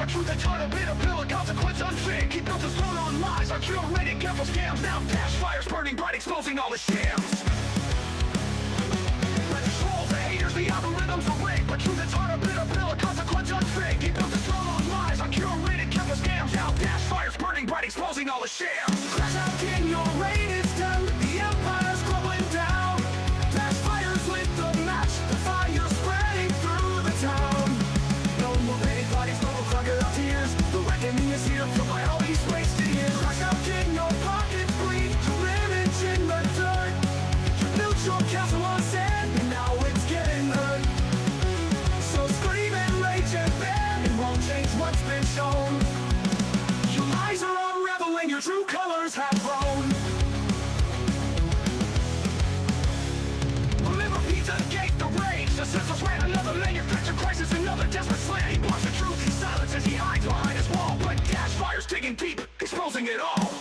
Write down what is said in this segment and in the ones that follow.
truth and taught a bitter pill, a consequence unfit. He built his throne on lies, on curated careful scams. Now dash fires burning bright, exposing all his shams. Let's troll the haters, the algorithms are rigged, but truth and taught a bitter pill, a consequence unfit. He built his throne on lies, on curated careful scams. Now dash fires burning bright, exposing all his shams. Crash out, king, your reign is done. The empire's crumbling down. Dash fires lit the match, the fire spreading through the town. No more paid bodies, no more crocodile tears. The reckoning is here for by all these wasted years. Crash out, king, your pockets bleed. Your image in the dirt. You built your castle on sand, and now it's getting hurt. So scream and rage and bend, it won't change what's been shown. Your lies are unraveling, your true colors have grown. Remember Pizzagate, the rage, the senseless ran, another manufactured crisis, another desperate slant. He blocks the truth, he silences, he hides behind his wall. But dash fires digging deep, exposing it all.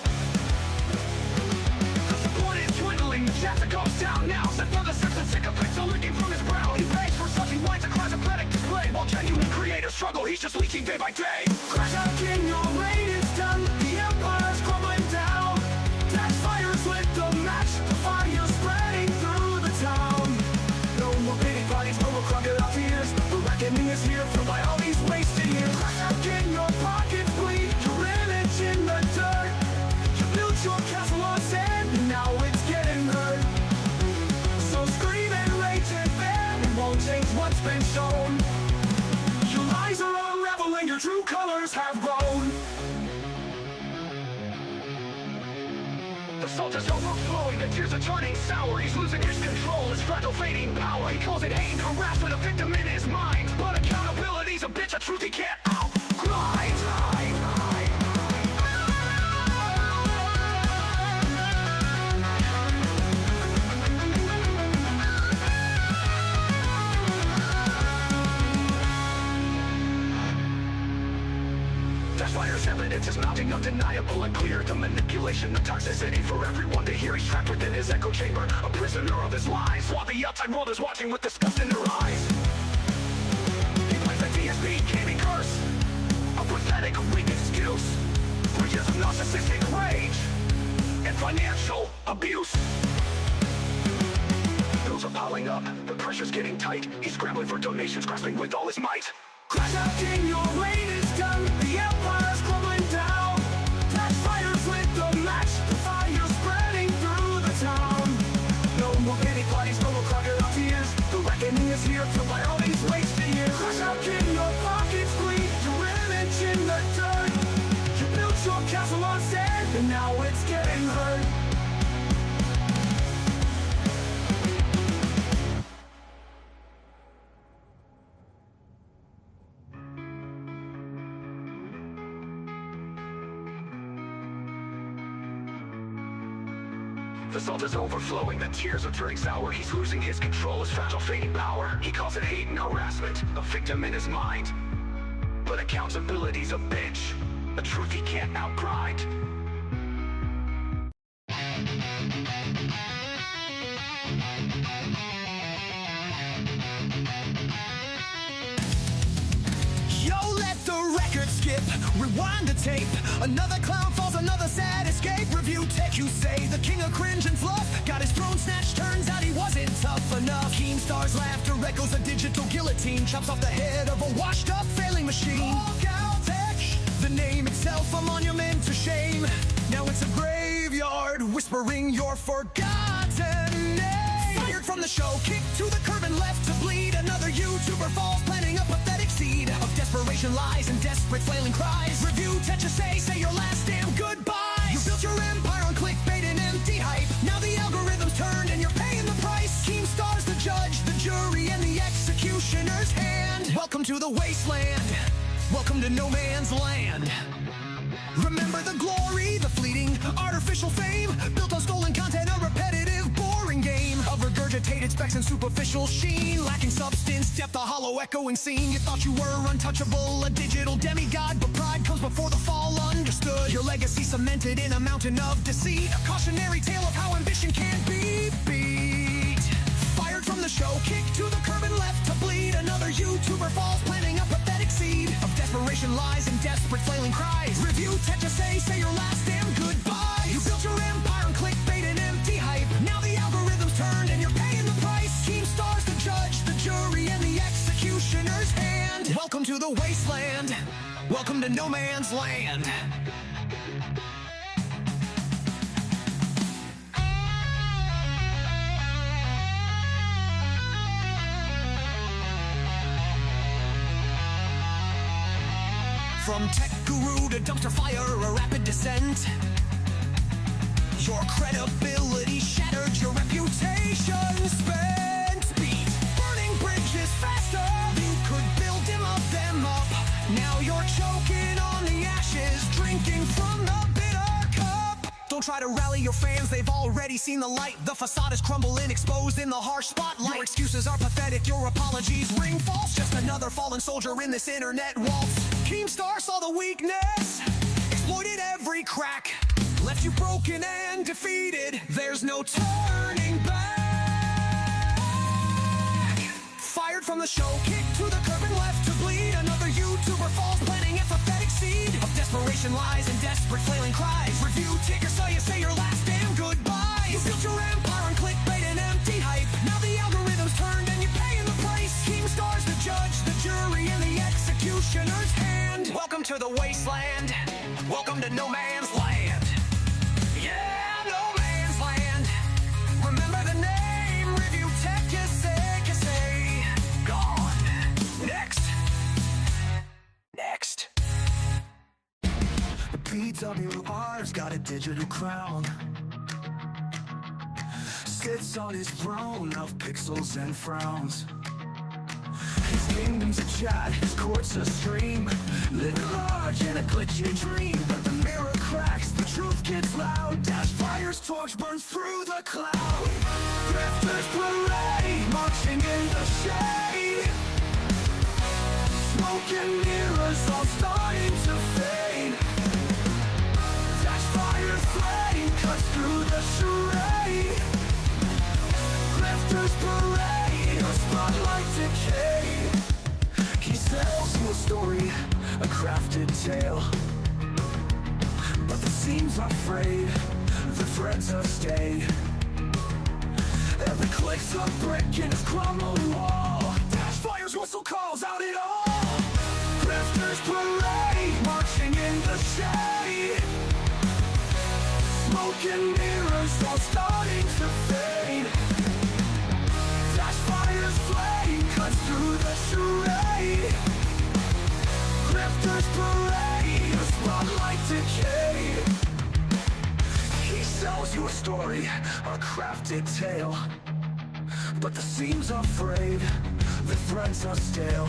The support is dwindling, the chapter goes down now. Set for the sense and sycophants are leaking from his brow. He begs for such, he whines a cosmetic display. While genuine creators struggle, he's just leeching day by day. Crash out, king, your reign is done. The empire's crumbling down. Dash fires lit the match, the fire spreading through the town. No more pity bodies, no more crocodile tears. The reckoning is here for by all these wasted years. Crash out, king, your pockets bleed. Your image in the dirt. You built your castle on sand, and now it's getting hurt. So scream and rage and bend, it won't change what's been shown. Your lies are unraveling, your true colors have grown. The salt is overflowing, the tears are turning sour. He's losing his control, his fragile fading power. He calls it hate and harassment, a victim in his mind. But accountability's a bitch, a truth he can't outgrind. Fire's evidence is mounting, undeniable and clear. The manipulation, the toxicity for everyone to hear. He's trapped within his echo chamber, a prisoner of his lies, while the outside world is watching with disgust in their eyes. He plays the DSP gaming curse, a pathetic weak excuse for years of narcissistic rage and financial abuse. Bills are piling up, the pressure's getting tight. He's scrambling for donations, grasping with all his might. Crash out, king, your reign is done. The empire's crumbling down. Dash fires lit the match, the fire spreading through the town. No more pity parties, no more crocodile tears. The reckoning is here, filled by all these wasted years. Crash out, king, your pockets bleed. Your image in the dirt. You built your castle on sand, and now it's getting hurt. The salt is overflowing, the tears are turning sour. He's losing his control, his fragile fading power. He calls it hate and harassment, a victim in his mind. But accountability's a bitch, a truth he can't outgrind. Yo, let the record skip, rewind the tape. Another clown falls, another sad escape. Review take, you say, the king of cringe and fluff got his throne snatched, turns out he wasn't tough enough. Keemstar's laughter echoes a digital guillotine, chops off the head of a washed up failing machine. LOLCOW tech, the name itself a monument to shame. Now it's a graveyard whispering your forgotten name. Fired from the show, kicked to the curb and left to bleed. Another YouTuber falls, planting a pathetic seed of desperation, lies, and desperate flailing cries. Review tech, you say your last damn goodbye. You built your empire on clickbait and empty hype. Now the algorithm's turned and you're paying the price. Keemstar's the judge, the jury, and the executioner's hand. Welcome to the wasteland. Welcome to no man's land. Remember the glory, the fleeting, artificial fame, built on stolen content, a repetitive, boring game of regurgitated specs and superficial sheen, lacking substance, depth, a hollow echoing scene. You thought you were untouchable, a digital demigod, but pride comes before the fall, understood. Your legacy cemented in a mountain of deceit, a cautionary tale of how ambition can't be beat. Fired from the show, kicked to the curb and left to bleed. Another YouTuber falls, planting a pathetic seed of desperation, lies, and desperate flailing cries. Review tech to say your last damn goodbye. You built your empire on clickbait and empty hype. Now the algorithm's turned and you're paying the price. Team stars, the judge, the jury, and the executioner's hand. Welcome to the wasteland. Welcome to no man's land. From tech guru to dumpster fire, a rapid descent. Your credibility shattered, your reputation spent. Speed, burning bridges faster. You could build them up. Now you're choking on the ashes, drinking from the bitter cup. Don't try to rally your fans, they've already seen the light. The facade is crumbling, exposed in the harsh spotlight. Your excuses are pathetic, your apologies ring false. Just another fallen soldier in this internet waltz. Keemstar saw the weakness, exploited every crack, left you broken and defeated. There's no turning back. Fired from the show, kicked to the curb and left to bleed. Another YouTuber falls, planting a pathetic seed of desperation, lies, and desperate flailing cries. Review ticker saw you say your last damn goodbye. You built your empire on clickbait and empty hype. Now the algorithm's turned and you're paying the price. Keemstar's the judge, the jury, and the executioner's hand. Welcome to the wasteland. Welcome to no man's land. Yeah, no man's land. Remember the name. Review tech, you say. Gone. Next. The PWR's got a digital crown. Sits on his throne of pixels and frowns. His kingdom's a chat, his court's a stream. Living large in a glitchy dream. But the mirror cracks, the truth gets loud. Dash fires, torch burns through the cloud. Drifters parade, marching in the shade. Smoke and mirrors all starting to fade. Dash fires, flame cuts through the charade. Drifters parade, a spotlight decay. He sells you a story, a crafted tale. But the seams are frayed, the threads have stayed. Every click's a brick in his crumbling wall. Dash fires, whistle calls out it all. Drifters parade, marching in the shade. Smoke and mirrors all starting to fade. Dash fires, flame cuts through the charade. Drifters parade, a spotlight decay. He sells you a story, a crafted tale. But the seams are frayed, the threads are stale.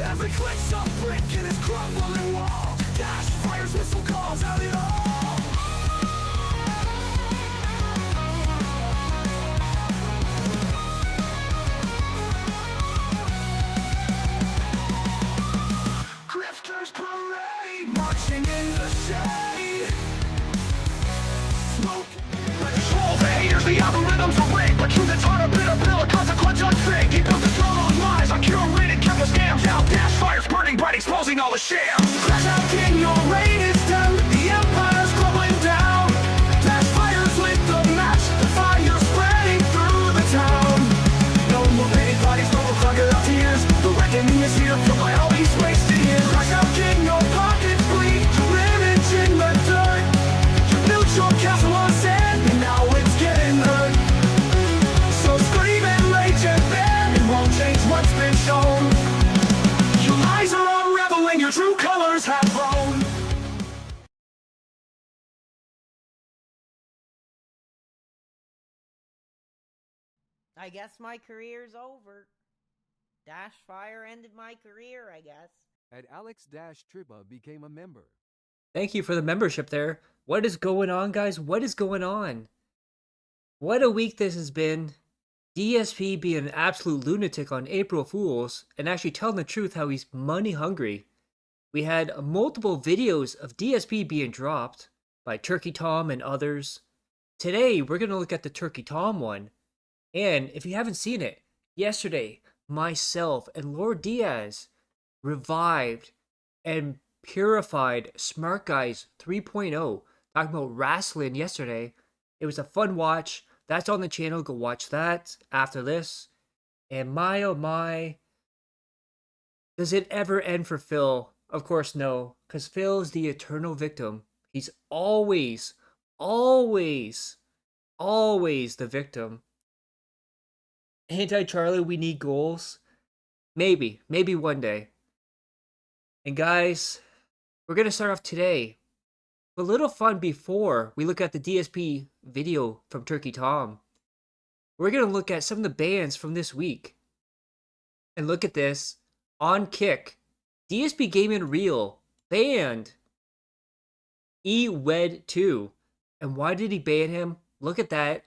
Every click's a brick in his crumbling wall. Dash fires, whistle calls out it all. Grifters parade, marching in the shade. Smoke, control the haters, the algorithms are rigged. But truth is hard, a bitter pill, a consequence unfig. He built the throne on lies, uncurated, kept the scams out. Dash fires burning bright, exposing all the shams. Crash out king, your reign is done. The empire's crumbling down. Dash fires lit the match, the fire spreading through the town. No more painted bodies, no more crocodile tears. The reckoning is here, filled by all these wasted years. Crash out king, your pockets bleed. Your image in the dirt. You built your castle on sand, and now it's getting hurt. So scream and rage at them, it won't change what's been shown. Your lies are unraveling, your true colors have grown. I guess my career's over. Dashfire ended my career, I guess. And Alex-Triba became a member. Thank you for the membership there. What is going on, guys? What is going on? What a week this has been. DSP being an absolute lunatic on April Fools and actually telling the truth how he's money hungry. We had multiple videos of DSP being dropped by Turkey Tom and others. Today, we're going to look at the Turkey Tom one. And if you haven't seen it, yesterday, myself and Lord Diaz revived and purified Smart Guys 3.0, talking about wrestling yesterday. It was a fun watch. That's on the channel. Go watch that after this. And my oh my, does it ever end for Phil? Of course, no, because Phil is the eternal victim. He's always, always, always the victim. Anti-Charlie, we need goals. Maybe one day. And guys, we're going to start off today with a little fun before we look at the DSP video from Turkey Tom. We're going to look at some of the bands from this week. And look at this. On Kick, DSP Gaming Real banned eWed2. And why did he ban him? Look at that.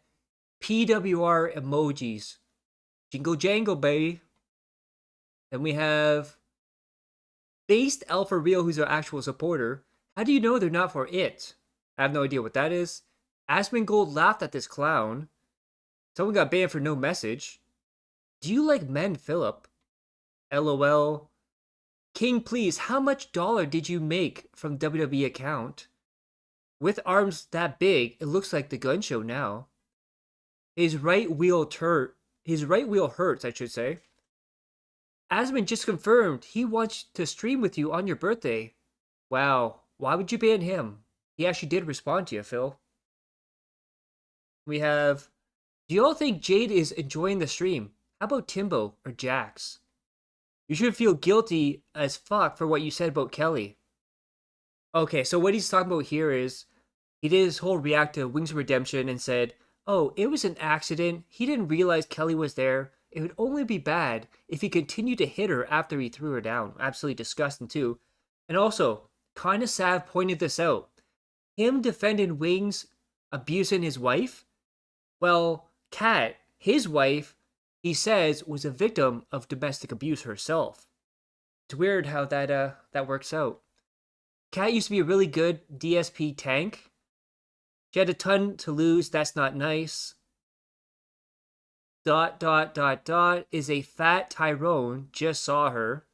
PWR emojis. Jingle jangle, baby. Then we have Based Alpha Real, who's our actual supporter. How do you know they're not for it? I have no idea what that is. Aspen Gold laughed at this clown. Someone got banned for no message. Do you like men, Philip? LOL. King, please, how much dollar did you make from WWE account? With arms that big, it looks like the gun show now. His right wheel hurts, I should say. Asman just confirmed he wants to stream with you on your birthday. Wow, why would you ban him? He actually did respond to you, Phil. We have, do you all think Jade is enjoying the stream? How about Timbo or Jax? You should feel guilty as fuck for what you said about Kelly. Okay, so what he's talking about here is, he did his whole react to Wings of Redemption and said, oh, it was an accident. He didn't realize Kelly was there. It would only be bad if he continued to hit her after he threw her down. Absolutely disgusting too. And also, Kinda Sav pointed this out. Him defending Wings abusing his wife? Well, Kat, his wife, he says, was a victim of domestic abuse herself. It's weird how that works out. Kat used to be a really good DSP tank. She had a ton to lose. That's not nice. ... is a fat Tyrone. Just saw her.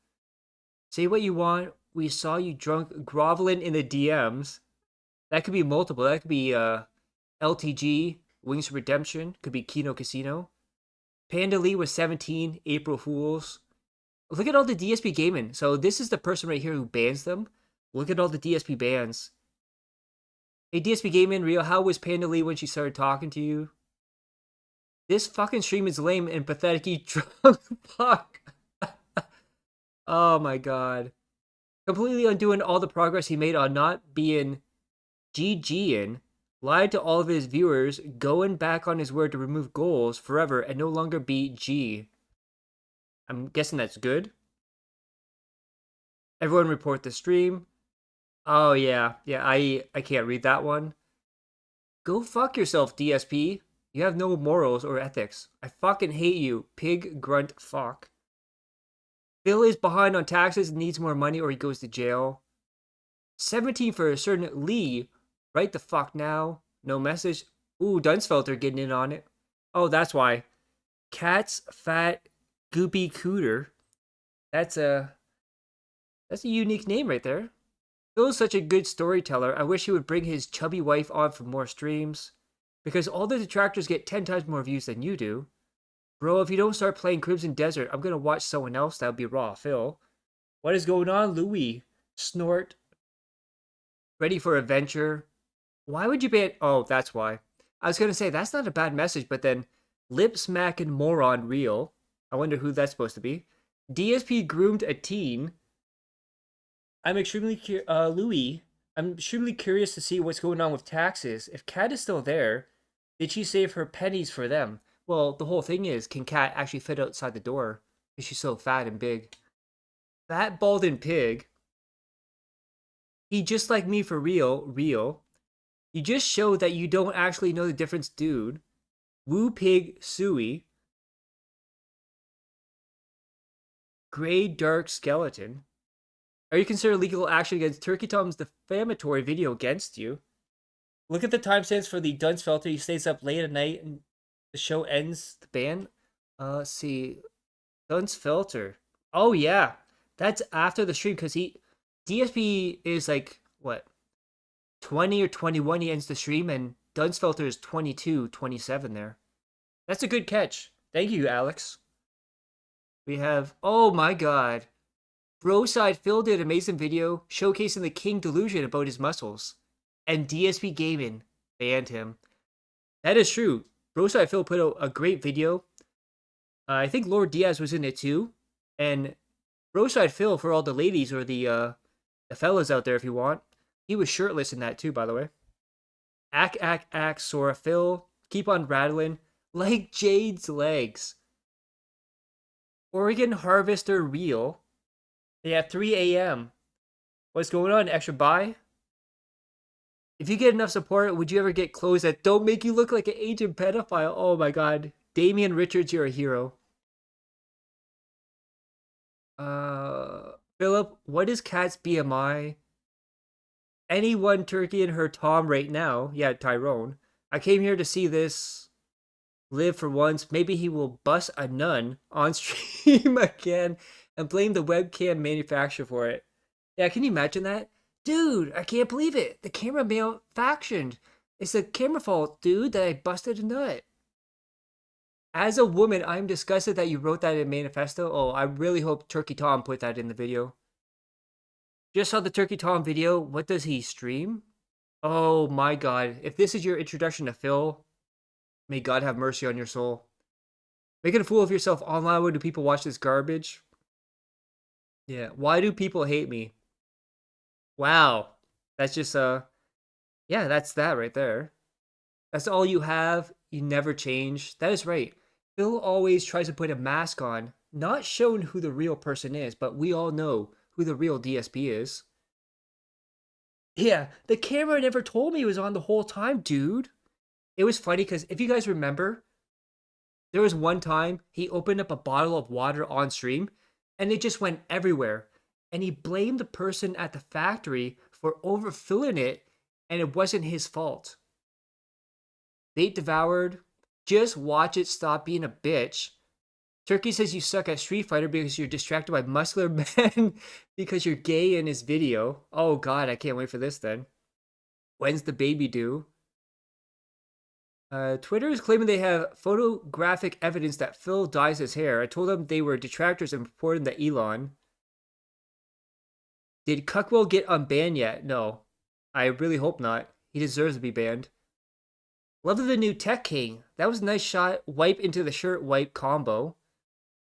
Say what you want. We saw you drunk groveling in the DMs. That could be multiple. That could be LTG, Wings of Redemption. Could be Kino Casino. Panda Lee was 17. April Fools. Look at all the DSP gaming. So this is the person right here who bans them. Look at all the DSP bans. Hey, DSP Gaming, Real, how was Panda Lee when she started talking to you? This fucking stream is lame and pathetic, you drunk fuck. Oh my god. Completely undoing all the progress he made on not being GGing. Lied to all of his viewers, going back on his word to remove goals forever and no longer be G. I'm guessing that's good. Everyone report the stream. Oh yeah, I can't read that one. Go fuck yourself, DSP. You have no morals or ethics. I fucking hate you, pig grunt fuck. Phil is behind on taxes and needs more money or he goes to jail. 17 for a certain Lee. Right the fuck now. No message. Ooh, Dunsfelter getting in on it. Oh, that's why. Cat's fat goopy cooter. That's a unique name right there. Phil's such a good storyteller. I wish he would bring his chubby wife on for more streams. Because all the detractors get 10 times more views than you do. Bro, if you don't start playing Crimson Desert, I'm gonna watch someone else. That would be raw, Phil. What is going on, Louis? Snort. Ready for adventure. Why would you ban... Oh, that's why. I was gonna say, that's not a bad message, but then... Lip smacking moron real. I wonder who that's supposed to be. DSP groomed a teen. I'm extremely Louis. I'm extremely curious to see what's going on with taxes. If Kat is still there, did she save her pennies for them? Well, the whole thing is, can Kat actually fit outside the door? Because she's so fat and big. Fat, bald, and pig. He just like me for real. You just showed that you don't actually know the difference, dude. Woo pig suey. Gray dark skeleton. Are you considering legal action against Turkey Tom's defamatory video against you? Look at the timestamps for the Dunsfelter. He stays up late at night and the show ends the ban. Let's see. Dunsfelter. Oh yeah. That's after the stream because he... DSP is like, what, 20 or 21 he ends the stream, and Dunsfelter is 22, 27 there. That's a good catch. Thank you, Alex. We have, oh my god. Broside Phil did an amazing video showcasing the King Delusion about his muscles. And DSP Gaming banned him. That is true. Broside Phil put out a great video. I think Lord Diaz was in it too. And Broside Phil, for all the ladies or the fellas out there if you want, he was shirtless in that too, by the way. Ack, Sora Phil. Keep on rattling. Like Jade's legs. Oregon Harvester Real. Yeah, 3 a.m. What's going on, Extra Buy? If you get enough support, would you ever get clothes that don't make you look like an agent pedophile? Oh my god. Damian Richards, you're a hero. Philip, what is Kat's BMI? Anyone Turkey and her Tom right now. Yeah, Tyrone. I came here to see this live for once. Maybe he will bust a nun on stream again and blame the webcam manufacturer for it. Yeah, can you imagine that? Dude, I can't believe it. The camera malfunctioned. It's the camera fault, dude, that I busted a nut. As a woman, I'm disgusted that you wrote that in manifesto. Oh, I really hope Turkey Tom put that in the video. Just saw the Turkey Tom video. What does he stream? Oh my god. If this is your introduction to Phil, may God have mercy on your soul. Making a fool of yourself online. Why do people watch this garbage? Yeah. Why do people hate me? Wow. That's just, yeah, that's that right there. That's all you have. You never change. That is right. Phil always tries to put a mask on, not showing who the real person is, but we all know who the real DSP is. Yeah, the camera never told me it was on the whole time, dude. It was funny because if you guys remember, there was one time he opened up a bottle of water on stream and it just went everywhere. And he blamed the person at the factory for overfilling it, and it wasn't his fault. Bait devoured. Just watch it, stop being a bitch. Turkey says you suck at Street Fighter because you're distracted by muscular men because you're gay in his video. Oh god, I can't wait for this then. When's the baby due? Twitter is claiming they have photographic evidence that Phil dyes his hair. I told them they were detractors and reported that Elon. Did Cuckwell get unbanned yet? No. I really hope not. He deserves to be banned. Love of the new Tech King. That was a nice shot. Wipe into the shirt wipe combo.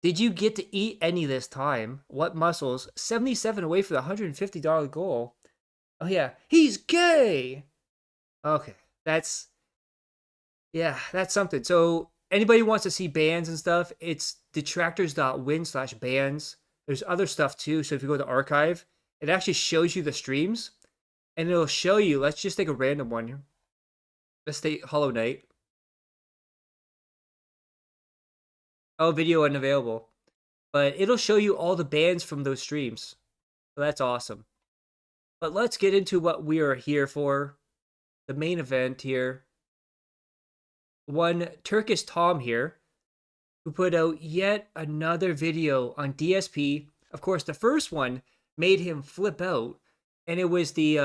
Did you get to eat any this time? What muscles? 77 away for the $150 goal. Oh yeah. He's gay! Okay. That's something. So anybody who wants to see bans and stuff, it's detractors.win/bans. There's other stuff too. So if you go to archive, it actually shows you the streams. And it'll show you, let's just take a random one here. Let's take Hollow Knight. Oh, video unavailable. But it'll show you all the bans from those streams. So that's awesome. But let's get into what we are here for. The main event here. One Turkish Tom here, who put out yet another video on DSP. Of course, the first one made him flip out. And it was the,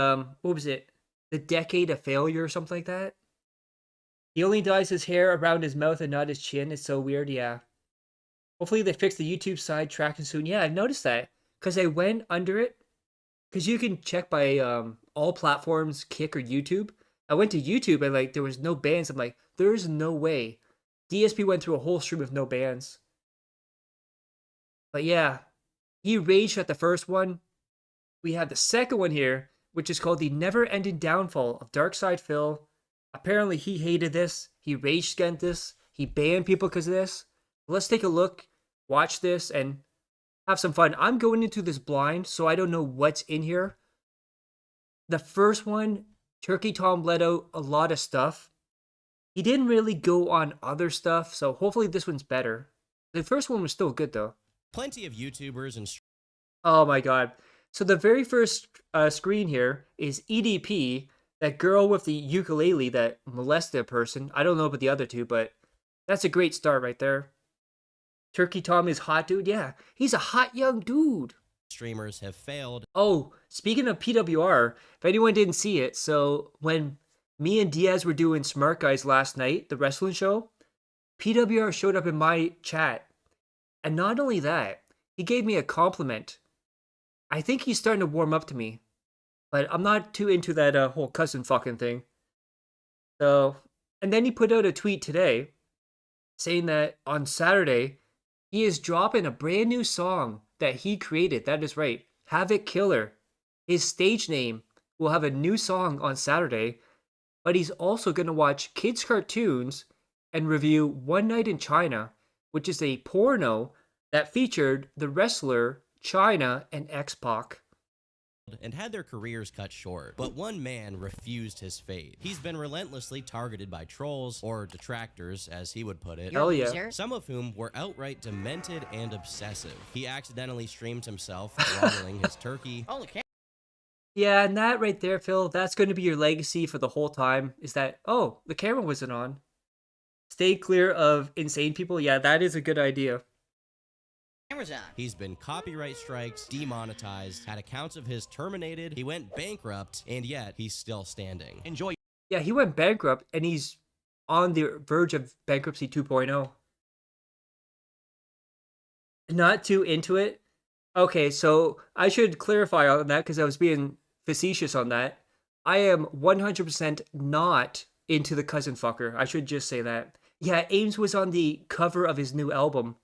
what was it? The Decade of Failure or something like that. He only dyes his hair around his mouth and not his chin. It's so weird, yeah. Hopefully they fix the YouTube side tracking soon. Yeah, I've noticed that. Because I went under it. Because you can check by all platforms, Kick or YouTube. I went to YouTube and like there was no bans. I'm like, there's no way. DSP went through a whole stream of no bans. But yeah, he raged at the first one. We have the second one here, which is called The Never-Ending Downfall of Darkside Phil. Apparently he hated this. He raged against this. He banned people because of this. Let's take a look, watch this, and have some fun. I'm going into this blind, so I don't know what's in here. The first one, Turkey Tom let out a lot of stuff. He didn't really go on other stuff, so hopefully this one's better. The first one was still good, though. Plenty of YouTubers and... Oh my god. So the very first screen here is EDP, that girl with the ukulele that molested a person. I don't know about the other two, but that's a great start right there. Turkey Tom is hot dude. Yeah, he's a hot young dude. streamers have failed. Oh, speaking of PWR, if anyone didn't see it, so when me and Diaz were doing Smart Guys last night, the wrestling show, PWR showed up in my chat. And not only that, he gave me a compliment. I think he's starting to warm up to me. But I'm not too into that whole cousin fucking thing. So, and then he put out a tweet today saying that on Saturday, he is dropping a brand new song that he created. That is right. Havoc Killer. His stage name will have a new song on Saturday, but he's also going to watch kids' cartoons and review One Night in China, which is a porno that featured the wrestler China and X-Pac. And had their careers cut short. But one man refused his fate. He's been relentlessly targeted by trolls, or detractors, as he would put it. Hell yeah. Some of whom were outright demented and obsessive. He accidentally streamed himself throttling his turkey. Yeah, and that right there, Phil, that's going to be your legacy for the whole time, is that, oh, the camera wasn't on. Stay clear of insane people. Yeah, that is a good idea. He's been copyright strikes, demonetized, had accounts of his terminated, he went bankrupt, and yet he's still standing. Enjoy. Yeah, he went bankrupt, and he's on the verge of bankruptcy 2.0. Not too into it. Okay, so I should clarify on that because I was being facetious on that. I am 100% not into the cousin fucker. I should just say that. Yeah, Ames was on the cover of his new album.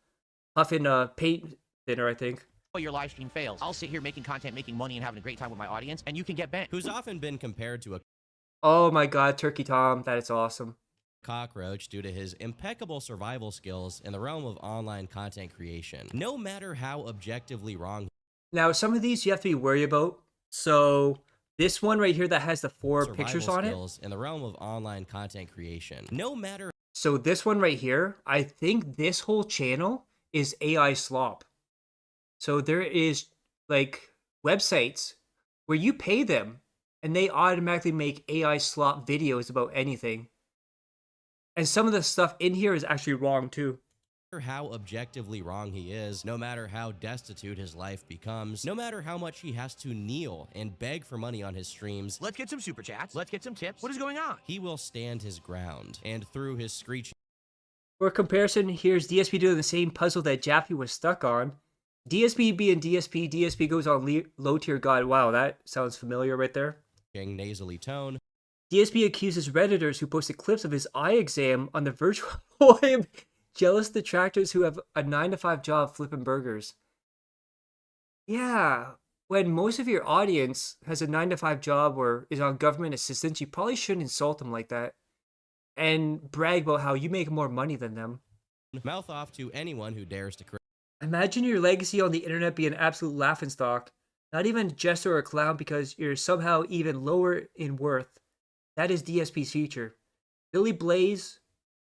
Huffing paint thinner, I think. Your live stream fails. I'll sit here making content, making money, and having a great time with my audience, and you can get bent. Who's often been compared to a Oh my god, Turkey Tom, that is awesome. cockroach due to his impeccable survival skills in the realm of online content creation. No matter how objectively wrong Now, some of these you have to be worried about. So, this one right here that has the 4 pictures on it. skills in the realm of online content creation. No matter So, this one right here, I think this whole channel is AI slop. So, there is like websites where you pay them and they automatically make AI slop videos about anything. And some of the stuff in here is actually wrong too. how objectively wrong he is, no matter how destitute his life becomes, no matter how much he has to kneel and beg for money on his streams, Let's get some super chats. Let's get some tips. What is going on? he will stand his ground. And through his screeching For comparison, here's DSP doing the same puzzle that Jaffe was stuck on. DSP being DSP, DSP goes on low tier god. Wow, that sounds familiar right there. nasally tone, DSP accuses Redditors who posted clips of his eye exam on the virtual web, jealous detractors who have a 9-to-5 job flipping burgers. Yeah, when most of your audience has a 9-to-5 job or is on government assistance, you probably shouldn't insult them like that and brag about how you make more money than them. mouth off to anyone who dares to Imagine your legacy on the internet being an absolute laughingstock. Not even a jester or a clown because you're somehow even lower in worth. That is DSP's future. Billy Blaze,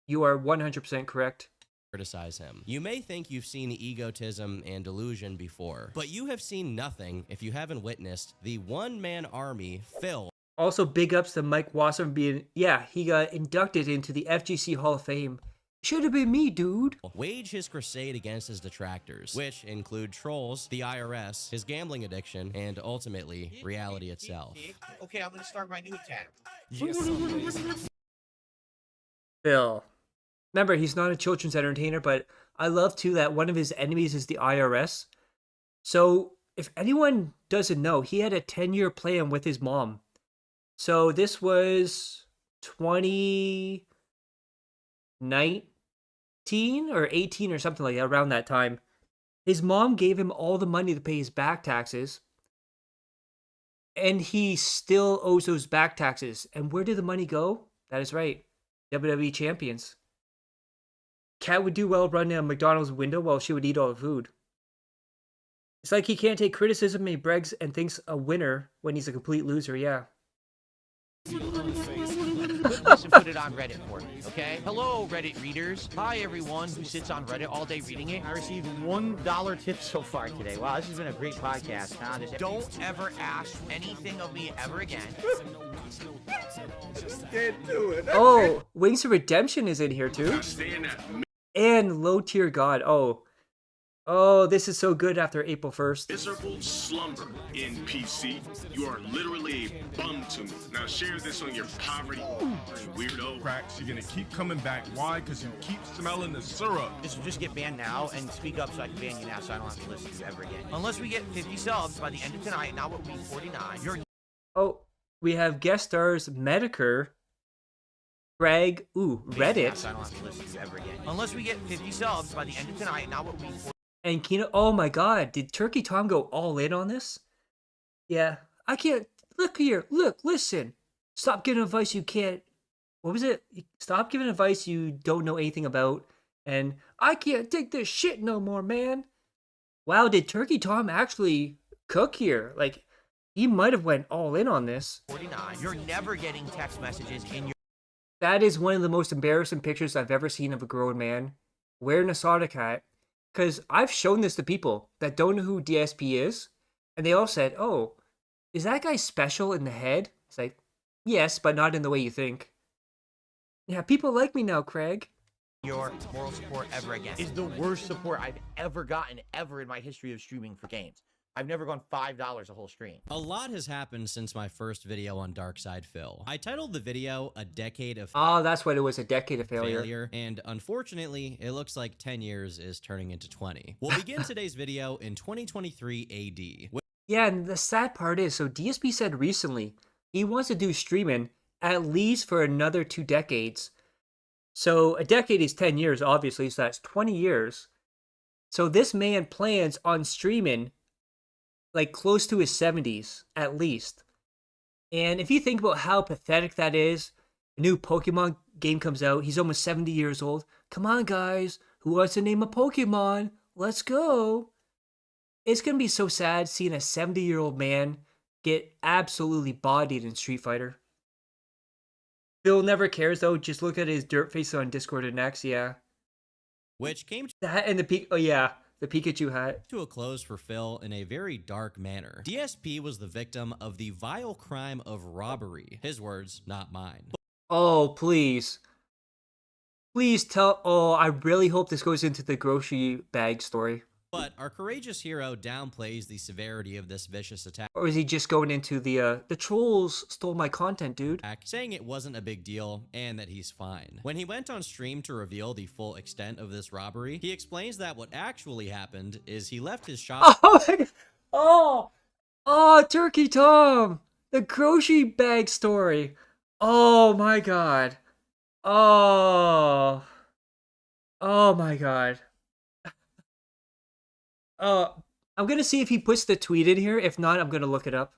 you are 100% correct. criticize him. You may think you've seen egotism and delusion before, but you have seen nothing if you haven't witnessed the one-man army Phil Also, big ups to Mike Wasserman being, yeah, he got inducted into the FGC Hall of Fame. Should have been me, dude. wage his crusade against his detractors, which include trolls, the IRS, his gambling addiction, and ultimately, reality itself. Okay, I'm gonna start my new attack. Phil. Remember, he's not a children's entertainer, but I love too that one of his enemies is the IRS. So, if anyone doesn't know, he had a 10-year plan with his mom. So, this was 2019 or 18 or something like that, around that time. His mom gave him all the money to pay his back taxes. And he still owes those back taxes. And where did the money go? That is right. WWE Champions. Cat would do well running a McDonald's window while she would eat all the food. It's like he can't take criticism and he brags and thinks a winner when he's a complete loser, yeah. Listen, put it on Reddit for me, okay? Hello, Reddit readers. Hi, everyone who sits on Reddit all day reading it. I received $1 tip so far today. Wow, this has been a great podcast, huh? Don't ever ask anything of me ever again. Oh, Wings of Redemption is in here too. And Low Tier God. Oh, Oh, this is so good after April 1st. Miserable slumber in PC. You are literally a bum to me. Now share this on your poverty, weirdo. Cracks, you're gonna keep coming back. Why? Because you keep smelling the syrup. Just get banned now and speak up so I can ban you now so I don't have to listen to you ever again. Unless we get 50 subs by the end of tonight, now it will be 49. You're Oh, we have guest stars Medicare, Greg, Reddit, so I don't have to listen to you ever again. Unless we get 50 subs by the end of tonight, now it will be 49. and Kino. Oh my god, did Turkey Tom go all in on this? Yeah, I can't. Look here, look, listen. Stop giving advice you can't. What was it? Stop giving advice you don't know anything about. And I can't take this shit no more, man. Wow, did Turkey Tom actually cook here? Like, he might have went all in on this. 49. You're never getting text messages in your... That is one of the most embarrassing pictures I've ever seen of a grown man wearing a Sonic hat. Because I've shown this to people that don't know who DSP is. And they all said, oh, is that guy special in the head? It's like, yes, but not in the way you think. Yeah, people like me now, Craig. Your moral support ever again. Is the worst support I've ever gotten ever in my history of streaming for games. I've never gone $5 a whole stream. A lot has happened since my first video on Darkside Phil. I titled the video A Decade of Oh, that's what it was, a decade of failure. And unfortunately, it looks like 10 years is turning into 20. We'll begin today's video in 2023 AD. Yeah, and the sad part is, so DSP said recently he wants to do streaming at least for another 2 decades. So a decade is 10 years, obviously, so that's 20 years. So this man plans on streaming like close to his 70s, at least. And if you think about how pathetic that is, a new Pokemon game comes out, he's almost 70 years old. Come on, guys, who wants to name a Pokemon? Let's go. It's going to be so sad seeing a 70-year-old man get absolutely bodied in Street Fighter. Phil never cares, though. Just look at his dirt face on Discord and X, yeah. Which came That and the the Pikachu hat. to a close for Phil in a very dark manner. DSP was the victim of the vile crime of robbery. His words, not mine. Oh, please. Please tell... Oh, I really hope this goes into the grocery bag story. But our courageous hero downplays the severity of this vicious attack, Or is he just going into the trolls stole my content, dude? saying it wasn't a big deal and that he's fine. When he went on stream to reveal the full extent of this robbery, he explains that what actually happened is he left his shop. Oh my god. Oh, Turkey Tom. The grocery bag story. Oh my god. Oh my god. I'm gonna see if he puts the tweet in here. If not, I'm gonna look it up.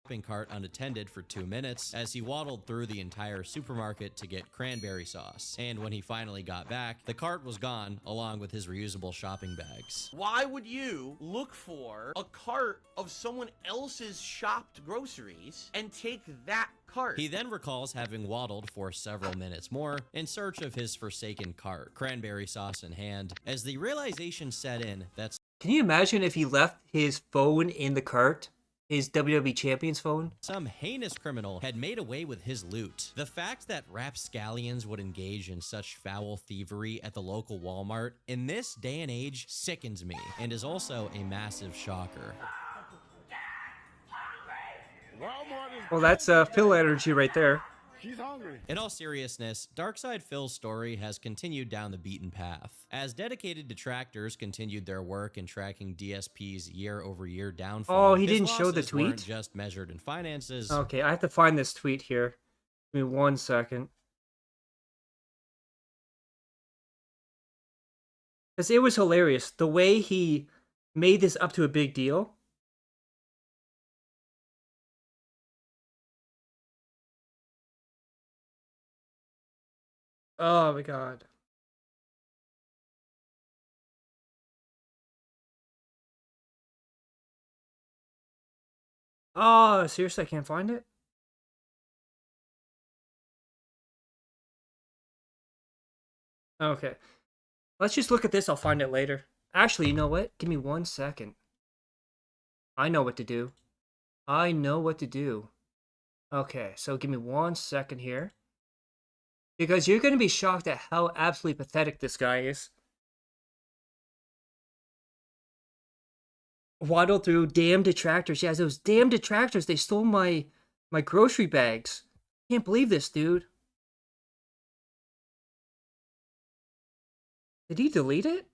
Shopping cart unattended for 2 minutes as he waddled through the entire supermarket to get cranberry sauce. And when he finally got back, the cart was gone along with his reusable shopping bags. Why would you look for a cart of someone else's shopped groceries and take that cart? He then recalls having waddled for several minutes more in search of his forsaken cart, cranberry sauce in hand, as the realization set in that Can you imagine if he left his phone in the cart? His WWE Champions phone? some heinous criminal had made away with his loot. The fact that rapscallions would engage in such foul thievery at the local Walmart in this day and age sickens me and is also a massive shocker. Well, that's Phil energy right there. She's hungry. In all seriousness, Darkside Phil's story has continued down the beaten path. As dedicated detractors continued their work in tracking DSP's year-over-year downfall, Oh, he his didn't show the losses weren't tweet? just measured in finances. Okay, I have to find this tweet here. Give me 1 second. Because it was hilarious. The way he made this up to a big deal. Oh my god. Oh, seriously, I can't find it? Okay. Let's just look at this. I'll find it later. Actually, you know what? Give me 1 second. I know what to do. I know what to do. Okay, so give me 1 second here. Because you're going to be shocked at how absolutely pathetic this guy is. waddle through damn detractors. Yeah, those damn detractors. They stole my grocery bags. Can't believe this, dude. Did he delete it?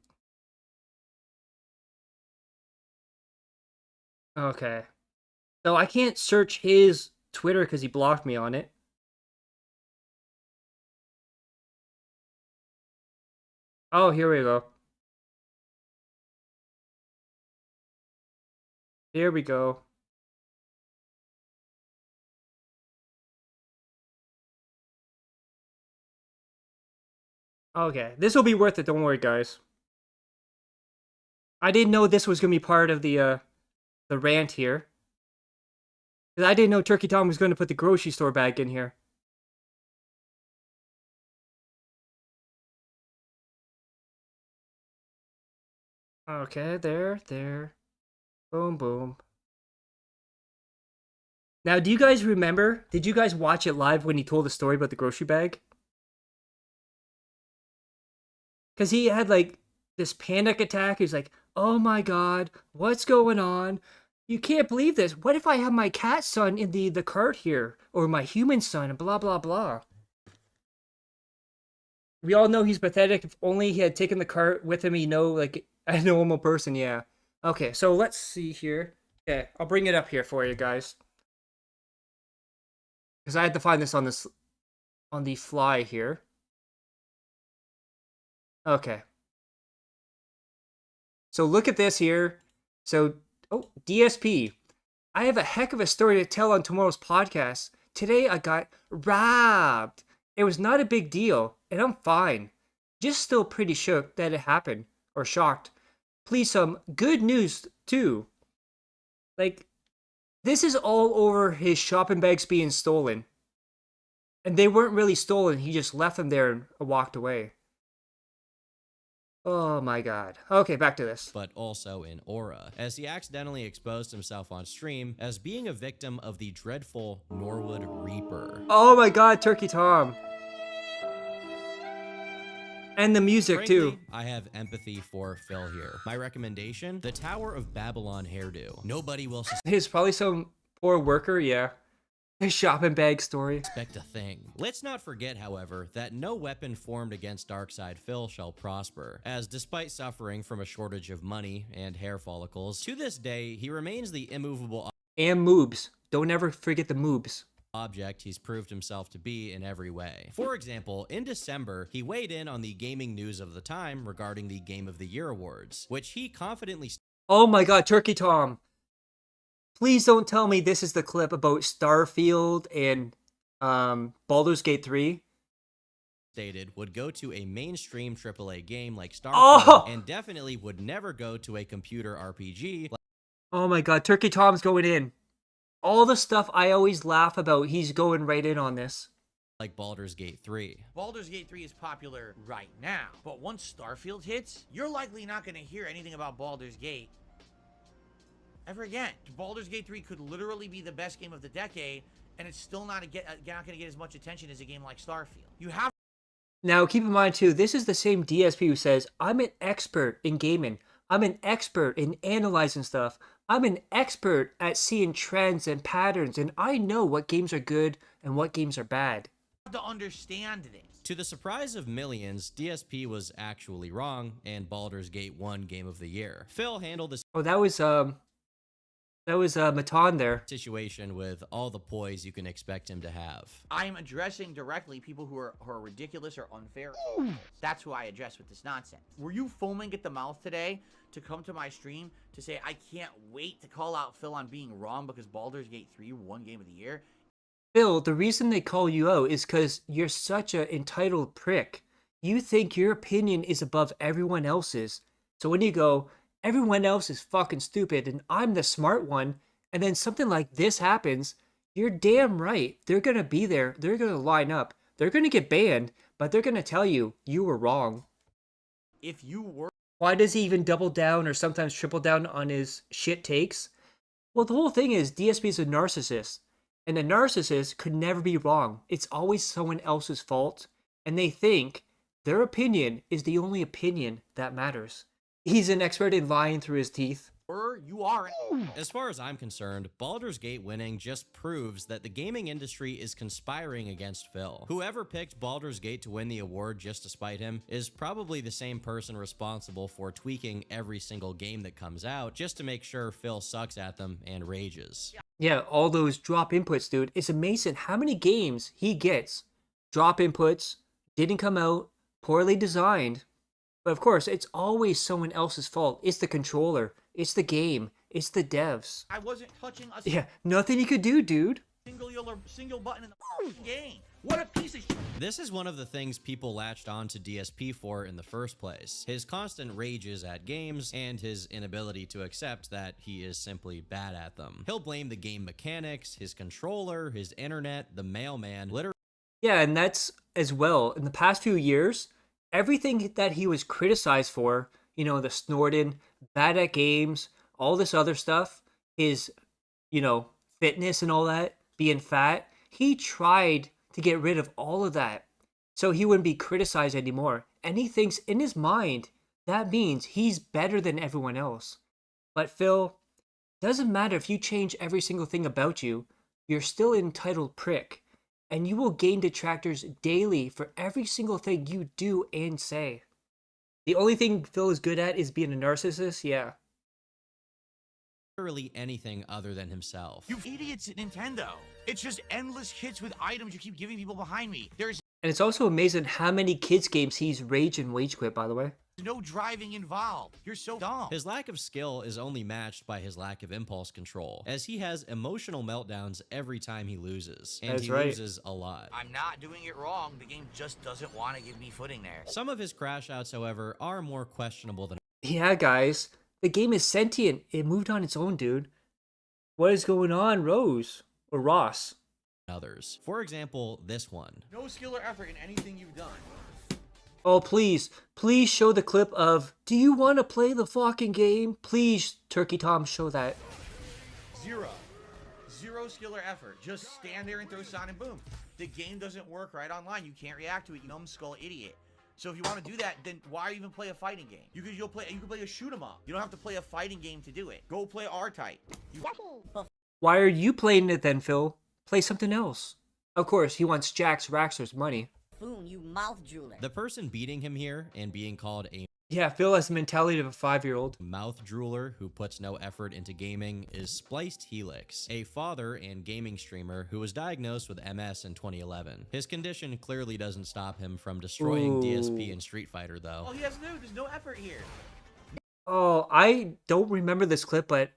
Okay. So I can't search his Twitter because he blocked me on it. Oh, here we go. Here we go. Okay, this will be worth it, don't worry, guys. I didn't know this was going to be part of the rant here. Because I didn't know Turkey Tom was going to put the grocery store bag in here. Okay, there. Boom, boom. Now, do you guys remember? Did you guys watch it live when he told the story about the grocery bag? Because he had, like, this panic attack. He's like, oh my god, what's going on? You can't believe this. What if I have my cat son in the cart here? Or my human son, and blah, blah, blah. We all know he's pathetic. If only he had taken the cart with him, he'd know, like, a normal person, yeah. Okay, so let's see here. Okay, I'll bring it up here for you guys. Because I had to find this on the fly here. Okay. So look at this here. So, oh, DSP. I have a heck of a story to tell on tomorrow's podcast. Today I got robbed. It was not a big deal, and I'm fine. Just still pretty shook that it happened, or shocked. Please, some good news, too. Like, this is all over his shopping bags being stolen. And they weren't really stolen, he just left them there and walked away. Oh my god. Okay, back to this. But also in aura, as he accidentally exposed himself on stream as being a victim of the dreadful Norwood Reaper. Oh my god, Turkey Tom. And the music, Frankly, too. I have empathy for Phil here. My recommendation, the Tower of Babylon hairdo. Nobody will He's probably some poor worker, yeah. His shopping bag story. Expect a thing. Let's not forget, however, that no weapon formed against Darkside Phil shall prosper, as despite suffering from a shortage of money and hair follicles, to this day, he remains the immovable And moobs. Don't ever forget the moobs. Object he's proved himself to be in every way. For example, in December, he weighed in on the gaming news of the time regarding the Game of the Year awards, which he confidently Oh my god, Turkey Tom. Please don't tell me this is the clip about Starfield and Baldur's Gate 3. Stated would go to a mainstream AAA game like Starfield and definitely would never go to a computer RPG. Oh my god, Turkey Tom's going in. All the stuff I always laugh about, he's going right in on this. Like Baldur's Gate 3. Baldur's Gate 3 is popular right now, but once Starfield hits, you're likely not going to hear anything about Baldur's Gate ever again. Baldur's Gate 3 could literally be the best game of the decade, and it's still not going to get as much attention as a game like Starfield. You have. Now, keep in mind, too, this is the same DSP who says, I'm an expert in gaming. I'm an expert in analyzing stuff. I'm an expert at seeing trends and patterns, and I know what games are good and what games are bad. You have to understand this. To the surprise of millions, DSP was actually wrong, and Baldur's Gate won Game of the Year. Phil handled this. Oh, that was Matan there. Situation with all the poise you can expect him to have. I'm addressing directly people who are ridiculous or unfair. That's who I address with this nonsense. Were you foaming at the mouth today to come to my stream to say, I can't wait to call out Phil on being wrong because Baldur's Gate 3 won Game of the Year? Phil, the reason they call you out is because you're such an entitled prick. You think your opinion is above everyone else's. So when you go, everyone else is fucking stupid and I'm the smart one, and then something like this happens, you're damn right. They're going to be there. They're going to line up. They're going to get banned, but they're going to tell you, you were wrong. If you were... Why does he even double down or sometimes triple down on his shit takes? Well, the whole thing is DSP is a narcissist. And a narcissist could never be wrong. It's always someone else's fault. And they think their opinion is the only opinion that matters. He's an expert in lying through his teeth. You are. As far as I'm concerned, Baldur's Gate winning just proves that the gaming industry is conspiring against Phil. Whoever picked Baldur's Gate to win the award just to spite him is probably the same person responsible for tweaking every single game that comes out just to make sure Phil sucks at them and rages. Yeah, all those drop inputs, dude. It's amazing how many games he gets. Drop inputs, didn't come out, poorly designed. But of course, it's always someone else's fault. It's the controller. It's the game. It's the devs. I wasn't touching a Yeah, nothing you could do, dude. single button in the game. What a piece of shit. This is one of the things people latched on to DSP for in the first place. His constant rages at games and his inability to accept that he is simply bad at them. He'll blame the game mechanics, his controller, his internet, the mailman, literally. Yeah, and that's as well. In the past few years, everything that he was criticized for, you know, the snorting, bad at games, all this other stuff, his, you know, fitness and all that, being fat, he tried to get rid of all of that so he wouldn't be criticized anymore. And he thinks in his mind that means he's better than everyone else. But Phil, doesn't matter if you change every single thing about you, you're still an entitled prick. And you will gain detractors daily for every single thing you do and say. The only thing Phil is good at is being a narcissist, yeah. Literally anything other than himself. You idiots at Nintendo. It's just endless hits with items you keep giving people behind me. There's And it's also amazing how many kids games he's rage and wage quit, by the way. no driving involved. You're so dumb. His lack of skill is only matched by his lack of impulse control, as he has emotional meltdowns every time he loses. And That's he right. loses a lot. I'm not doing it wrong. The game just doesn't want to give me footing there. Some of his crash outs, however, are more questionable than Yeah, guys. The game is sentient. It moved on its own, dude. What is going on, Rose? Or Ross? others. For example, this one. No skill or effort in anything you've done. Oh, please. Please show the clip of, do you want to play the fucking game? Please, Turkey Tom, show that. Zero skill or effort. Just stand there and throw sound and boom. The game doesn't work right online. You can't react to it, you numbskull idiot. So if you want to do that, then why even play a fighting game? You can play a shoot 'em up. You don't have to play a fighting game to do it. Go play R-Type. Why are you playing it then, Phil? Play something else. Of course, he wants Jax Raxler's money. Boom, you mouth drooler. The person beating him here and being called a Yeah, Phil has the mentality of a 5-year-old. mouth drooler who puts no effort into gaming is Spliced Helix, a father and gaming streamer who was diagnosed with MS in 2011. His condition clearly doesn't stop him from destroying Ooh. DSP and Street Fighter though. All he has to do, there's no effort here. Oh, I don't remember this clip, but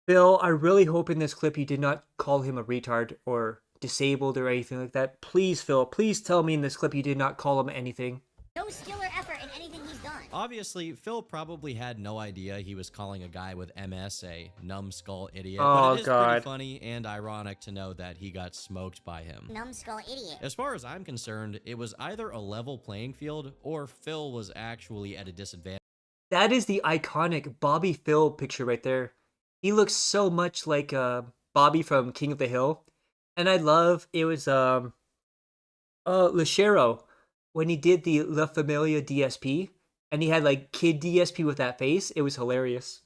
Phil, I really hope in this clip you did not call him a retard or disabled or anything like that. Please, Phil, please tell me in this clip you did not call him anything. No skill or effort in anything he's done. Obviously, Phil probably had no idea he was calling a guy with MS a numbskull idiot, Oh, but it is God. pretty funny and ironic to know that he got smoked by him. Numbskull idiot. As far as I'm concerned, it was either a level playing field or Phil was actually at a disadvantage. That is the iconic Bobby Phil picture right there. He looks so much like Bobby from King of the Hill. And I love, it was Lechero when he did the La Familia DSP. And he had like kid DSP with that face. It was hilarious.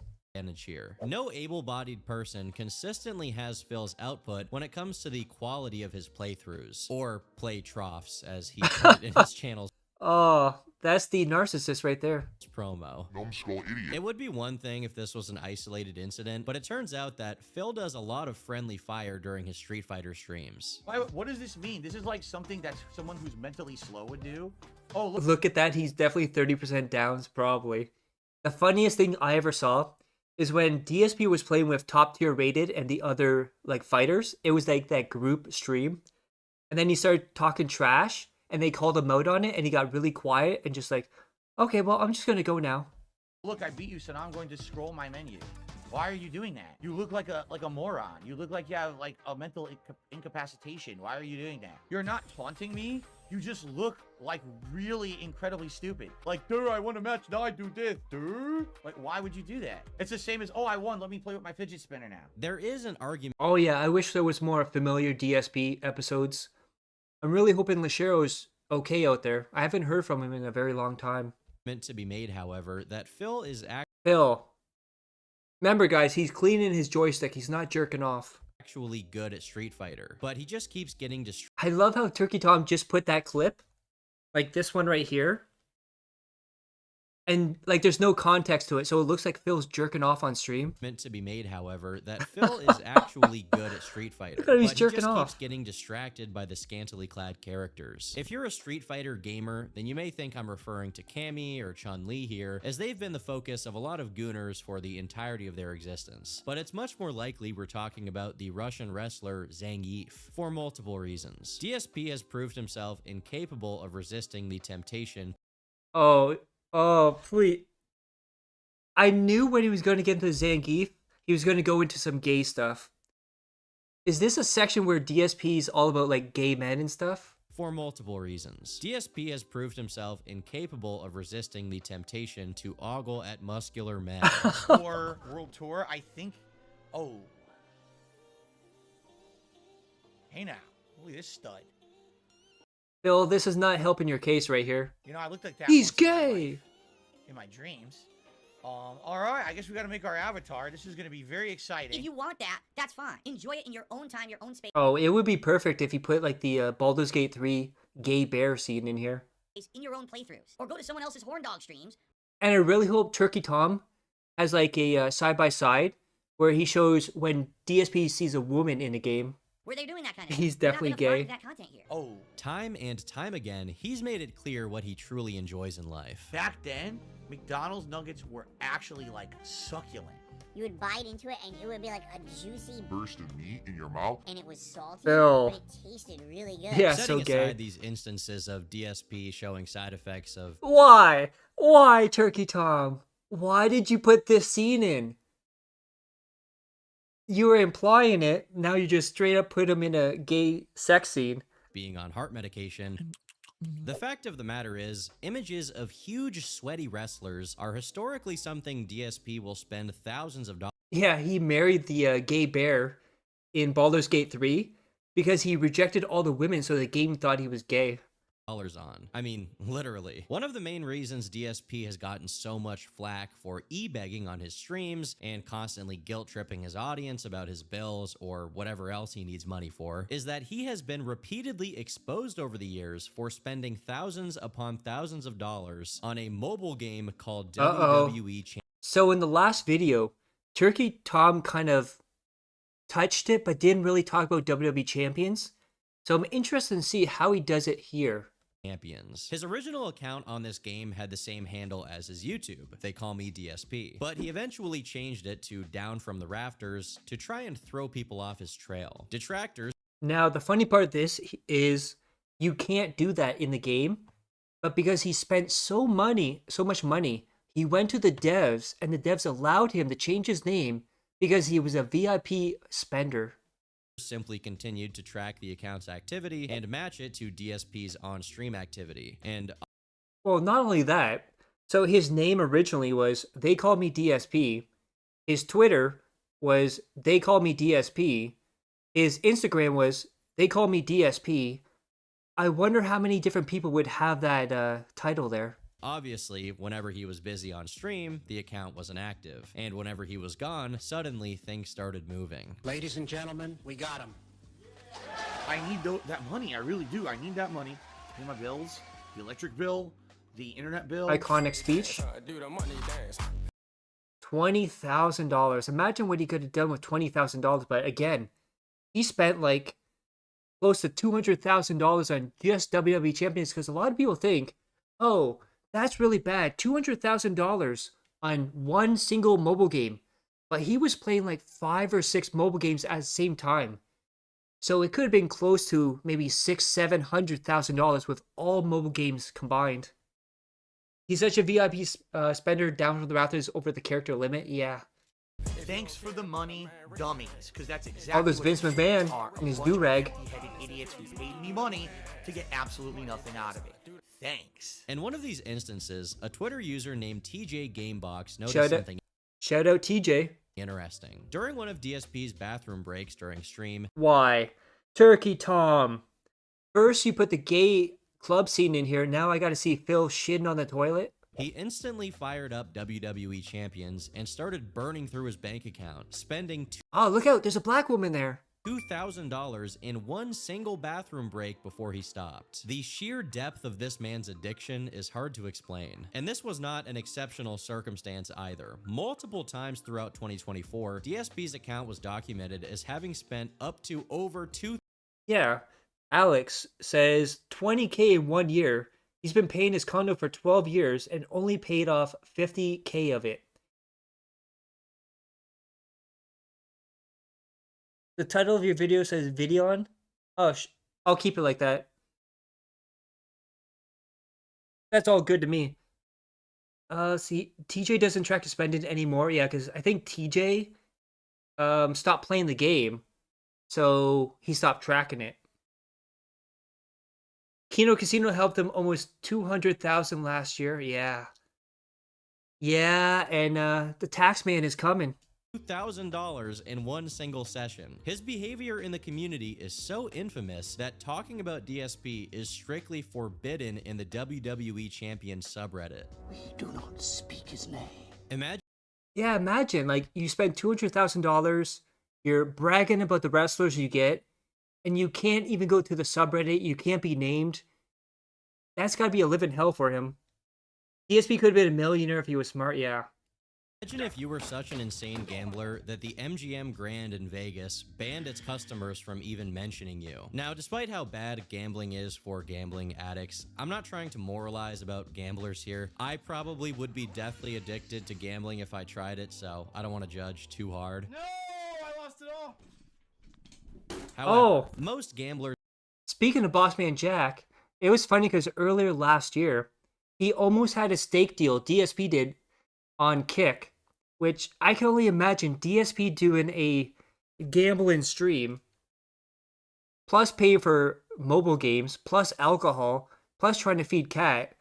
Here. No able-bodied person consistently has Phil's output when it comes to the quality of his playthroughs, or play troughs, as he put it in his channel's Oh, that's the narcissist right there. promo. Numbskull idiot. It would be one thing if this was an isolated incident, but it turns out that Phil does a lot of friendly fire during his Street Fighter streams. What does this mean? This is like something that someone who's mentally slow would do? Oh, look. Look at that. He's definitely 30% downs, probably. The funniest thing I ever saw is when DSP was playing with Top Tier Rated and the other like fighters. It was like that group stream. And then he started talking trash and they called him out on it and he got really quiet and just like, okay, well, I'm just going to go now. Look, I beat you, so now I'm going to scroll my menu. Why are you doing that? You look like a moron. You look like you have like a mental incapacitation. Why are you doing that? You're not taunting me. You just look like really incredibly stupid. Like, dude, I won a match. Now I do this, dude. Like, why would you do that? It's the same as, oh, I won. Let me play with my fidget spinner now. There is an argument Oh, yeah. I wish there was more familiar DSP episodes. I'm really hoping Lechero's okay out there. I haven't heard from him in a very long time. to be made, however, that Phil is Phil, Remember, guys, he's cleaning his joystick. He's not jerking off. Actually good at Street Fighter, but he just keeps getting distracted. I love how Turkey Tom just put that clip, like this one right here. And like there's no context to it, so it looks like Phil's jerking off on stream. Meant to be made, however, that Phil is actually good at Street Fighter, Look at him, he's but jerking he just off. keeps getting distracted by the scantily clad characters. If you're a Street Fighter gamer, then you may think I'm referring to Cammy or Chun-Li here, as they've been the focus of a lot of gooners for the entirety of their existence. But it's much more likely we're talking about the Russian wrestler Zangief, for multiple reasons. DSP has proved himself incapable of resisting the temptation. Oh, please. I knew when he was going to get into Zangief, he was going to go into some gay stuff. Is this a section where DSP is all about like gay men and stuff? For multiple reasons. DSP has proved himself incapable of resisting the temptation to ogle at muscular men. For World Tour, I think... Oh. Hey now. Look at this stud. Phil, this is not helping your case right here. You know, I looked like that. He's most of my gay! life, in my dreams. Alright, I guess we gotta make our avatar. This is gonna be very exciting. If you want that, that's fine. Enjoy it in your own time, your own space. Oh, it would be perfect if you put like the Baldur's Gate 3 gay bear scene in here. In your own playthroughs. Or go to someone else's horn dog streams. And I really hope Turkey Tom has like a side-by-side where he shows when DSP sees a woman in a game. Where they're doing that kind of He's thing. We're not definitely gonna find gay. that content here. Oh. Time and time again, he's made it clear what he truly enjoys in life. Back then, McDonald's nuggets were actually like succulent. You would bite into it and it would be like a juicy Burst of meat in your mouth. and it was salty, Phil. but it tasted really good. Yeah, Setting so gay. aside these instances of DSP showing side effects of Why? Why, Turkey Tom? Why did you put this scene in? You were implying it, now you just straight up put him in a gay sex scene. being on heart medication. The fact of the matter is, images of huge sweaty wrestlers are historically something DSP will spend thousands of dollars Yeah, he married the gay bear in Baldur's Gate 3 because he rejected all the women so the game thought he was gay. on. I mean, literally. One of the main reasons DSP has gotten so much flack for e-begging on his streams and constantly guilt-tripping his audience about his bills or whatever else he needs money for is that he has been repeatedly exposed over the years for spending thousands upon thousands of dollars on a mobile game called WWE Champions. So in the last video, Turkey Tom kind of touched it but didn't really talk about WWE Champions. So I'm interested to see how he does it here. His original account on this game had the same handle as his YouTube. They call me DSP. But he eventually changed it to Down from the Rafters to try and throw people off his trail. Detractors. Now, the funny part of this is you can't do that in the game, but because he spent so much money, he went to the devs and the devs allowed him to change his name because he was a VIP spender. Simply continued to track the account's activity and match it to DSP's on-stream activity. And Well, not only that, so his name originally was They Call Me DSP. His Twitter was They Call Me DSP. His Instagram was They Call Me DSP. I wonder how many different people would have that title there. obviously, whenever he was busy on stream, the account wasn't active. And whenever he was gone, suddenly things started moving. Ladies and gentlemen, we got him. I need that money. I really do. I need that money to pay my bills, the electric bill, the internet bill. Iconic speech. $20,000. Imagine what he could have done with $20,000. But again, he spent like close to $200,000 on just WWE Champions because a lot of people think, oh, that's really bad. $200,000 on one single mobile game. But he was playing like 5 or 6 mobile games at the same time. So it could have been close to maybe $600,000-$700,000 with all mobile games combined. He's such a VIP spender down from the rafters over the character limit. Yeah. Thanks for the money, dummies, because that's exactly Oh, there's what Vince these McMahon are, a and his bunch of do-rag. empty-headed idiots who paid me money to get absolutely nothing out of it. Thanks. In one of these instances, a Twitter user named TJ Gamebox noticed Shout out- something Shout out TJ. interesting. During one of DSP's bathroom breaks during stream, Why? Turkey Tom. First you put the gay club scene in here. Now I gotta see Phil shitting on the toilet. He instantly fired up WWE Champions and started burning through his bank account, spending Oh, look out, there's a black woman there. $2,000 in one single bathroom break before he stopped. The sheer depth of this man's addiction is hard to explain. And this was not an exceptional circumstance either. Multiple times throughout 2024, DSP's account was documented as having spent up to over Yeah, Alex says 20K in 1 year. He's been paying his condo for 12 years and only paid off 50K of it. The title of your video says Videon. Oh, I'll keep it like that. That's all good to me. See, TJ doesn't track his spending anymore. Yeah, because I think TJ stopped playing the game, so he stopped tracking it. Kino Casino helped him almost 200,000 last year. Yeah. Yeah, and the tax man is coming. $2,000 in one single session. His behavior in the community is so infamous that talking about DSP is strictly forbidden in the WWE Champions subreddit. We do not speak his name. Imagine, like, you spend $200,000, you're bragging about the wrestlers you get, and you can't even go to the subreddit, you can't be named. That's gotta be a living hell for him. DSP could have been a millionaire if he was smart, yeah. Imagine if you were such an insane gambler that the MGM Grand in Vegas banned its customers from even mentioning you. Now, despite how bad gambling is for gambling addicts, I'm not trying to moralize about gamblers here. I probably would be deathly addicted to gambling if I tried it, so I don't want to judge too hard. No, I lost it all. However, most gamblers... Speaking of Bossman Jack, it was funny because earlier last year, he almost had a stake deal, DSP did, on Kick, which I can only imagine DSP doing a gambling stream, plus paying for mobile games, plus alcohol, plus trying to feed Cat.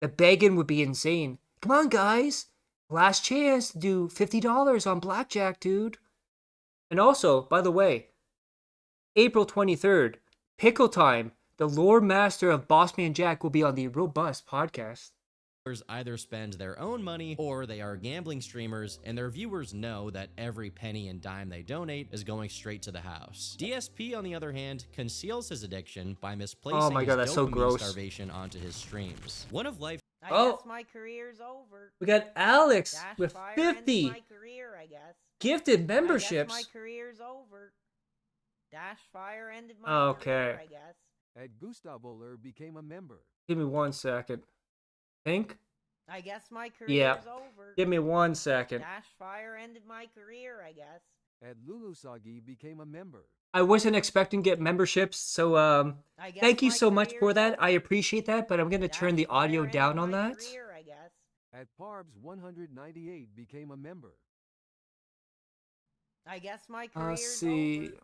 The begging would be insane. Come on, guys. Last chance to do $50 on blackjack, dude. And also, by the way, April 23rd, Pickle Time, the Lord Master of Bossman Jack will be on the Robust podcast. Either spend their own money or they are gambling streamers, and their viewers know that every penny and dime they donate is going straight to the house. DSP, on the other hand, conceals his addiction by misplacing his that's so dopamine gross. starvation onto his streams. One of life's I guess my career's over. We got Alex Dash with Fire 50 ended my career, I guess. gifted memberships. I guess my career's over. Dash Fire ended my career, I guess. Ed Gustavoler became a member. Give me 1 second. Think? I guess my career's over. Give me 1 second. Dash Fire ended my career, I guess. Ed Lulusagi became a member. I wasn't expecting to get memberships, so thank you so much for that. I appreciate that, but I'm going to turn the audio down on that. Career, I guess. Ed Parbs 198 became a member. I guess my career's see. over.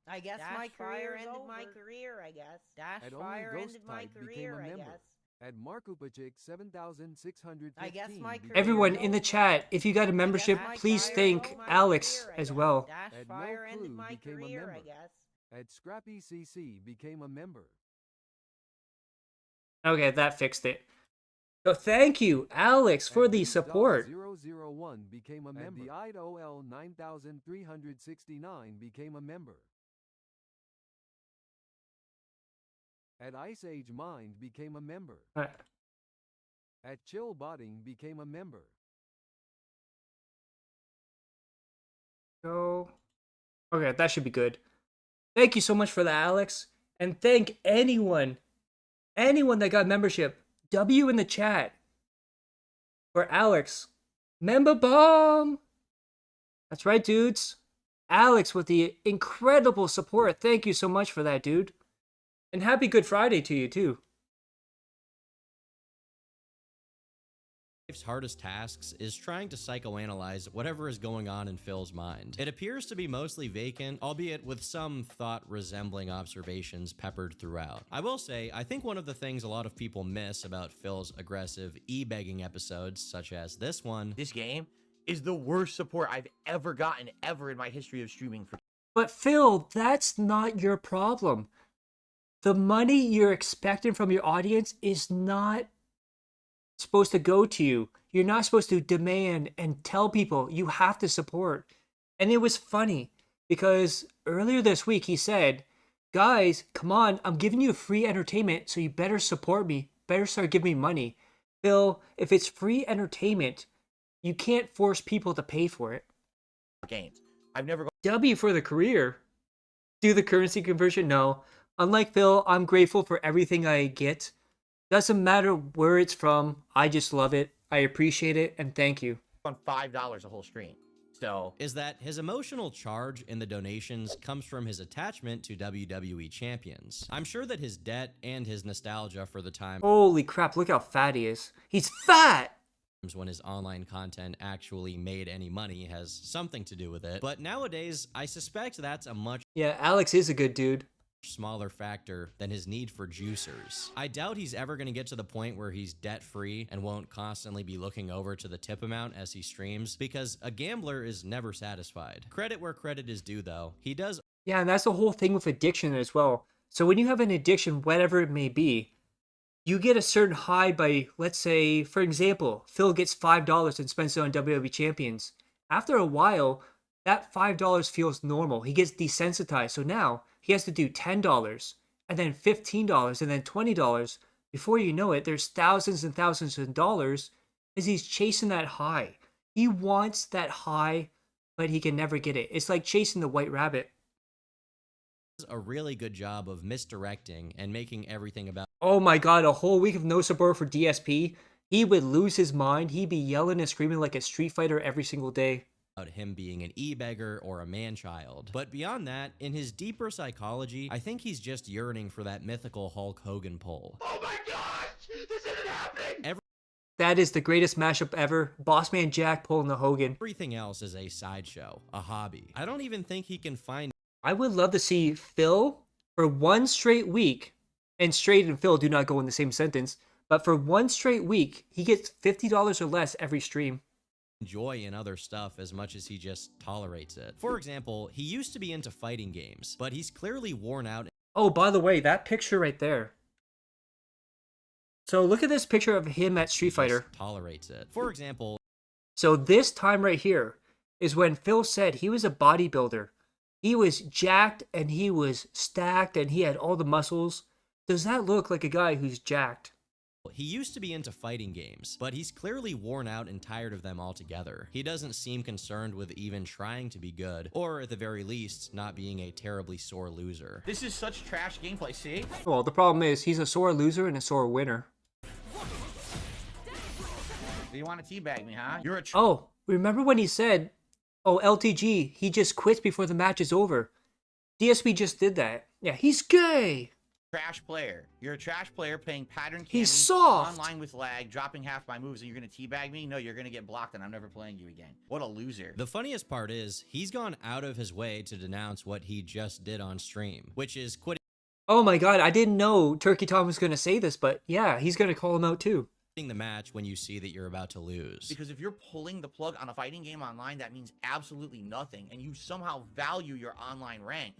I guess my career ended my career, I guess. Dash Ed Fire Only ended my Ghost Type career, became a I member. guess. Ed Markupachik 7615. I guess my career Everyone in the chat, if you got a membership, please thank Alex as well. Dash Ed Fire No ended Clue my became a career, I member. guess. Ed Scrappy CC became a member. Okay, that fixed it. So thank you, Alex, for the support. 001 became a member. The IDOL 9369 became a member. At Ice Age Mind became a member. At Chill Botting became a member. So, okay, that should be good. Thank you so much for that, Alex. And thank anyone that got membership. W in the chat for Alex. Member bomb. That's right, dudes. Alex with the incredible support. Thank you so much for that, dude. And happy Good Friday to you, too. life's hardest tasks is trying to psychoanalyze whatever is going on in Phil's mind. It appears to be mostly vacant, albeit with some thought-resembling observations peppered throughout. I will say, I think one of the things a lot of people miss about Phil's aggressive e-begging episodes, such as this one, This game is the worst support I've ever gotten ever in my history of streaming for. But Phil, that's not your problem. The money you're expecting from your audience is not supposed to go to you. You're not supposed to demand and tell people you have to support. And it was funny because earlier this week he said, guys, come on, I'm giving you free entertainment, so you better support me. Better start giving me money. Phil, if it's free entertainment, you can't force people to pay for it. Games. I've never gone. W for the career. Do the currency conversion? No. Unlike Phil, I'm grateful for everything I get. Doesn't matter where it's from. I just love it. I appreciate it, and thank you. On $5 a whole stream. So is that his emotional charge in the donations comes from his attachment to WWE Champions. I'm sure that his debt and his nostalgia for the time Holy crap, look how fat he is. He's fat! When his online content actually made any money has something to do with it. But nowadays, I suspect that's a much Yeah, Alex is a good dude. smaller factor than his need for juicers. I doubt he's ever going to get to the point where he's debt-free and won't constantly be looking over to the tip amount as he streams, because a gambler is never satisfied. Credit where credit is due, though. He does. Yeah, and that's the whole thing with addiction as well. So when you have an addiction, whatever it may be, you get a certain high by, let's say, for example, Phil gets $5 and spends it on WWE Champions. After a while, that $5 feels normal. He gets desensitized. So now he has to do $10 and then $15 and then $20. Before you know it, there's thousands and thousands of dollars as he's chasing that high. He wants that high, but he can never get it. It's like chasing the white rabbit. A really good job of misdirecting and making everything about Oh my god, a whole week of no support for DSP. He would lose his mind. He'd be yelling and screaming like a street fighter every single day. him being an e-beggar or a man-child. But beyond that, in his deeper psychology, I think he's just yearning for that mythical Hulk Hogan pull. Oh my gosh! This isn't happening! That is the greatest mashup ever. Bossman Jack pulling the Hogan. Everything else is a sideshow, a hobby. I don't even think he can find. I would love to see Phil for one straight week, and straight and Phil do not go in the same sentence, but for one straight week, he gets $50 or less every stream. Joy in other stuff as much as he just tolerates it. For example, he used to be into fighting games, but he's clearly worn out. Oh, by the way, that picture right there. So look at this picture of him at Street Fighter. Tolerates it. For example, so this time right here is when Phil said he was a bodybuilder. He was jacked and he was stacked and he had all the muscles. Does that look like a guy who's jacked? he used to be into fighting games, but he's clearly worn out and tired of them altogether. He doesn't seem concerned with even trying to be good, or at the very least, not being a terribly sore loser. This is such trash gameplay, see? Well, the problem is he's a sore loser and a sore winner. Do you want to teabag me, huh? You're a Oh, remember when he said, oh, LTG, he just quits before the match is over. DSP just did that. Yeah, he's gay. trash player. You're a trash player playing pattern He's candy soft. online with lag, dropping half my moves, and you're gonna teabag me? No, you're gonna get blocked, and I'm never playing you again. What a loser. The funniest part is, he's gone out of his way to denounce what he just did on stream, which is quitting Oh my god, I didn't know Turkey Tom was going to say this, but yeah, he's going to call him out too. the match when you see that you're about to lose. Because if you're pulling the plug on a fighting game online, that means absolutely nothing, and you somehow value your online rank.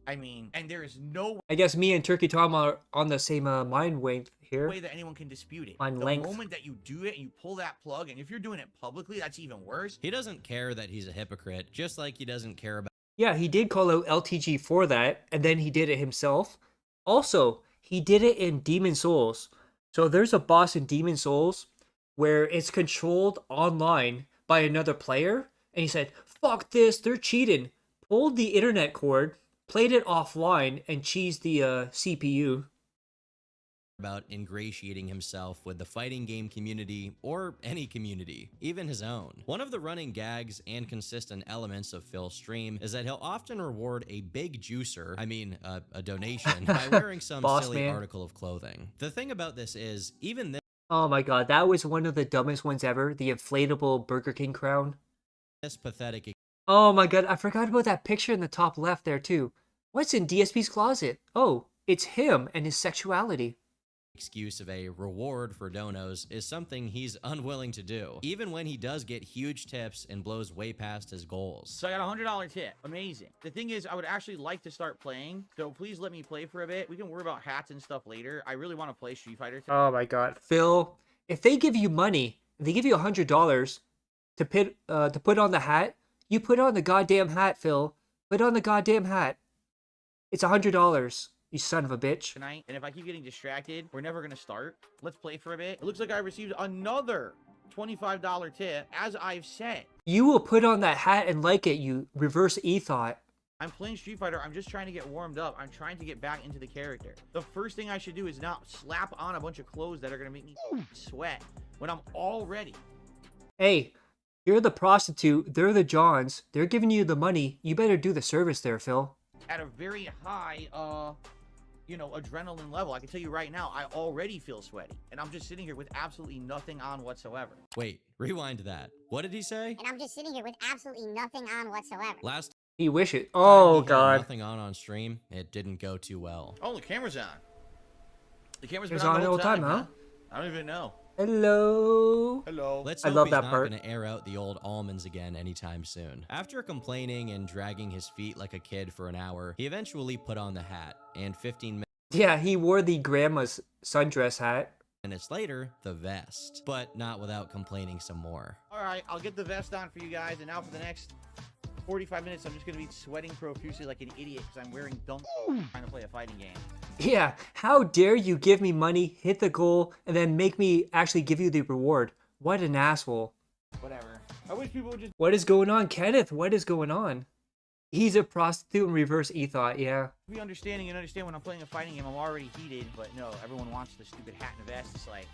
I mean, and there is no I guess me and Turkey Tom are on the same mind wave here. way that anyone can dispute it. Mind The length. moment that you do it and you pull that plug, and if you're doing it publicly, that's even worse. He doesn't care that he's a hypocrite, just like he doesn't care about Yeah, he did call out LTG for that, and then he did it himself. Also, he did it in Demon Souls. So there's a boss in Demon Souls where it's controlled online by another player, and he said, fuck this, they're cheating. Pulled the internet cord, played it offline, and cheesed the CPU. ingratiating himself with the fighting game community, or any community, even his own. One of the running gags and consistent elements of Phil's stream is that he'll often reward a big juicer, a donation, by wearing some Boss silly man. article of clothing. The thing about this is, even Oh my god, that was one of the dumbest ones ever, the inflatable Burger King crown. this pathetic Oh my god, I forgot about that picture in the top left there too. What's in DSP's closet? Oh, it's him and his sexuality. excuse of a reward for donos is something he's unwilling to do, even when he does get huge tips and blows way past his goals. So I got a $100 tip. Amazing. The thing is, I would actually like to start playing, so please let me play for a bit. We can worry about hats and stuff later. I really want to play Street Fighter. Oh my god, Phil If they give you money, if they give you $100 to put on the hat, you put on the goddamn hat, Phil. Put on the goddamn hat. It's $100. You son of a bitch. Tonight, and if I keep getting distracted, we're never gonna start. Let's play for a bit. It looks like I received another $25 tip, as I've said. You will put on that hat and like it, you reverse e-thought. I'm playing Street Fighter. I'm just trying to get warmed up. I'm trying to get back into the character. The first thing I should do is not slap on a bunch of clothes that are gonna make me sweat when I'm all ready. Hey, you're the prostitute. They're the Johns. They're giving you the money. You better do the service there, Phil. At a very high, you know, adrenaline level. I can tell you right now, I already feel sweaty. And I'm just sitting here with absolutely nothing on whatsoever. Wait, rewind that. What did he say? And I'm just sitting here with absolutely nothing on whatsoever. Last He wish it. time Oh, he had God. nothing on stream, it didn't go too well. Oh, the camera's on. The camera's It's been on on the whole all the time, time, huh? I don't even know. Hello. Hello. Let's I hope love he's that not part. gonna air out the old almonds again anytime soon. After complaining and dragging his feet like a kid for an hour, he eventually put on the hat, and 15 Yeah, he wore the grandma's sundress hat. minutes later, the vest. But not without complaining some more. All right, I'll get the vest on for you guys, and now for the next 45 minutes, I'm just going to be sweating profusely like an idiot because I'm wearing dunks trying to play a fighting game. Yeah, how dare you give me money, hit the goal, and then make me actually give you the reward. What an asshole. Whatever. I wish people would just What is going on, Kenneth? What is going on? He's a prostitute in reverse e-thought, yeah. be understanding and understand when I'm playing a fighting game. I'm already heated, but no, everyone wants the stupid hat and vest. It's like,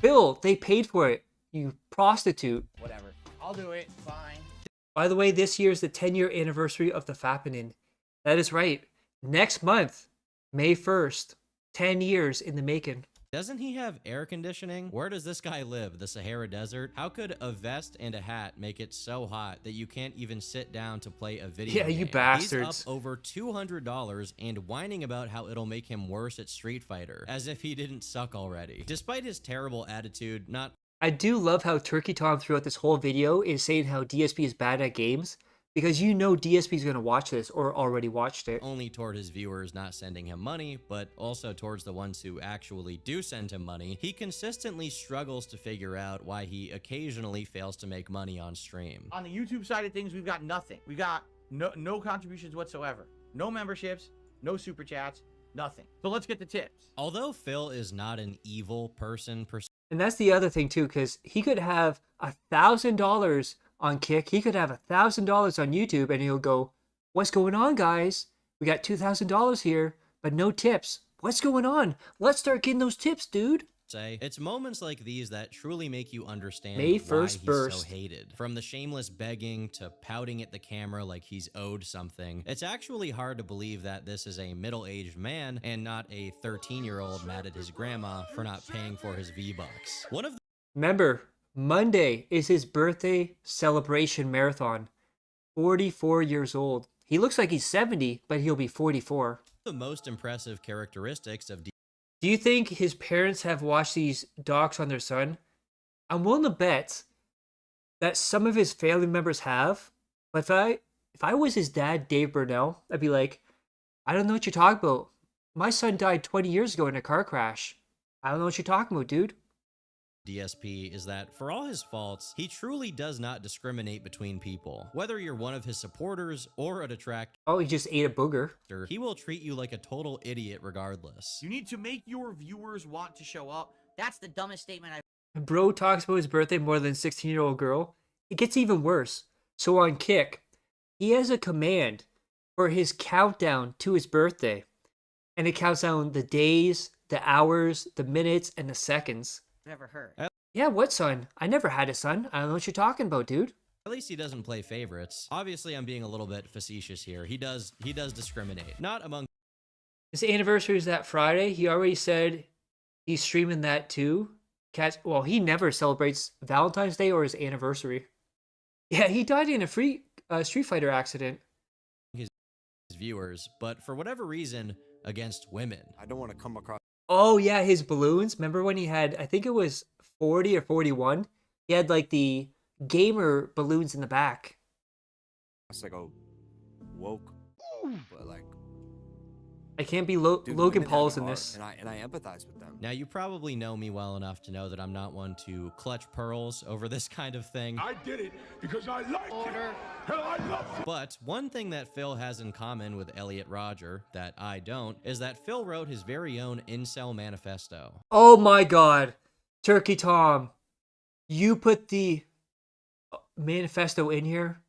Bill, they paid for it. You prostitute. whatever. I'll do it. Fine. By the way, this year is the 10-year anniversary of the Fappening. That is right. Next month, May 1st. 10 years in the making. Doesn't he have air conditioning? Where does this guy live? The Sahara Desert? How could a vest and a hat make it so hot that you can't even sit down to play a video Yeah, game? you bastards. He's up over $200 and whining about how it'll make him worse at Street Fighter, as if he didn't suck already. Despite his terrible attitude, not I do love how Turkey Tom throughout this whole video is saying how DSP is bad at games, because you know DSP is going to watch this or already watched it. only toward his viewers not sending him money, but also towards the ones who actually do send him money, he consistently struggles to figure out why he occasionally fails to make money on stream. On the YouTube side of things, we've got nothing. We've got no contributions whatsoever. No memberships, no super chats, nothing. So let's get the tips. Although Phil is not an evil person per And that's the other thing too, because he could have $1,000 on Kick, he could have $1,000 on YouTube, and he'll go, "What's going on, guys? We got $2,000 here, but no tips. What's going on? Let's start getting those tips, dude." se, it's moments like these that truly make you understand May why 1st he's burst. so hated. From the shameless begging to pouting at the camera like he's owed something, it's actually hard to believe that this is a middle-aged man and not a 13-year-old mad at his grandma for not paying for his V-Bucks. One of the Remember, Monday is his birthday celebration marathon. 44 years old. He looks like he's 70, but he'll be 44. most impressive characteristics of Do you think his parents have watched these docs on their son? I'm willing to bet that some of his family members have. But if I was his dad, Dave Burnell, I'd be like, I don't know what you're talking about. My son died 20 years ago in a car crash. I don't know what you're talking about, dude. DSP is that, for all his faults, he truly does not discriminate between people. Whether you're one of his supporters or a detractor, Oh, he just ate a booger. he will treat you like a total idiot regardless. You need to make your viewers want to show up. That's the dumbest statement I've Bro talks about his birthday more than a 16-year-old girl. It gets even worse. So on Kick, he has a command for his countdown to his birthday. And it counts down the days, the hours, the minutes, and the seconds. ever heard. Yeah, what son? I never had a son. I don't know what you're talking about, dude. At least he doesn't play favorites. Obviously, I'm being a little bit facetious here. He does discriminate. Not among His anniversary is that Friday. He already said he's streaming that too. Well, he never celebrates Valentine's Day or his anniversary. Yeah, he died in a Street Fighter accident. his viewers, but for whatever reason, against women. I don't want to come across Oh, yeah, his balloons. Remember when he had, I think it was 40 or 41? He had like the gamer balloons in the back. like a woke, but like I can't be Dude, Logan women have Paul's it in hard, this. and I empathize with them. Now, you probably know me well enough to know that I'm not one to clutch pearls over this kind of thing. I did it because I liked it. And I loved it. But one thing that Phil has in common with Elliot Rodger that I don't is that Phil wrote his very own incel manifesto. Oh my god. Turkey Tom, you put the manifesto in here?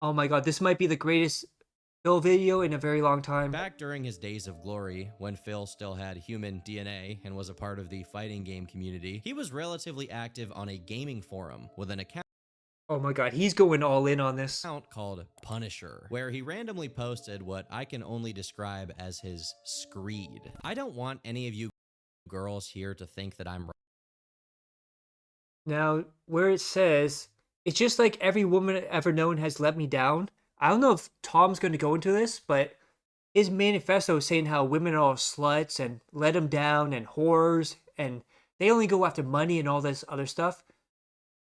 Oh my god, this might be the greatest Phil video in a very long time. Back during his days of glory, when Phil still had human DNA and was a part of the fighting game community, he was relatively active on a gaming forum with an account Oh my god, he's going all in on this. Called Punisher, where he randomly posted what I can only describe as his screed. I don't want any of you girls here to think that I'm Now, where it says, it's just like every woman ever known has let me down. I don't know if Tom's going to go into this, but his manifesto is saying how women are all sluts and let him down and whores, and they only go after money and all this other stuff.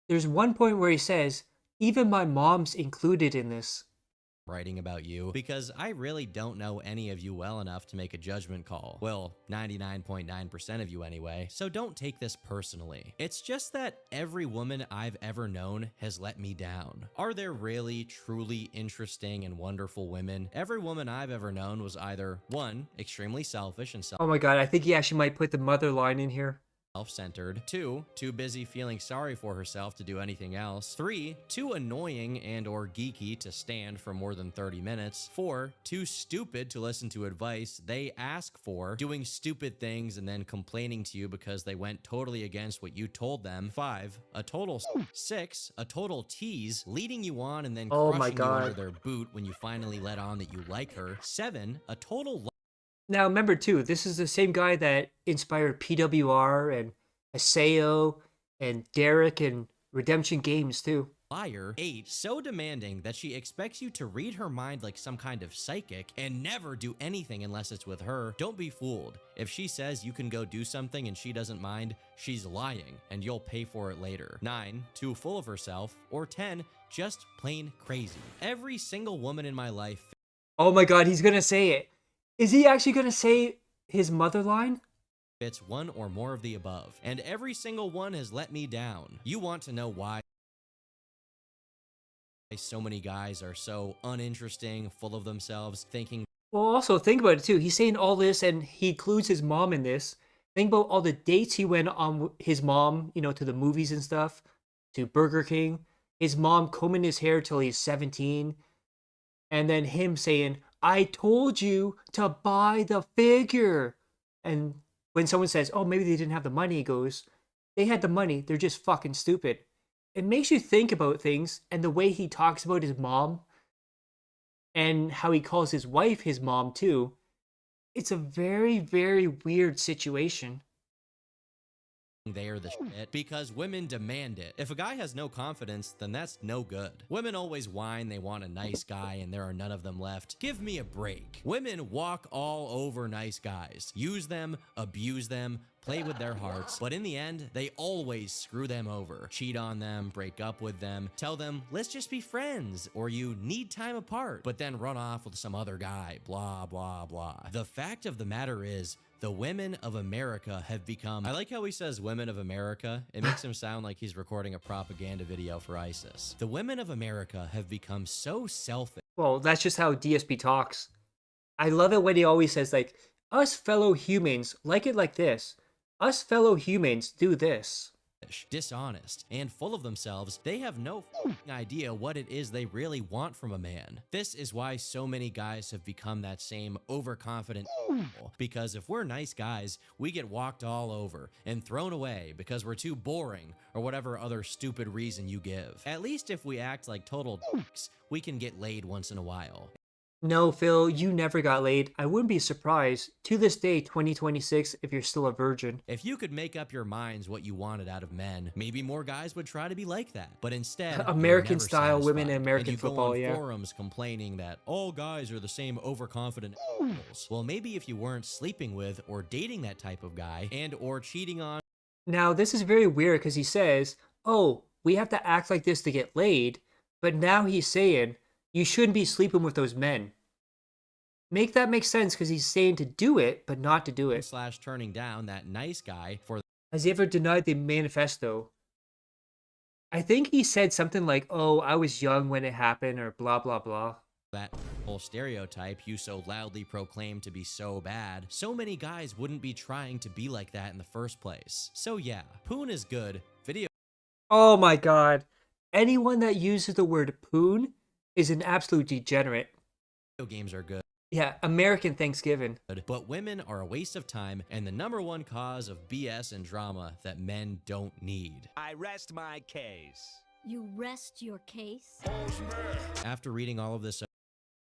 There's one point where he says, even my mom's included in this. writing about you, because I really don't know any of you well enough to make a judgment call. Well, 99.9% of you anyway, so don't take this personally. It's just that every woman I've ever known has let me down. Are there really, truly interesting and wonderful women? Every woman I've ever known was either 1, extremely selfish and Oh my god, I think he actually might put the mother line in here. self-centered. 2, too busy feeling sorry for herself to do anything else. 3, too annoying and or geeky to stand for more than 30 minutes. 4, too stupid to listen to advice they ask for, doing stupid things and then complaining to you because they went totally against what you told them. 5, a total 6, a total tease, leading you on and then crushing you under their boot when you finally let on that you like her. 7, a total Now remember too, this is the same guy that inspired PWR and Aseo and Derek and Redemption Games too. liar. 8, so demanding that she expects you to read her mind like some kind of psychic and never do anything unless it's with her. Don't be fooled. If she says you can go do something and she doesn't mind, she's lying and you'll pay for it later. 9, too full of herself. Or 10, just plain crazy. Every single woman in my life. Oh my god, he's gonna say it. Is he actually gonna say his mother line? Fits one or more of the above, and every single one has let me down. You want to know why so many guys are so uninteresting, full of themselves, thinking. Well, also think about it too. He's saying all this and he includes his mom in this. Think about all the dates he went on with his mom, you know, to the movies and stuff, to Burger King. His mom combing his hair till he's 17. And then him saying, I told you to buy the figure. And when someone says, oh, maybe they didn't have the money, he goes, they had the money, they're just fucking stupid. It makes you think about things, and the way he talks about his mom and how he calls his wife his mom too. It's a very, very weird situation. They're the shit because women demand it. If a guy has no confidence, then that's no good. Women always whine they want a nice guy and there are none of them left. Give me a break. Women walk all over nice guys, use them, abuse them, play with their hearts, but in the end, they always screw them over, cheat on them, break up with them, tell them, let's just be friends, or you need time apart, but then run off with some other guy, blah, blah, blah. The fact of the matter is, the women of America have become... I like how he says women of America. It makes him sound like he's recording a propaganda video for ISIS. The women of America have become so selfish. Well, that's just how DSP talks. I love it when he always says, like, us fellow humans like it like this. Us fellow humans do this. Dishonest, and full of themselves. They have no idea what it is they really want from a man. This is why so many guys have become that same overconfident because if we're nice guys, we get walked all over and thrown away because we're too boring or whatever other stupid reason you give. At least if we act like total we can get laid once in a while. No, Phil, you never got laid. I wouldn't be surprised, to this day, 2026, if you're still a virgin. If you could make up your minds what you wanted out of men, maybe more guys would try to be like that. But instead, American style women in American and you football, go on yeah. forums complaining that all guys are the same overconfident Well, maybe if you weren't sleeping with or dating that type of guy and or cheating on. Now, this is very weird because he says, oh, we have to act like this to get laid, but now he's saying, you shouldn't be sleeping with those men. make that make sense because he's saying to do it, but not to do it. Slash turning down that nice guy for Has he ever denied the manifesto? I think he said something like, oh, I was young when it happened, or blah, blah, blah. that whole stereotype you so loudly proclaim to be so bad. So many guys wouldn't be trying to be like that in the first place. So yeah, poon is good. Video Oh my god. Anyone that uses the word poon is an absolute degenerate. games are good. Yeah, American Thanksgiving. But women are a waste of time and the #1 cause of BS and drama that men don't need. I rest my case. You rest your case? After reading all of this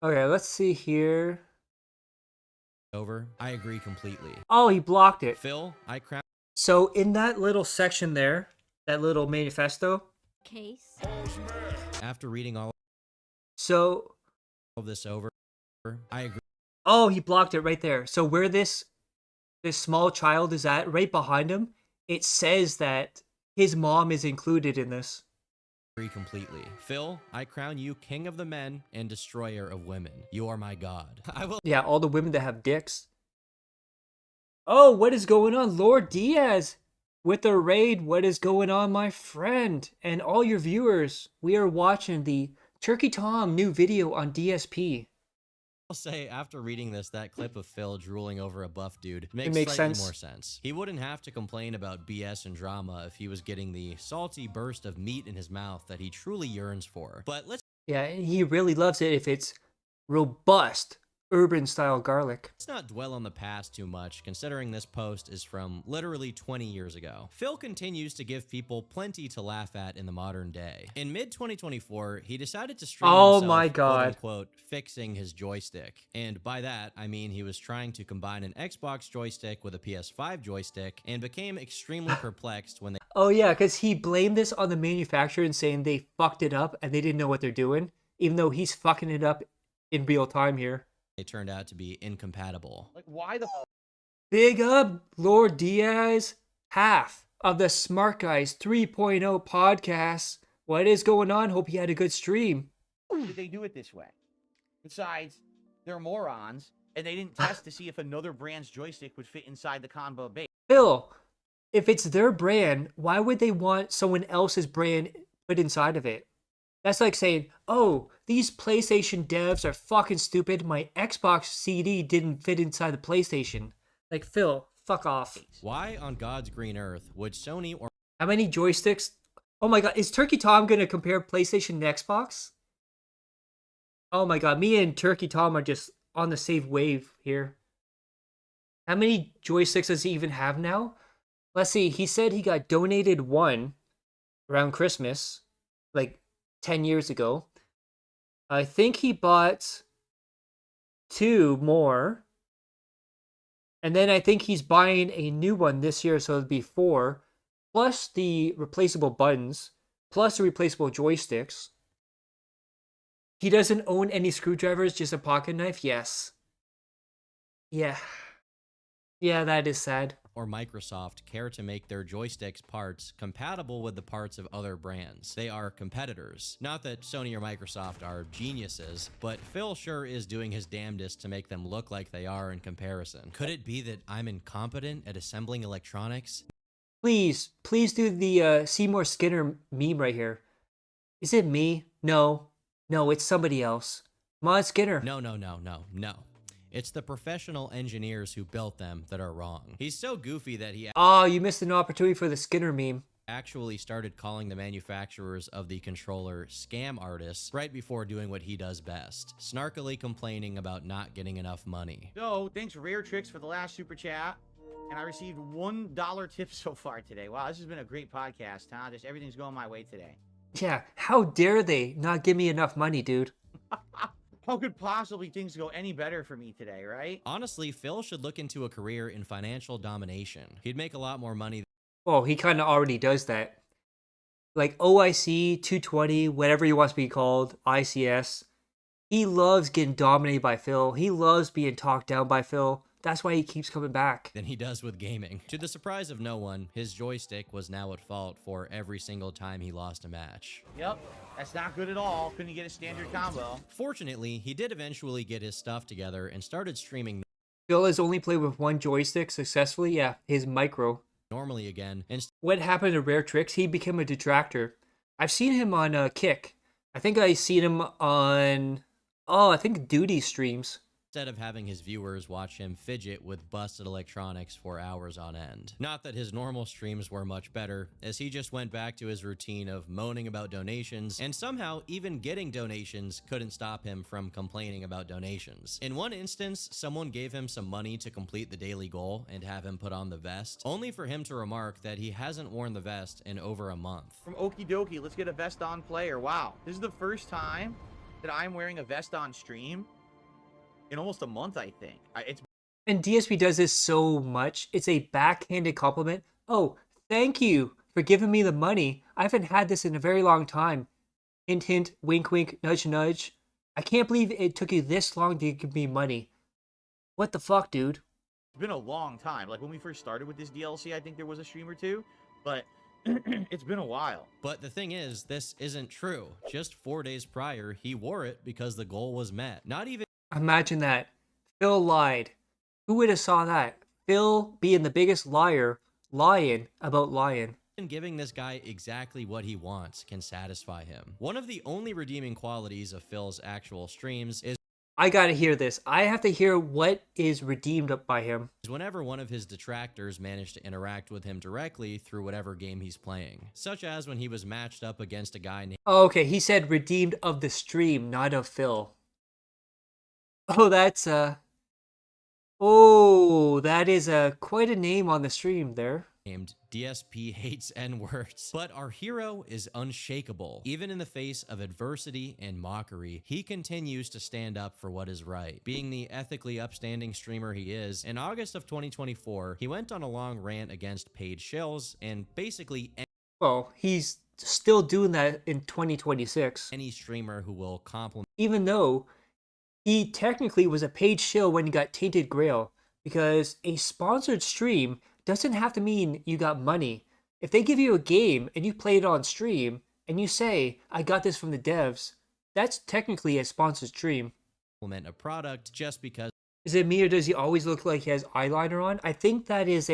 Okay, let's see here. over, I agree completely. Oh, he blocked it. Phil, I crown. So in that little section there, that little manifesto. Case? After reading all So of this over, I agree. oh, he blocked it right there. So where this small child is at, right behind him, it says that his mom is included in this. Completely. Phil, I crown you king of the men and destroyer of women. You are my god. I will. Yeah, all the women that have dicks. Oh, what is going on? Lord Diaz with the raid. What is going on, my friend? And all your viewers, we are watching the Turkey Tom new video on DSP. I'll say, after reading this, that clip of Phil drooling over a buff dude makes makes slightly sense. more sense. He wouldn't have to complain about BS and drama if he was getting the salty burst of meat in his mouth that he truly yearns for. But let's Yeah, he really loves it if it's robust, urban-style garlic. not dwell on the past too much, considering this post is from literally 20 years ago. Phil continues to give people plenty to laugh at in the modern day. In mid-2024, he decided to stream Oh himself, my God. quote-unquote, fixing his joystick. And by that, I mean he was trying to combine an Xbox joystick with a PS5 joystick and became extremely perplexed when they Oh yeah, because he blamed this on the manufacturer and saying they fucked it up and they didn't know what they're doing, even though he's fucking it up in real time here. turned out to be incompatible. Like, why the Big up, Lord Diaz, half of the Smart Guys 3.0 podcast. What is going on? Hope you had a good stream. did they do it this way? Besides, they're morons, and they didn't test to see if another brand's joystick would fit inside the combo base. Phil, if it's their brand, why would they want someone else's brand put inside of it? That's like saying, oh, these PlayStation devs are fucking stupid. My Xbox CD didn't fit inside the PlayStation. Like, Phil, fuck off. Why on God's green earth would Sony or How many joysticks? Oh my god, is Turkey Tom going to compare PlayStation and Xbox? Oh my god, me and Turkey Tom are just on the same wave here. How many joysticks does he even have now? Let's see, he said he got donated one around Christmas, like 10 years ago. I think he bought 2 more. And then I think he's buying a new one this year, so it'll be 4. Plus the replaceable buttons. Plus the replaceable joysticks. He doesn't own any screwdrivers, just a pocket knife? Yes. Yeah. Yeah, that is sad. or Microsoft care to make their joysticks parts compatible with the parts of other brands. They are competitors. Not that Sony or Microsoft are geniuses, but Phil sure is doing his damnedest to make them look like they are in comparison. Could it be that I'm incompetent at assembling electronics? Please do the Seymour Skinner meme right here. Is it me? No, it's somebody else. Mod Skinner. No. It's the professional engineers who built them that are wrong. He's so goofy that he Oh, you missed an opportunity for the Skinner meme. actually started calling the manufacturers of the controller scam artists right before doing what he does best, snarkily complaining about not getting enough money. So, thanks Rare Tricks for the last super chat. And I received $1 tip so far today. Wow, this has been a great podcast, huh? Just everything's going my way today. Yeah, how dare they not give me enough money, dude? How could possibly things go any better for me today, right? Honestly, Phil should look into a career in financial domination. He'd make a lot more money. Oh, he kind of already does that. Like OIC, 220, whatever he wants to be called, ICS. He loves getting dominated by Phil. He loves being talked down by Phil. That's why he keeps coming back. Than he does with gaming. To the surprise of no one, his joystick was now at fault for every single time he lost a match. Yep, that's not good at all. Couldn't get a standard combo. Fortunately, he did eventually get his stuff together and started streaming Phil has only played with one joystick successfully. Yeah, his micro. normally again. And What happened to Rare Tricks? He became a detractor. I've seen him on Kick. I think I seen him on, I think Duty streams. instead of having his viewers watch him fidget with busted electronics for hours on end. Not that his normal streams were much better, as he just went back to his routine of moaning about donations, and somehow even getting donations couldn't stop him from complaining about donations. In one instance, someone gave him some money to complete the daily goal and have him put on the vest, only for him to remark that he hasn't worn the vest in over a month. From Okie Dokie, let's get a vest on player. Wow, this is the first time that I'm wearing a vest on stream in almost a month, I think. And DSP does this so much. It's a backhanded compliment. Oh, thank you for giving me the money. I haven't had this in a very long time. Hint, hint, wink, wink, nudge, nudge. I can't believe it took you this long to give me money. What the fuck, dude? It's been a long time. Like, when we first started with this DLC, I think there was a stream or two, but it's been a while. But the thing is, this isn't true. Just 4 days prior, he wore it because the goal was met. Not even Imagine that. Phil lied. Who would have saw that? Phil being the biggest liar, lying about lying. giving this guy exactly what he wants can satisfy him. One of the only redeeming qualities of Phil's actual streams is I gotta hear this. I have to hear what is redeemed up by him. whenever one of his detractors managed to interact with him directly through whatever game he's playing. Such as when he was matched up against a guy named... Oh, okay, he said redeemed of the stream, not of Phil. Oh, that's oh, that is quite a name on the stream there. Named DSP Hates N-Words. But our hero is unshakable. Even in the face of adversity and mockery, he continues to stand up for what is right. Being the ethically upstanding streamer he is, in August of 2024, he went on a long rant against paid shills and basically... Well, he's still doing that in 2026. Any streamer who will compliment... Even though he technically was a paid shill when he got Tainted Grail, because a sponsored stream doesn't have to mean you got money. If they give you a game and you play it on stream and you say, I got this from the devs, that's technically a sponsored stream. A product just because... Is it me or does he always look like he has eyeliner on? I think that is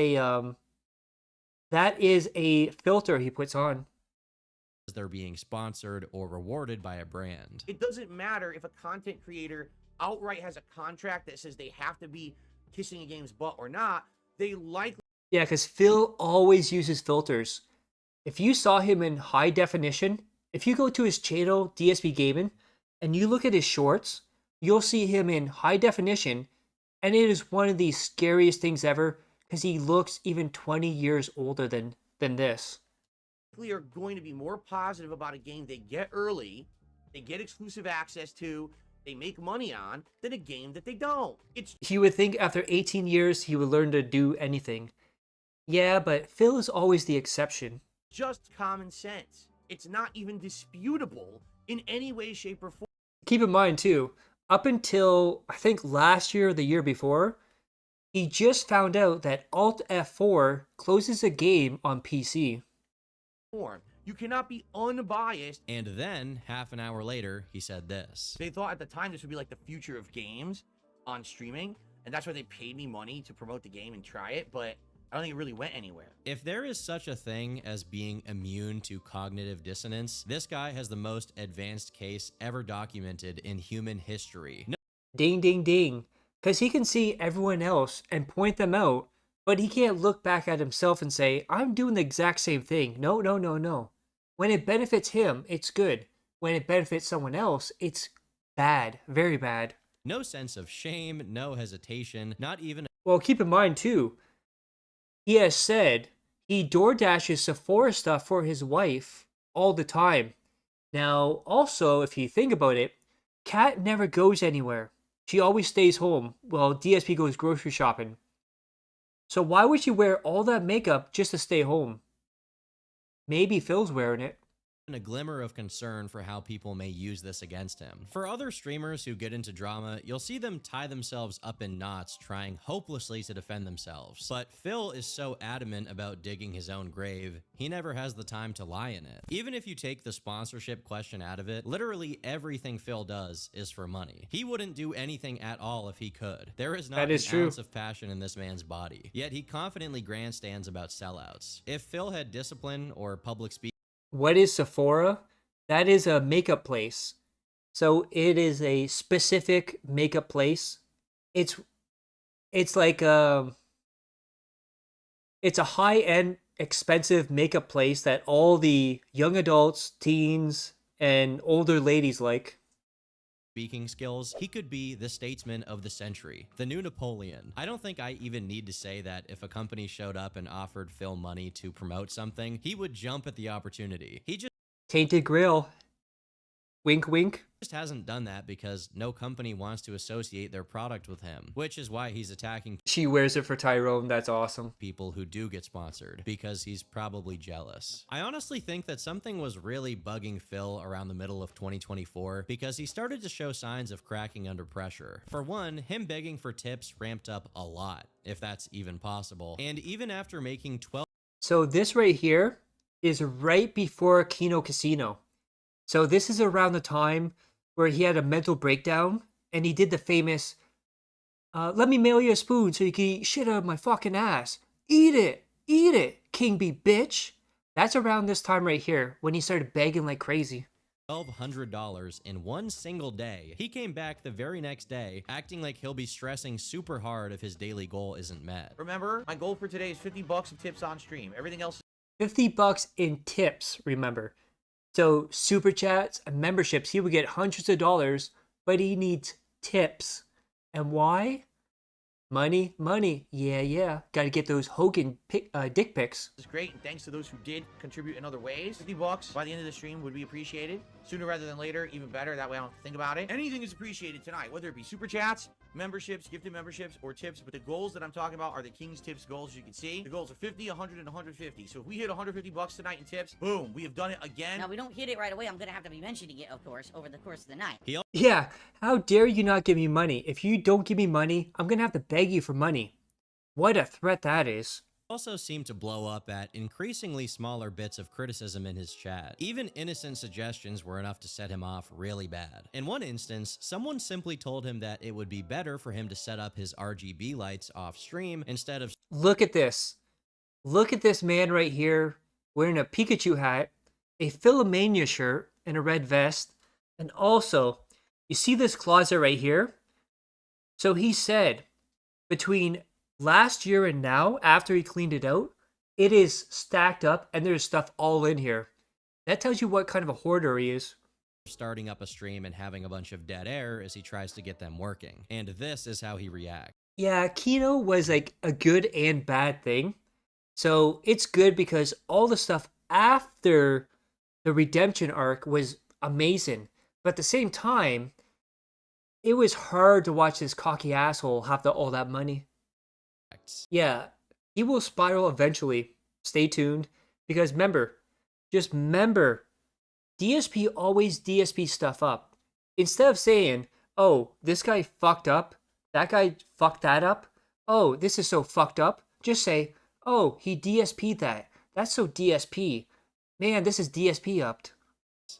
a filter he puts on. They're being sponsored or rewarded by a brand. It doesn't matter if a content creator outright has a contract that says they have to be kissing a game's butt or not. They likely... Yeah, because Phil always uses filters. If you saw him in high definition, if you go to his channel, DSP Gaming, and you look at his shorts, you'll see him in high definition, and it is one of the scariest things ever, because he looks even 20 years older than this. are going to be more positive about a game they get early, they get exclusive access to, they make money on, than a game that they don't. You would think after 18 years he would learn to do anything. Yeah, but Phil is always the exception. Just common sense. It's not even disputable in any way, shape, or form. Keep in mind too, up until I think last year or the year before, he just found out that Alt F4 closes a game on PC. You cannot be unbiased. And then, half an hour later, he said this. They thought at the time this would be like the future of games on streaming, and that's why they paid me money to promote the game and try it, but I don't think it really went anywhere. If there is such a thing as being immune to cognitive dissonance, this guy has the most advanced case ever documented in human history. No Ding, ding, ding. Because he can see everyone else and point them out, but he can't look back at himself and say, I'm doing the exact same thing. No, no, no, no. When it benefits him, it's good. When it benefits someone else, it's bad. Very bad. No sense of shame, no hesitation, not even... Well, keep in mind, too, he has said he door dashes Sephora stuff for his wife all the time. Now, also, if you think about it, Kat never goes anywhere. She always stays home while DSP goes grocery shopping. So why would she wear all that makeup just to stay home? Maybe Phil's wearing it. a glimmer of concern for how people may use this against him. For other streamers who get into drama, you'll see them tie themselves up in knots trying hopelessly to defend themselves. But Phil is so adamant about digging his own grave, he never has the time to lie in it. Even if you take the sponsorship question out of it, literally everything Phil does is for money. He wouldn't do anything at all if he could. There is not an ounce of passion in this man's body, yet he confidently grandstands about sellouts. If Phil had discipline or public speaking, what is Sephora? That is a makeup place. So it is a specific makeup place. It's like it's a high-end, expensive makeup place that all the young adults, teens, and older ladies like. Speaking skills, he could be the statesman of the century, the new Napoleon. I don't think I even need to say that if a company showed up and offered Phil money to promote something, he would jump at the opportunity. He just Tainted Grill. Wink, wink. Just hasn't done that because no company wants to associate their product with him, which is why he's attacking She wears it for Tyrone. That's awesome. people who do get sponsored, because he's probably jealous. I honestly think that something was really bugging Phil around the middle of 2024 because he started to show signs of cracking under pressure. For one, him begging for tips ramped up a lot, if that's even possible, and even after making 12 So this right here is right before Kino Casino. So this is around the time where he had a mental breakdown and he did the famous, let me mail you a spoon so you can eat shit out of my fucking ass. Eat it, King Bee bitch. That's around this time right here when he started begging like crazy. $1,200 in one single day. He came back the very next day, acting like he'll be stressing super hard if his daily goal isn't met. Remember, my goal for today is $50 of tips on stream. Everything else $50 in tips, remember. So super chats and memberships, he would get hundreds of dollars, but he needs tips. And why? Money, money. Yeah. Got to get those Hogan dick pics. is great, and thanks to those who did contribute in other ways. $50 by the end of the stream would be appreciated. Sooner rather than later, even better. That way I don't have to think about it. Anything is appreciated tonight, whether it be super chats, memberships, gifted memberships, or tips. But the goals that I'm talking about are the King's Tips goals, as you can see. The goals are 50, 100, and 150. So if we hit $150 tonight in tips, boom, we have done it again. Now, we don't hit it right away. I'm going to have to be mentioning it, of course, over the course of the night. Yeah, how dare you not give me money? If you don't give me money, I'm going to have to beg you for money. What a threat that is. Also seemed to blow up at increasingly smaller bits of criticism in his chat. Even innocent suggestions were enough to set him off really bad. In one instance, someone simply told him that it would be better for him to set up his RGB lights off stream instead of... Look at this. Look at this man right here wearing a Pikachu hat, a Philomania shirt, and a red vest. And also, you see this closet right here? So he said, between last year and now, after he cleaned it out, it is stacked up and there's stuff all in here. That tells you what kind of a hoarder he is. Starting up a stream and having a bunch of dead air as he tries to get them working. And this is how he reacts. Yeah, Kino was like a good and bad thing. So it's good because all the stuff after the redemption arc was amazing. But at the same time, it was hard to watch this cocky asshole have all that money. Yeah, he will spiral eventually. Stay tuned. Because just remember, DSP always DSP stuff up. Instead of saying, oh, this guy fucked up, that guy fucked that up, oh, this is so fucked up, just say, oh, he DSP'd that. That's so DSP. Man, this is DSP upped.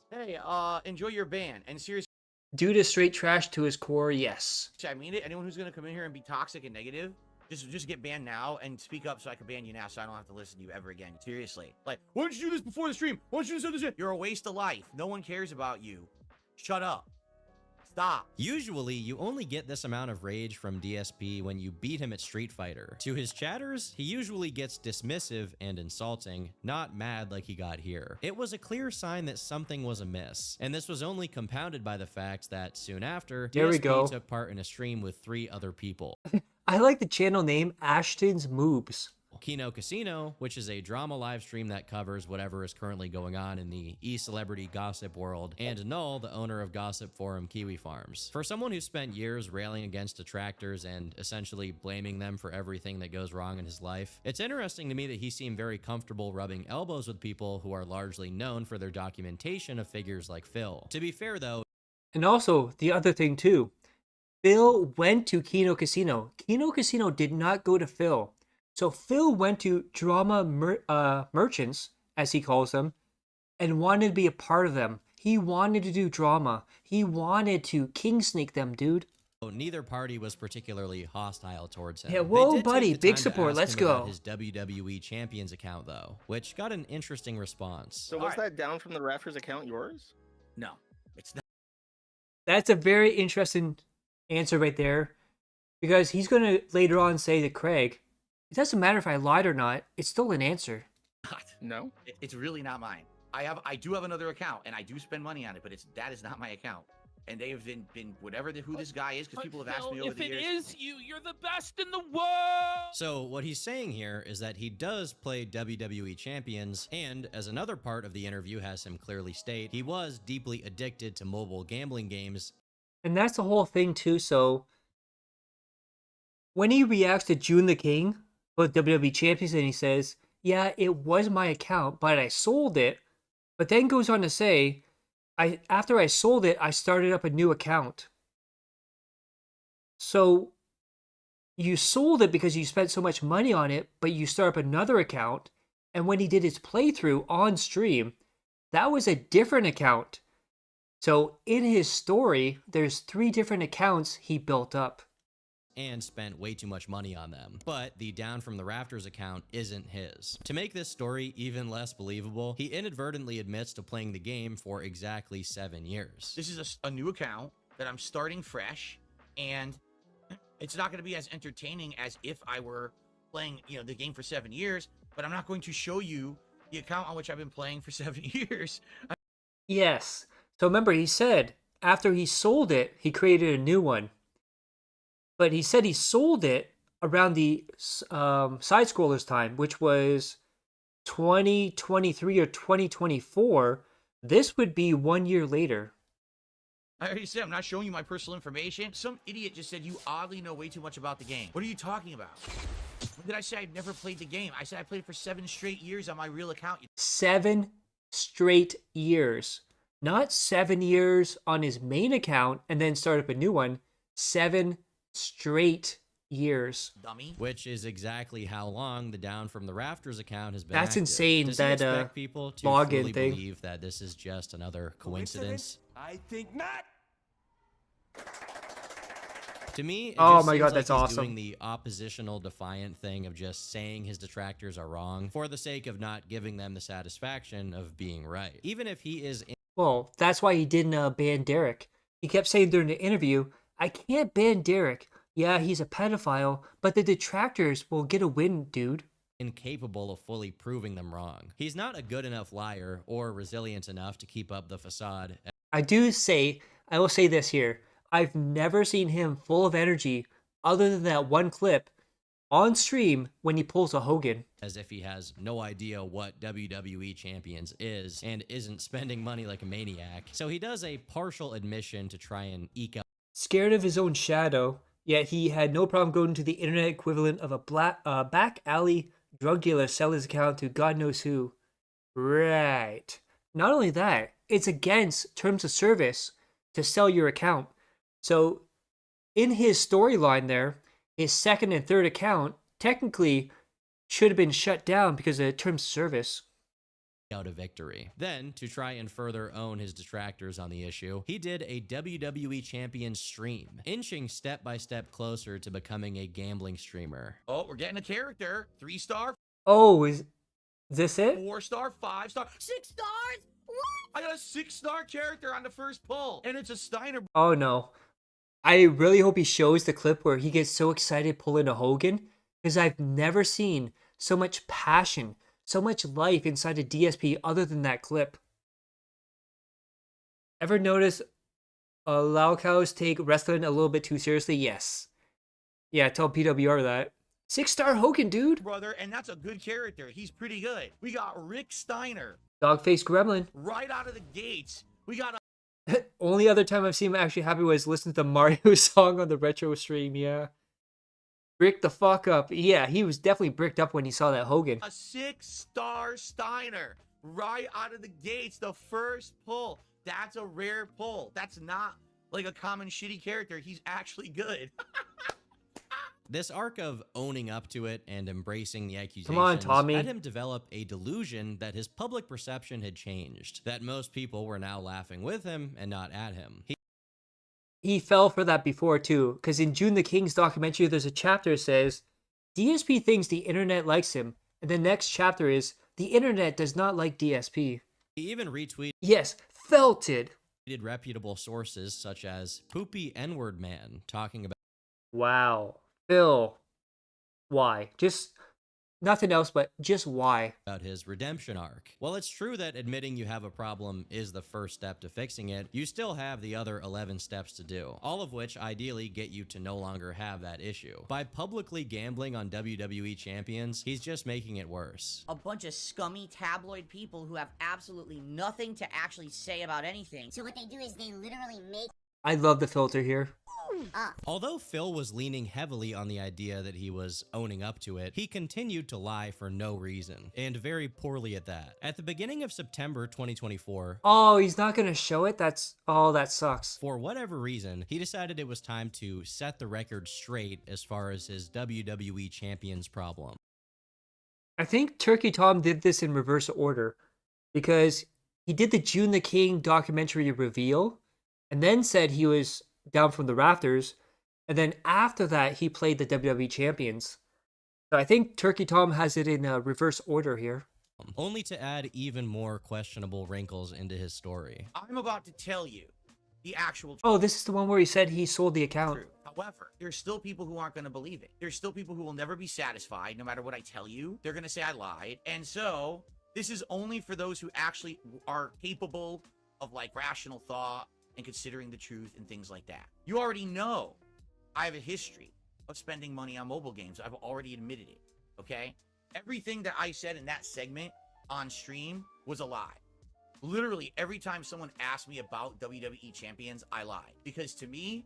Hey, enjoy your ban. And seriously, Dude is straight trash to his core, yes. I mean it. Anyone who's going to come in here and be toxic and negative, just get banned now and speak up so I can ban you now so I don't have to listen to you ever again. Seriously. Like, why don't you do this before the stream? Why don't you do this? You're a waste of life. No one cares about you. Shut up. Stop. Usually, you only get this amount of rage from DSP when you beat him at Street Fighter. To his chatters, he usually gets dismissive and insulting, not mad like he got here. It was a clear sign that something was amiss, and this was only compounded by the fact that soon after, DSP took part in a stream with 3 other people. I like the channel name Ashton's Moobs. Kino Casino, which is a drama live stream that covers whatever is currently going on in the e-celebrity gossip world, and Null, the owner of gossip forum Kiwi Farms. For someone who spent years railing against detractors and essentially blaming them for everything that goes wrong in his life, it's interesting to me that he seemed very comfortable rubbing elbows with people who are largely known for their documentation of figures like Phil. To be fair though, and also the other thing too, Phil went to Kino Casino. Kino Casino did not go to Phil. So Phil went to drama merchants, as he calls them, and wanted to be a part of them. He wanted to do drama. He wanted to king snake them, dude. neither party was particularly hostile towards him. Yeah, whoa, They did buddy, take the big time to support, ask let's him about go. his WWE Champions account, though, which got an interesting response. So was that down from the Rafters account yours? No, it's not. That's a very interesting answer right there, because he's going to later on say to Craig, it doesn't matter if I lied or not, it's still an answer. No, it's really not mine. I do have another account, and I do spend money on it, but that is not my account. And they have been who this guy is, because people have asked me over the years. If it is you, you're the best in the world. So what he's saying here is that he does play WWE Champions, and as another part of the interview has him clearly state, he was deeply addicted to mobile gambling games. And that's the whole thing too. So when he reacts to June the King with WWE Champions, and he says, yeah, it was my account, but I sold it. But then goes on to say, after I sold it, I started up a new account. So you sold it because you spent so much money on it, but you start up another account. And when he did his playthrough on stream, that was a different account. So in his story, there's 3 different accounts he built up. And spent way too much money on them. But the Down from the Rafters account isn't his. To make this story even less believable, he inadvertently admits to playing the game for exactly 7 years. This is a new account that I'm starting fresh, and it's not going to be as entertaining as if I were playing, the game for 7 years, but I'm not going to show you the account on which I've been playing for 7 years. Yes. So remember, he said after he sold it, he created a new one. But he said he sold it around the side-scrollers time, which was 2023 or 2024. This would be 1 year later. I already said I'm not showing you my personal information. Some idiot just said you oddly know way too much about the game. What are you talking about? When did I say I've never played the game? I said I played it for 7 straight years on my real account. 7 straight years. Not 7 years on his main account and then start up a new one. 7 straight years. Dummy. Which is exactly how long the Down from the Rafters account has been That's active. insane, Does he that expect people to login fully thing. believe that this is just another coincidence? I think not. To me, it Oh just my seems God, like that's he's awesome. doing the oppositional defiant thing of just saying his detractors are wrong for the sake of not giving them the satisfaction of being right. Even if he is Well, that's why he didn't ban Derek. He kept saying during the interview, I can't ban Derek. Yeah, he's a pedophile, but the detractors will get a win, dude. incapable of fully proving them wrong. He's not a good enough liar or resilient enough to keep up the facade. I will say this here. I've never seen him full of energy other than that one clip on stream when he pulls a Hogan. As if he has no idea what WWE Champions is and isn't spending money like a maniac. So he does a partial admission to try and eke out. Scared of his own shadow, yet he had no problem going to the internet equivalent of a back alley drug dealer sell his account to God knows who. Right. Not only that, it's against terms of service to sell your account. So in his storyline there, his second and third account technically should have been shut down because of terms of service. Out a victory. Then, to try and further own his detractors on the issue, he did a WWE Champions stream, inching step by step closer to becoming a gambling streamer. Oh, we're getting a character. 3-star. Oh, is this it? 4-star, 5-star, 6 stars. What? I got a 6-star character on the first pull, and it's a Steiner. Oh no. I really hope he shows the clip where he gets so excited pulling a Hogan, because I've never seen so much passion, so much life inside a DSP other than that clip. Ever notice LOLCOWs take wrestling a little bit too seriously? Yes. Yeah, tell PWR that. 6-star Hogan, dude. Brother, and that's a good character. He's pretty good. We got Rick Steiner. Dogface Gremlin. Right out of the gates. We got Only other time I've seen him actually happy was listening to the Mario song on the retro stream, yeah. Brick the fuck up. Yeah, he was definitely bricked up when he saw that Hogan. a 6-star Steiner. Right out of the gates. The first pull. That's a rare pull. That's not like a common shitty character. He's actually good. This arc of owning up to it and embracing the accusations Come on, Tommy. had him develop a delusion that his public perception had changed, that most people were now laughing with him and not at him. He fell for that before too, because in June the King's documentary, there's a chapter that says, DSP thinks the internet likes him, and the next chapter is, the internet does not like DSP. He even retweeted Yes, felt it. reputable sources such as Poopy N-word Man talking about Wow. Phil. Why? Just nothing else, but just why? his redemption arc. While it's true that admitting you have a problem is the first step to fixing it, you still have the other 11 steps to do, all of which ideally get you to no longer have that issue. By publicly gambling on WWE Champions, he's just making it worse. A bunch of scummy tabloid people who have absolutely nothing to actually say about anything. So what they do is they literally make I love the filter here. Although Phil was leaning heavily on the idea that he was owning up to it, he continued to lie for no reason, and very poorly at that. At the beginning of September 2024, Oh, he's not gonna show it? That sucks. for whatever reason, he decided it was time to set the record straight as far as his WWE Champions problem. I think Turkey Tom did this in reverse order, because he did the June the King documentary reveal, and then said he was down from the rafters, and then after that he played the WWE Champions. So I think Turkey Tom has it in reverse order here. Only to add even more questionable wrinkles into his story. I'm about to tell you the actual Oh, this is the one where he said he sold the account. truth. However, there's still people who aren't going to believe it. There's still people who will never be satisfied no matter what I tell you. They're going to say I lied. And so this is only for those who actually are capable of like rational thought and considering the truth and things like that. You already know I have a history of spending money on mobile games. I've already admitted it, okay? Everything that I said in that segment on stream was a lie. Literally, every time someone asked me about WWE Champions, I lied. Because to me,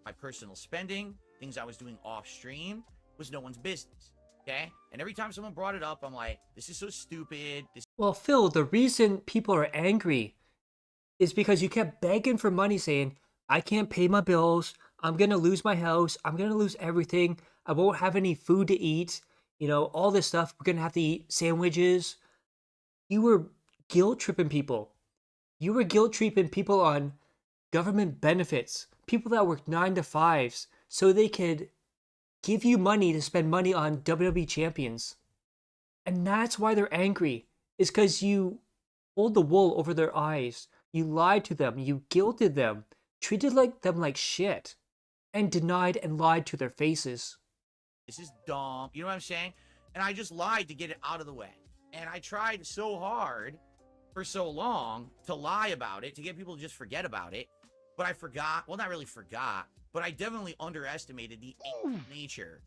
my personal spending, things I was doing off stream, was no one's business, okay? And every time someone brought it up, I'm like, this is so stupid. Well, Phil, the reason people are angry is because you kept begging for money, saying, I can't pay my bills, I'm gonna lose my house, I'm gonna lose everything, I won't have any food to eat, you know, all this stuff, we're gonna have to eat sandwiches. You were guilt tripping people. You were guilt tripping people on government benefits, people that work 9 to 5s, so they could give you money to spend money on WWE Champions. And that's why they're angry, is because you pulled the wool over their eyes. You lied to them, you guilted them, treated them like shit, and denied and lied to their faces. This is dumb. You know what I'm saying? And I just lied to get it out of the way. And I tried so hard for so long to lie about it, to get people to just forget about it. But I forgot. Well, not really forgot, but I definitely underestimated the nature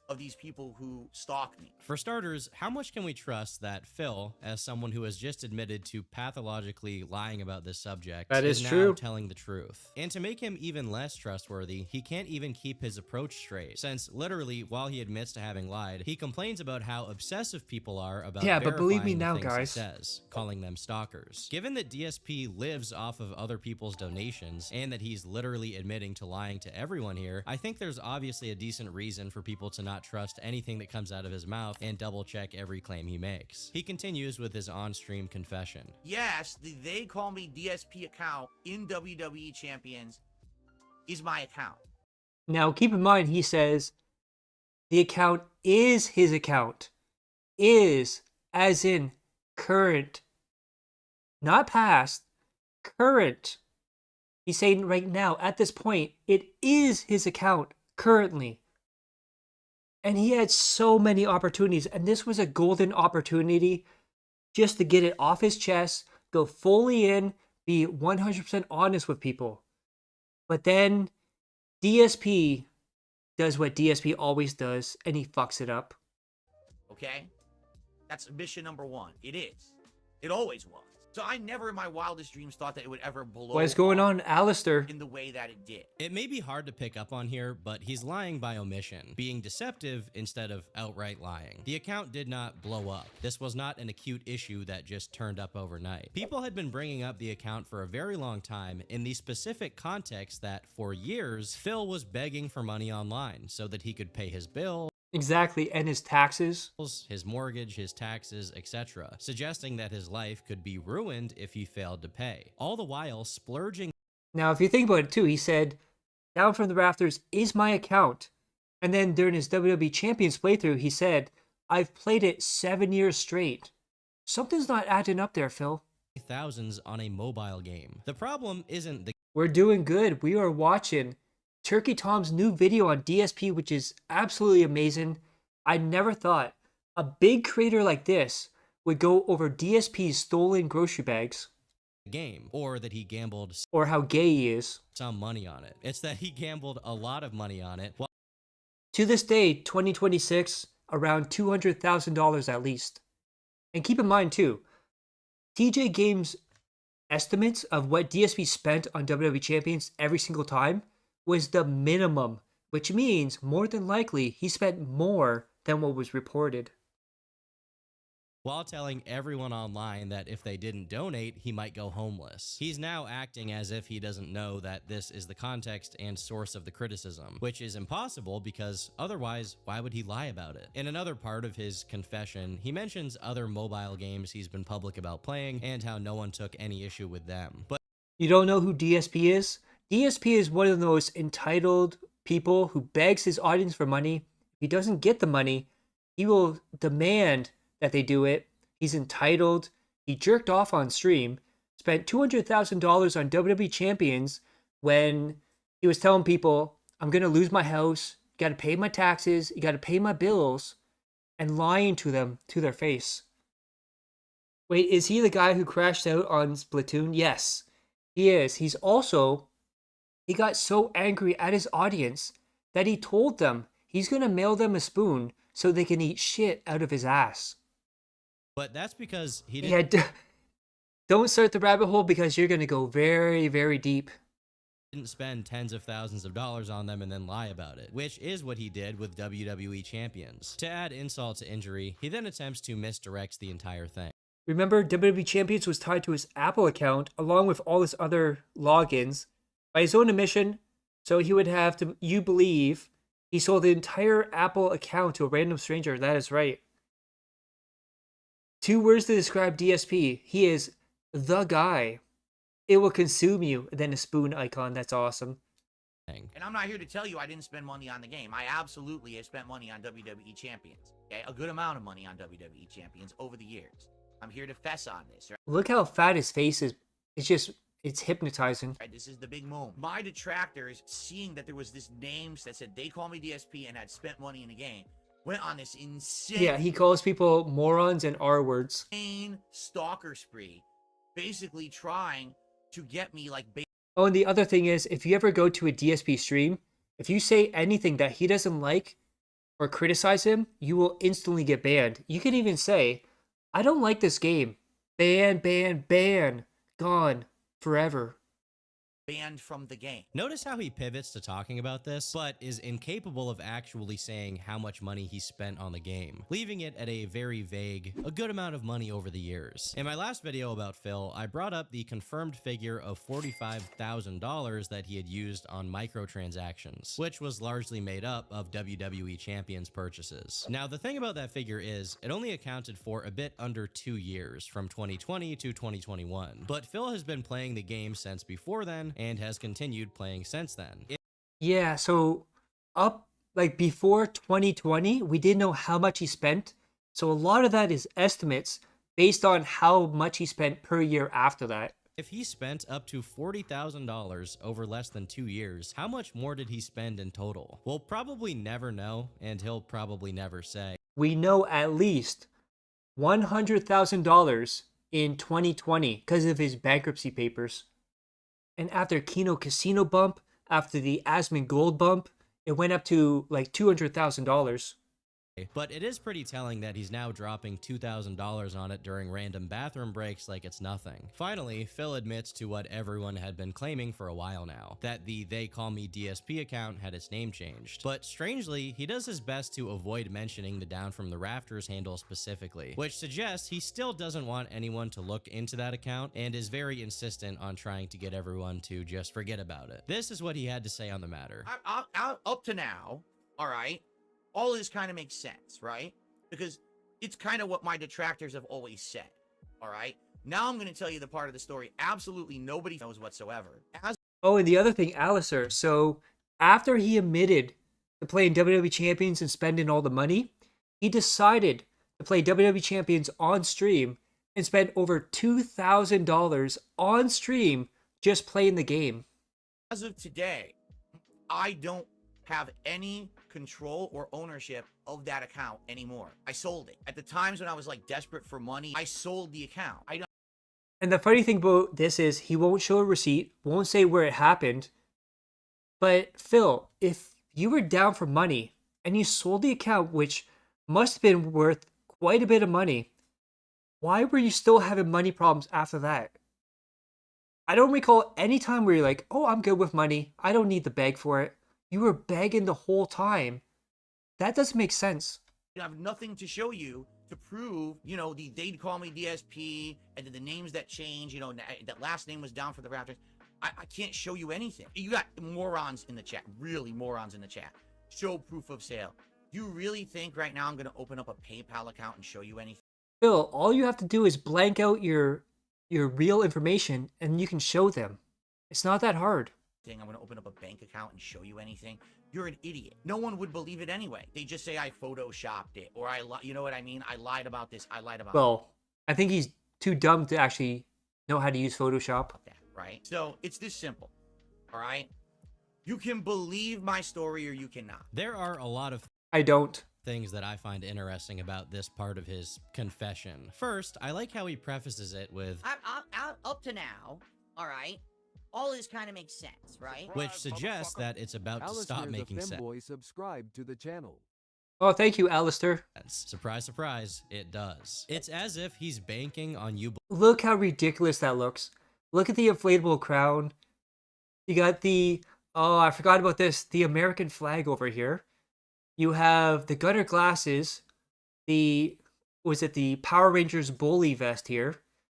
of these people who stalk me. For starters, how much can we trust that Phil, as someone who has just admitted to pathologically lying about this subject, That is now true. telling the truth? And to make him even less trustworthy, he can't even keep his approach straight, since literally, while he admits to having lied, he complains about how obsessive people are about Yeah, but believe me verifying the now, things he guys. says, calling them stalkers. Given that DSP lives off of other people's donations, and that he's literally admitting to lying to everyone here, I think there's obviously a decent reason for people to not trust anything that comes out of his mouth and double check every claim he makes. He continues with his on-stream confession. Yes, the They Call Me DSP account in WWE Champions is my account. Now, keep in mind, he says the account is his account. Is, as in current. Not past, current. He's saying right now, at this point, it is his account currently. And he had so many opportunities, and this was a golden opportunity just to get it off his chest, go fully in, be 100% honest with people. But then DSP does what DSP always does, and he fucks it up. Okay? That's mission number 1. It is. It always was. So I never in my wildest dreams thought that it would ever blow What is going on, Alistair? in the way that it did. It may be hard to pick up on here, but he's lying by omission, being deceptive instead of outright lying. The account did not blow up. This was not an acute issue that just turned up overnight. People had been bringing up the account for a very long time in the specific context that, for years, Phil was begging for money online so that he could pay his bill, Exactly, and his taxes. his mortgage, his taxes, etc., suggesting that his life could be ruined if he failed to pay. All the while splurging. Now, if you think about it too, he said, Down from the Rafters is my account. And then during his WWE Champions playthrough, he said, I've played it 7 years straight. Something's not adding up there, Phil. Thousands on a mobile game. The problem isn't the We're doing good. We are watching Turkey Tom's new video on DSP, which is absolutely amazing. I never thought a big creator like this would go over DSP's stolen grocery bags. game, or that he gambled Or how gay he is. some money on it. It's that he gambled a lot of money on it. To this day, 2026, around $200,000 at least. And keep in mind too, TJ Games' estimates of what DSP spent on WWE Champions every single time was the minimum, which means more than likely he spent more than what was reported. While telling everyone online that if they didn't donate, he might go homeless. He's now acting as if he doesn't know that this is the context and source of the criticism, which is impossible because otherwise, why would he lie about it? In another part of his confession, he mentions other mobile games he's been public about playing and how no one took any issue with them. But you don't know who DSP is? DSP is one of the most entitled people who begs his audience for money. If he doesn't get the money, he will demand that they do it. He's entitled. He jerked off on stream, spent $200,000 on WWE Champions when he was telling people, I'm going to lose my house, you got to pay my taxes, you got to pay my bills, and lying to them to their face. Wait, is he the guy who crashed out on Splatoon? Yes, he is. He got so angry at his audience that he told them he's going to mail them a spoon so they can eat shit out of his ass. But that's because he didn't. Yeah, don't start the rabbit hole because you're going to go very, very deep. Didn't spend tens of thousands of dollars on them and then lie about it, which is what he did with WWE Champions. To add insult to injury, he then attempts to misdirect the entire thing. Remember, WWE Champions was tied to his Apple account along with all his other logins by his own admission, so he would have to, you believe, he sold the entire Apple account to a random stranger. That is right. 2 words to describe DSP. He is the guy. It will consume you. And then a spoon icon. That's awesome. And I'm not here to tell you I didn't spend money on the game. I absolutely have spent money on WWE Champions. Okay? A good amount of money on WWE Champions over the years. I'm here to fess on this. Right? Look how fat his face is. It's hypnotizing. Right, this is the big moment. My detractors, seeing that there was this names that said they call me DSP and had spent money in the game, went on this insane... Yeah, he calls people morons and R words. Insane stalker spree. Basically trying to get me like... Oh, and the other thing is, if you ever go to a DSP stream, if you say anything that he doesn't like or criticize him, you will instantly get banned. You can even say, I don't like this game. Ban, ban, ban. Gone. Forever. Banned from the game. Notice how he pivots to talking about this, but is incapable of actually saying how much money he spent on the game, leaving it at a very vague, a good amount of money over the years. In my last video about Phil, I brought up the confirmed figure of $45,000 that he had used on microtransactions, which was largely made up of WWE Champions purchases. Now, the thing about that figure is, it only accounted for a bit under 2 years, from 2020 to 2021, but Phil has been playing the game since before then, and has continued playing since then. Yeah, so before 2020, we didn't know how much he spent. So a lot of that is estimates based on how much he spent per year after that. If he spent up to $40,000 over less than 2 years, how much more did he spend in total? We'll probably never know, and he'll probably never say. We know at least $100,000 in 2020 because of his bankruptcy papers. And after Kino Casino bump, after the Asmon Gold bump, it went up to like $200,000. But it is pretty telling that he's now dropping $2,000 on it during random bathroom breaks like it's nothing. Finally, Phil admits to what everyone had been claiming for a while now, that the They Call Me DSP account had its name changed. But strangely, he does his best to avoid mentioning the Down from the Rafters handle specifically, which suggests he still doesn't want anyone to look into that account and is very insistent on trying to get everyone to just forget about it. This is what he had to say on the matter. Up to now, all right, all this kind of makes sense, right? Because it's kind of what my detractors have always said, all right? Now I'm going to tell you the part of the story absolutely nobody knows whatsoever. Oh, and the other thing, Alistair, so after he admitted to playing WWE Champions and spending all the money, he decided to play WWE Champions on stream and spend over $2,000 on stream just playing the game. As of today, I don't have any control or ownership of that account anymore. I sold it. At the times when I was like desperate for money, I sold the account. And the funny thing about this is he won't show a receipt, won't say where it happened. But Phil, if you were down for money and you sold the account, which must have been worth quite a bit of money, why were you still having money problems after that? I don't recall any time where you're like, oh, I'm good with money. I don't need to beg for it. You were begging the whole time. That doesn't make sense. I have nothing to show you to prove, you know, they'd call me DSP, and then the names that change, you know, that last name was Down for the Rafters. I can't show you anything. You got morons in the chat, really morons in the chat. Show proof of sale. Do you really think right now I'm going to open up a PayPal account and show you anything? Phil, all you have to do is blank out your real information and you can show them. It's not that hard. I'm going to open up a bank account and show you anything. You're an idiot. No one would believe it anyway. They just say I photoshopped it, or you know what I mean? I lied about this. I lied about Well, I think he's too dumb to actually know how to use Photoshop. that, right? So it's this simple, all right? You can believe my story or you cannot. There are a lot of I don't. things that I find interesting about this part of his confession. First, I like how he prefaces it with, Up to now, all right, all this kind of makes sense, right? which suggests that it's about to stop Alistair the making sense. Femboy subscribed to the channel. Oh, thank you, Alistair. Surprise, surprise, it does. It's as if he's banking on you. Look how ridiculous that looks. Look at the inflatable crown. You got the, oh, I forgot about this, the American flag over here. You have the gunner glasses, the Power Rangers bully vest here.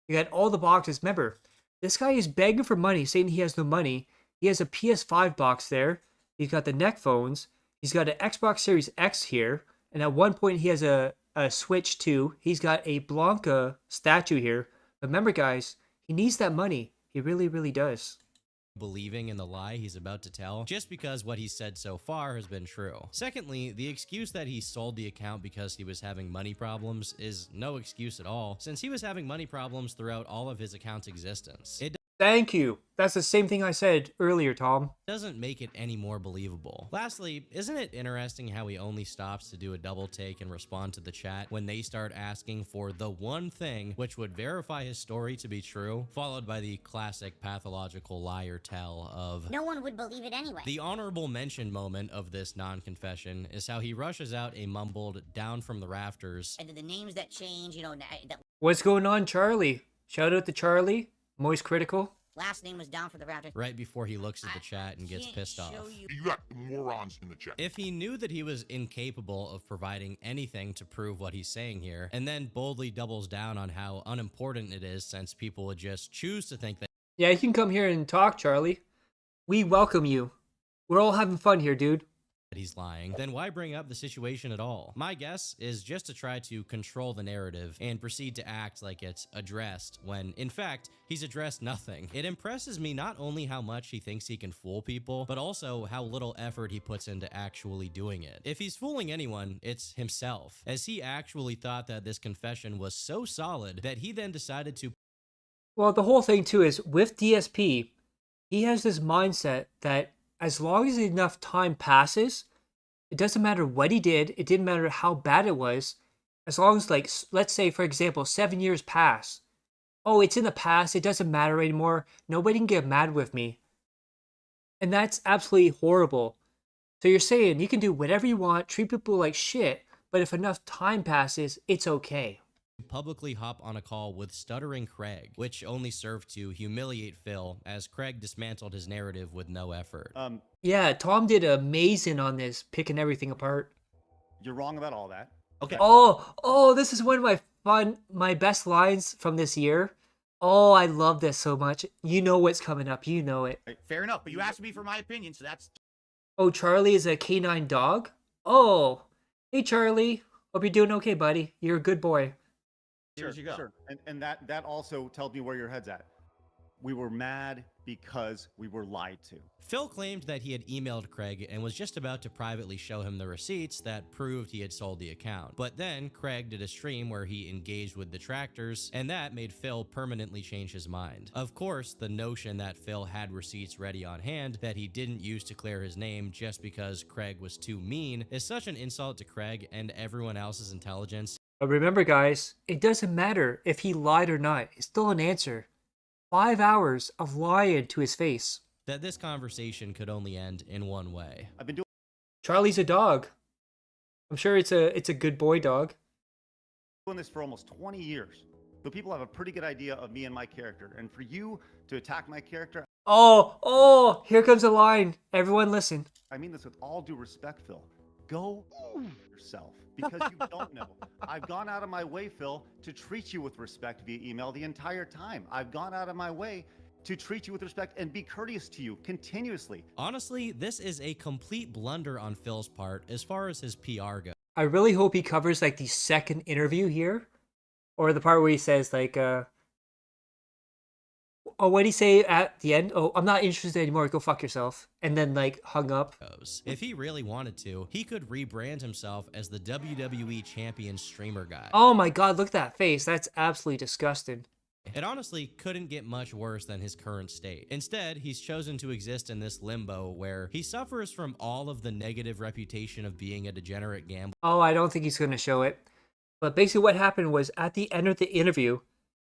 You got all the boxes. Remember, this guy is begging for money, saying he has no money. He has a PS5 box there. He's got the neck phones. He's got an Xbox Series X here. And at one point, he has a Switch too. He's got a Blanca statue here. But remember, guys, he needs that money. He really, really does. Believing in the lie he's about to tell just because what he said so far has been true. Secondly, the excuse that he sold the account because he was having money problems is no excuse at all, since he was having money problems throughout all of his account's existence. Thank you. That's the same thing I said earlier, Tom. Doesn't make it any more believable. Lastly, isn't it interesting how he only stops to do a double take and respond to the chat when they start asking for the one thing which would verify his story to be true, followed by the classic pathological liar tell of, no one would believe it anyway. The honorable mention moment of this non-confession is how he rushes out a mumbled Down from the Rafters. And then the names that change, you know, that What's going on, Charlie? Shout out to Charlie. Moist Critical. last name was Down for the Rafters. Right before he looks at the chat and gets pissed off. You got morons in the chat. If he knew that he was incapable of providing anything to prove what he's saying here, and then boldly doubles down on how unimportant it is since people would just choose to think that. Yeah, you can come here and talk, Charlie. We welcome you. We're all having fun here, dude. He's lying, then why bring up the situation at all? My guess is just to try to control the narrative and proceed to act like it's addressed when, in fact, he's addressed nothing. It impresses me not only how much he thinks he can fool people, but also how little effort he puts into actually doing it. If he's fooling anyone, it's himself, as he actually thought that this confession was so solid that he then decided to. Well, the whole thing too is with DSP, he has this mindset that as long as enough time passes, it doesn't matter what he did, it didn't matter how bad it was, as long as, like, let's say, for example, 7 years pass. Oh, it's in the past, it doesn't matter anymore, nobody can get mad with me. And that's absolutely horrible. So you're saying you can do whatever you want, treat people like shit, but if enough time passes, it's okay. Publicly hop on a call with stuttering Craig, which only served to humiliate Phil as Craig dismantled his narrative with no effort. Yeah, Tom did amazing on this, picking everything apart. You're wrong about all that. Okay. Oh, this is one of my best lines from this year. Oh, I love this so much. You know what's coming up. You know it. Fair enough, but you asked me for my opinion, so that's... Oh, Charlie is a canine dog? Oh, hey, Charlie. Hope you're doing okay, buddy. You're a good boy. Sure, sure. And that also tells me where your head's at. We were mad because we were lied to. Phil claimed that he had emailed Craig and was just about to privately show him the receipts that proved he had sold the account. But then Craig did a stream where he engaged with detractors, and that made Phil permanently change his mind. Of course, the notion that Phil had receipts ready on hand that he didn't use to clear his name just because Craig was too mean is such an insult to Craig and everyone else's intelligence. But remember, guys, it doesn't matter if he lied or not. It's still an answer. 5 hours of lying to his face. That this conversation could only end in one way. I've been doing Charlie's a dog. I'm sure it's a good boy dog. this for almost 20 years. So people have a pretty good idea of me and my character. And for you to attack my character... Oh, here comes a line. Everyone listen. I mean this with all due respect, Phil. Go yourself. Because you don't know. I've gone out of my way, Phil, to treat you with respect via email the entire time. I've gone out of my way to treat you with respect and be courteous to you continuously. Honestly, this is a complete blunder on Phil's part as far as his PR goes. I really hope he covers like the second interview here. Or the part where he says like, oh, what'd he say at the end? Oh, I'm not interested anymore. Go fuck yourself. And then like hung up. If he really wanted to, he could rebrand himself as the WWE Champions streamer guy. Oh my god, look at that face. That's absolutely disgusting. It honestly couldn't get much worse than his current state. Instead, he's chosen to exist in this limbo where he suffers from all of the negative reputation of being a degenerate gambler. Oh, I don't think he's going to show it. But basically what happened was at the end of the interview,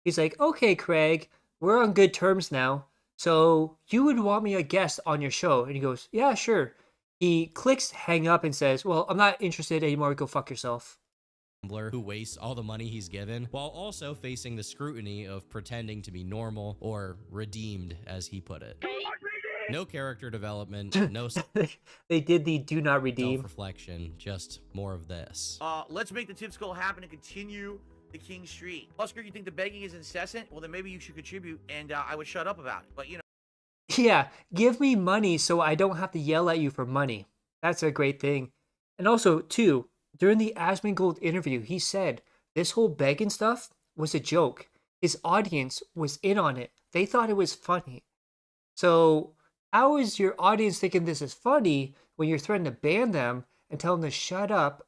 he's like, okay, Craig, we're on good terms now. So you would want me a guest on your show? And he goes, yeah, sure. He clicks hang up and says, well, I'm not interested anymore. Go fuck yourself. Who wastes all the money he's given while also facing the scrutiny of pretending to be normal or redeemed, as he put it. No character development, no they did the do not redeem self-reflection, just more of this. Let's make the tip skull happen and continue the King Street. Oscar, you think the begging is incessant? Well, then maybe you should contribute and I would shut up about it. But you know. Yeah, give me money so I don't have to yell at you for money. That's a great thing. And also, too, during the Asmongold interview, he said this whole begging stuff was a joke. His audience was in on it. They thought it was funny. So how is your audience thinking this is funny when you're threatening to ban them and tell them to shut up,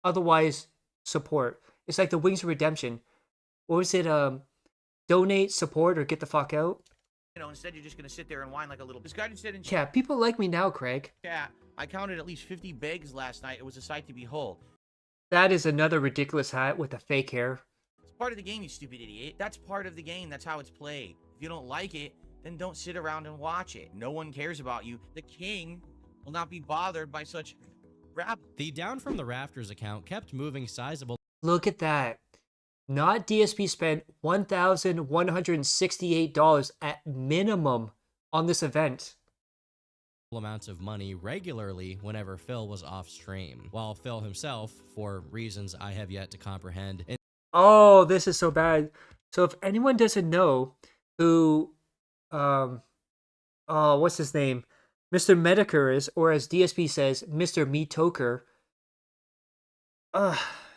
otherwise support? It's like the Wings of Redemption. What was it? Donate, support, or get the fuck out? You know, instead you're just going to sit there and whine like a little... This guy just said in Yeah, people like me now, Craig. Yeah, I counted at least 50 begs last night. It was a sight to behold. That is another ridiculous hat with the fake hair. It's part of the game, you stupid idiot. That's part of the game. That's how it's played. If you don't like it, then don't sit around and watch it. No one cares about you. The king will not be bothered by such rabble. The Down from the Rafters account kept moving sizable... Look at that. Not DSP spent $1,168 at minimum on this event. Amounts of money regularly whenever Phil was off stream, while Phil himself, for reasons I have yet to comprehend... Oh, this is so bad. So if anyone doesn't know who, what's his name? Mr. Medicare is, or as DSP says, Mr. Metoker.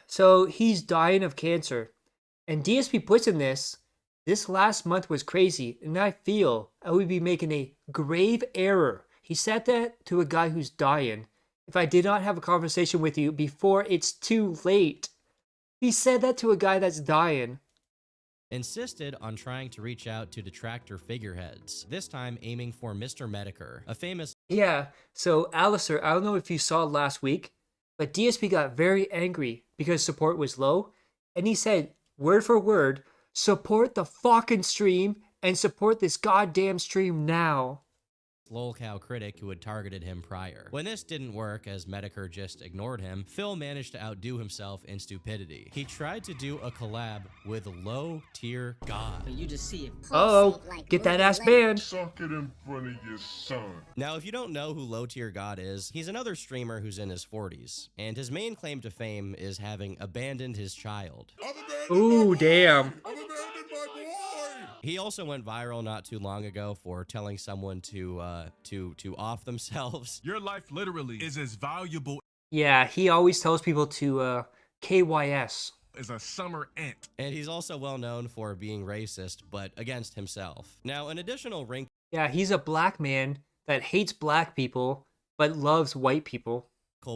So he's dying of cancer. And DSP puts in this last month was crazy, and I feel I would be making a grave error. He said that to a guy who's dying. If I did not have a conversation with you before it's too late. He said that to a guy that's dying. Insisted on trying to reach out to detractor figureheads, this time aiming for Mr. Medicare, a famous... Yeah, so Alistair, I don't know if you saw last week, but DSP got very angry because support was low, and he said, word for word, support the fucking stream and support this goddamn stream now. LOLCOW critic who had targeted him prior. When this didn't work, as Medicare just ignored him, Phil managed to outdo himself in stupidity. He tried to do a collab with Low Tier God. You just see it. Oh, get that ass banned. Suck it in front of your son. Now, if you don't know who Low Tier God is, he's another streamer who's in his 40s, and his main claim to fame is having abandoned his child. Ooh, damn. He also went viral not too long ago for telling someone to off themselves. Your life literally is as valuable Yeah, he always tells people to KYS. as a summer ant. And he's also well known for being racist, but against himself. Now, an additional wrinkle Yeah, he's a black man that hates black people, but loves white people.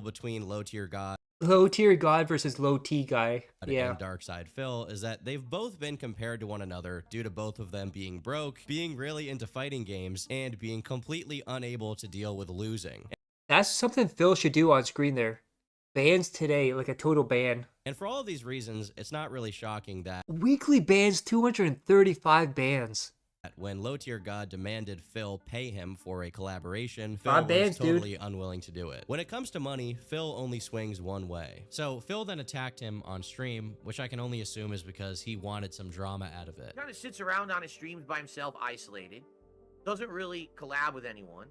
between Low Tier God Low tier God versus low T guy. Yeah. and Dark Side Phil is that they've both been compared to one another due to both of them being broke, being really into fighting games, and being completely unable to deal with losing. That's something Phil should do on screen there. Bans today, like a total ban. And for all of these reasons, it's not really shocking that Weekly bans, 235 bans. when Low Tier God demanded Phil pay him for a collaboration, Phil Five was bands, dude. totally unwilling to do it. When it comes to money, Phil only swings one way. So Phil then attacked him on stream, which I can only assume is because he wanted some drama out of it. Kind of sits around on his streams by himself, isolated. Doesn't really collab with anyone.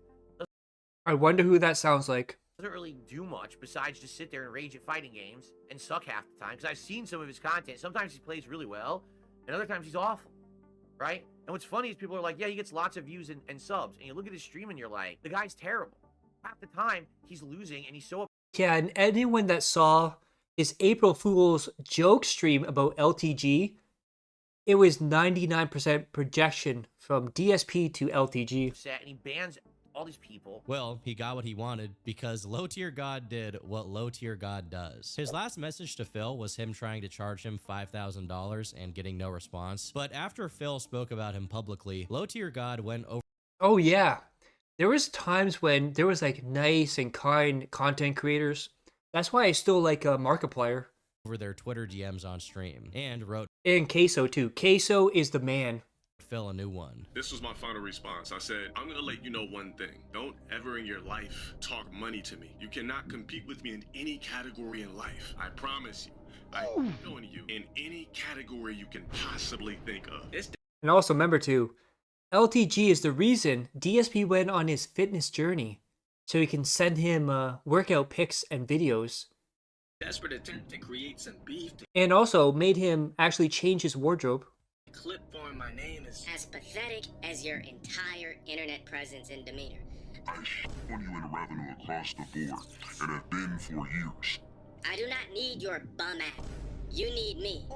I wonder who that sounds like. Doesn't really do much besides just sit there and rage at fighting games and suck half the time. Because I've seen some of his content. Sometimes he plays really well, and other times he's awful. Right? And what's funny is people are like, yeah, he gets lots of views and subs. And you look at his stream and you're like, the guy's terrible. Half the time, he's losing and he's so... Yeah, and anyone that saw his April Fool's joke stream about LTG, it was 99% projection from DSP to LTG. upset, and he bans all these people. Well, he got what he wanted because Low Tier God did what Low Tier God does. His last message to Phil was him trying to charge him $5,000 and getting no response. But after Phil spoke about him publicly, Low Tier God went over Oh yeah, there was times when there was like nice and kind content creators. That's why I still like Markiplier. their Twitter DMs on stream and wrote And Queso too. Queso is the man. Phil a new one. This was my final response. I said, I'm gonna let you know one thing. Don't ever in your life talk money to me. You cannot compete with me in any category in life. I promise you. I'm showing you in any category you can possibly think of. And also remember too, LTG is the reason DSP went on his fitness journey. So he can send him workout pics and videos. Desperate attempt to create some beef. And also made him actually change his wardrobe. Clip form my name is As pathetic as your entire internet presence and demeanor. I on you in revenue across the board, and have been for years. I do not need your bum ass. You need me.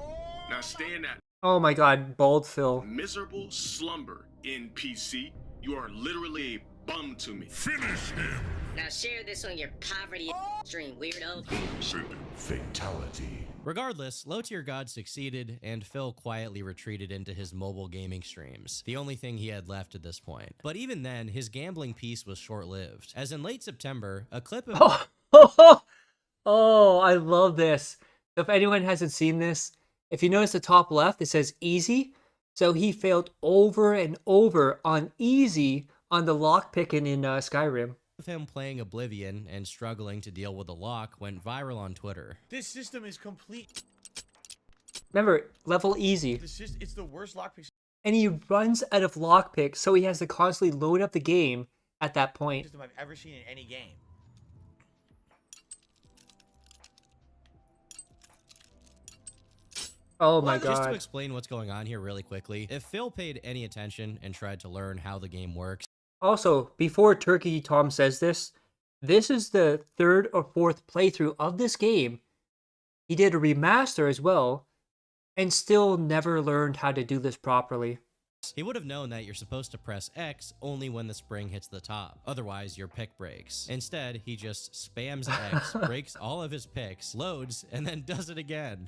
Now stay in that Oh my god, bald Phil. miserable slumber in PC. You are literally a bum to me. Finish him! Now share this on your poverty stream, weirdo. Fatality. Regardless, Low Tier God succeeded, and Phil quietly retreated into his mobile gaming streams, the only thing he had left at this point. But even then, his gambling piece was short-lived, as in late September, a clip of Oh, I love this. If anyone hasn't seen this, if you notice the top left, it says easy. So he failed over and over on easy on the lockpicking in Skyrim. him playing Oblivion and struggling to deal with the lock went viral on Twitter. This system is complete. Remember, level easy. It's the worst lockpick And he runs out of lockpicks, so he has to constantly load up the game at that point. system I've ever seen in any game. Oh my Just to god. explain what's going on here really quickly, if Phil paid any attention and tried to learn how the game works, Also, before Turkey Tom says this is the third or fourth playthrough of this game. He did a remaster as well, and still never learned how to do this properly. he would have known that you're supposed to press X only when the spring hits the top. Otherwise, your pick breaks. Instead, he just spams X, breaks all of his picks, loads, and then does it again.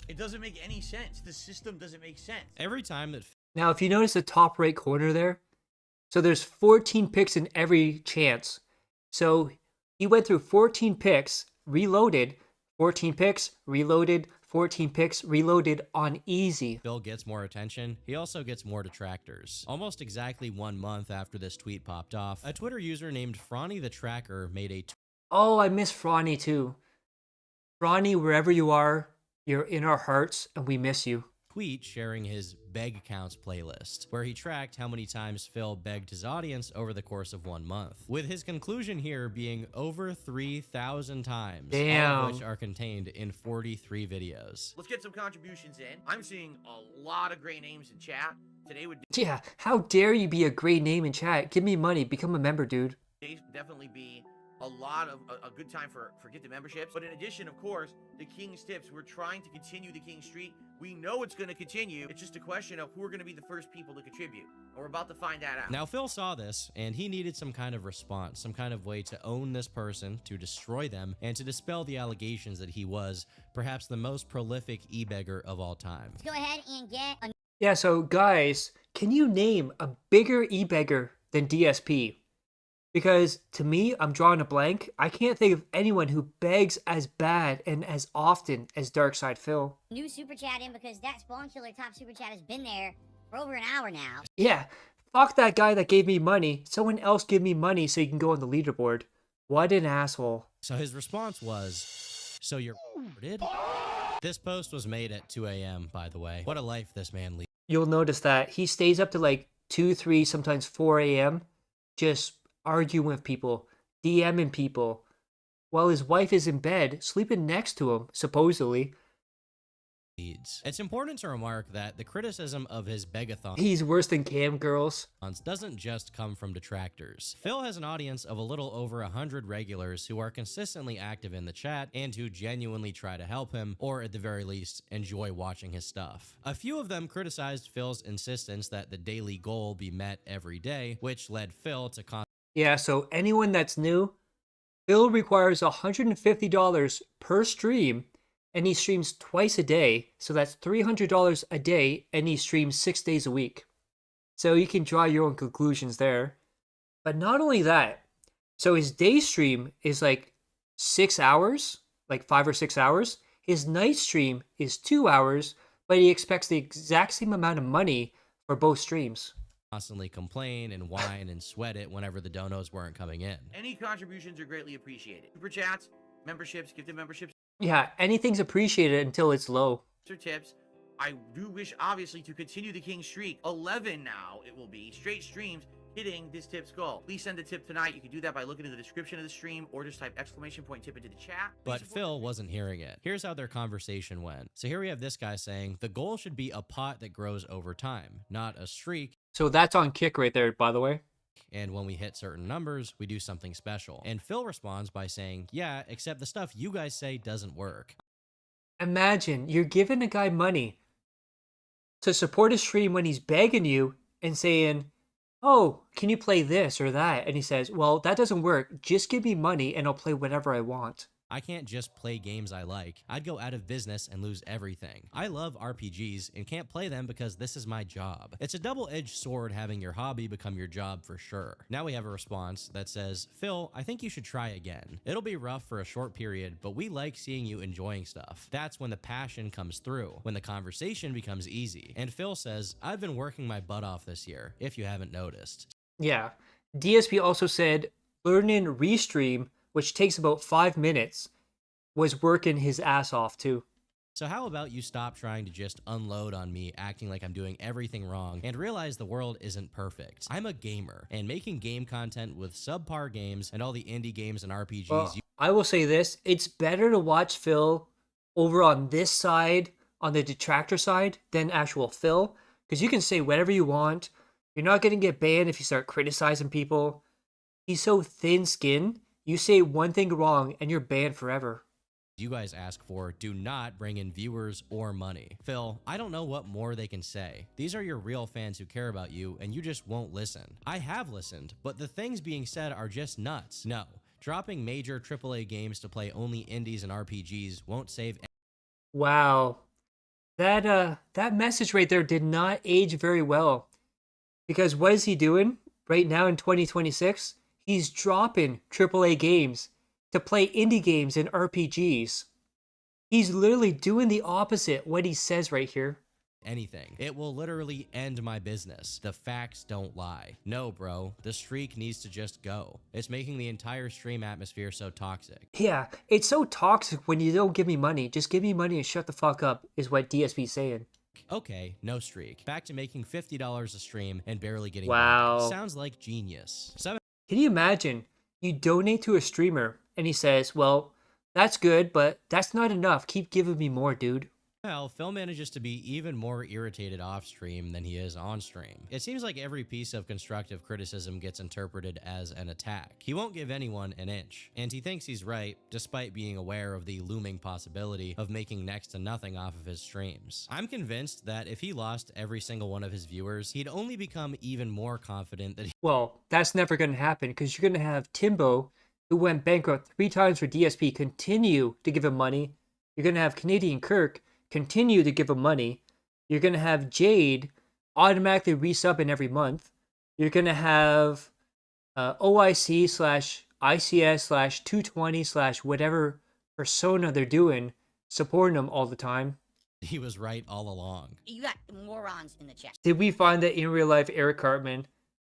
It doesn't make any sense. The system doesn't make sense. Every time that Now, if you notice the top right corner there, so there's 14 picks in every chance. So he went through 14 picks, reloaded, 14 picks, reloaded, 14 picks reloaded on easy. Phil gets more attention, he also gets more detractors. Almost exactly 1 month after this tweet popped off, a Twitter user named Fronny the Tracker made a Oh, I miss Fronny too. Fronny, wherever you are, you're in our hearts and we miss you. tweet sharing his beg counts playlist, where he tracked how many times Phil begged his audience over the course of 1 month, with his conclusion here being over 3,000 times, all of which are contained in 43 videos. Let's get some contributions in. I'm seeing a lot of great names in chat. Today would Yeah, how dare you be a great name in chat? Give me money, become a member, dude. definitely be a lot of a good time for gifted memberships. But in addition, of course, the King's Tips. We're trying to continue the King Streak. We know it's going to continue. It's just a question of who are going to be the first people to contribute. And we're about to find that out. Now, Phil saw this, and he needed some kind of response, some kind of way to own this person, to destroy them, and to dispel the allegations that he was perhaps the most prolific e-beggar of all time. Let's go ahead and get a... Yeah, so guys, can you name a bigger e-beggar than DSP? Because to me, I'm drawing a blank. I can't think of anyone who begs as bad and as often as Darkside Phil. new super chat in because that Spawn Killer top super chat has been there for over an hour now. Yeah, fuck that guy that gave me money. Someone else give me money so you can go on the leaderboard. What an asshole. So his response was, so you're did? This post was made at 2 a.m., by the way. What a life this man leads. You'll notice that he stays up to like 2, 3, sometimes 4 a.m. just arguing with people, DMing people, while his wife is in bed, sleeping next to him, supposedly. It's important to remark that the criticism of his begathon He's worse than cam girls. doesn't just come from detractors. Phil has an audience of a little over 100 regulars who are consistently active in the chat and who genuinely try to help him, or at the very least, enjoy watching his stuff. A few of them criticized Phil's insistence that the daily goal be met every day, which led Phil to Yeah, so anyone that's new, Phil requires $150 per stream, and he streams twice a day, so that's $300 a day, and he streams 6 days a week. So you can draw your own conclusions there. But not only that, so his day stream is like 6 hours, like 5 or 6 hours. His night stream is 2 hours, but he expects the exact same amount of money for both streams. constantly complain and whine and sweat it whenever the donos weren't coming in. Any contributions are greatly appreciated. Super chats, memberships, gifted memberships, Yeah, anything's appreciated until it's low. or tips. I do wish, obviously, to continue the King Streak. 11 now, it will be. Straight streams hitting this tip's goal. Please send a tip tonight. You can do that by looking in the description of the stream or just type exclamation point tip into the chat. But Phil wasn't hearing it. Here's how their conversation went. So here we have this guy saying, the goal should be a pot that grows over time, not a streak. So that's on Kick right there, by the way. And when we hit certain numbers, we do something special. And Phil responds by saying, yeah, except the stuff you guys say doesn't work. Imagine you're giving a guy money to support his stream when he's begging you and saying, oh, can you play this or that? And he says, well, that doesn't work. Just give me money and I'll play whatever I want. I can't just play games I like. I'd go out of business and lose everything. I love RPGs and can't play them because this is my job. It's a double-edged sword having your hobby become your job for sure. Now we have a response that says, Phil, I think you should try again. It'll be rough for a short period, but we like seeing you enjoying stuff. That's when the passion comes through, when the conversation becomes easy. And Phil says, I've been working my butt off this year, if you haven't noticed. Yeah. DSP also said, learning Restream, which takes about 5 minutes, was working his ass off too. So how about you stop trying to just unload on me, acting like I'm doing everything wrong, and realize the world isn't perfect. I'm a gamer, and making game content with subpar games and all the indie games and RPGs... Well, I will say this, it's better to watch Phil over on this side, on the detractor side, than actual Phil, because you can say whatever you want. You're not going to get banned if you start criticizing people. He's so thin-skinned. You say one thing wrong and you're banned forever. You guys ask for do not bring in viewers or money. Phil, I don't know what more they can say. These are your real fans who care about you and you just won't listen. I have listened, but the things being said are just nuts. No, dropping major AAA games to play only indies and RPGs won't save. Wow. That message right there did not age very well. Because what is he doing right now in 2026? He's dropping AAA games to play indie games and RPGs. He's literally doing the opposite what he says right here. Anything. It will literally end my business. The facts don't lie. No, bro. The streak needs to just go. It's making the entire stream atmosphere so toxic. Yeah, it's so toxic when you don't give me money. Just give me money and shut the fuck up, is what DSP's saying. Okay, no streak. Back to making $50 a stream and barely getting Wow. money. Sounds like genius. Can you imagine? You donate to a streamer and he says, well, that's good, but that's not enough. Keep giving me more, dude. Well, Phil manages to be even more irritated off stream than he is on stream. It seems like every piece of constructive criticism gets interpreted as an attack. He won't give anyone an inch, and he thinks he's right, despite being aware of the looming possibility of making next to nothing off of his streams. I'm convinced that if he lost every single one of his viewers, he'd only become even more confident that Well, that's never going to happen because you're going to have Timbo, who went bankrupt 3 times for DSP, continue to give him money. You're going to have Canadian Kirk continue to give him money. You're going to have Jade automatically resub in every month. You're going to have OIC slash ICS slash 220 slash whatever persona they're doing, supporting them all the time. he was right all along. You got morons in the chat. Did we find that in real life Eric Cartman?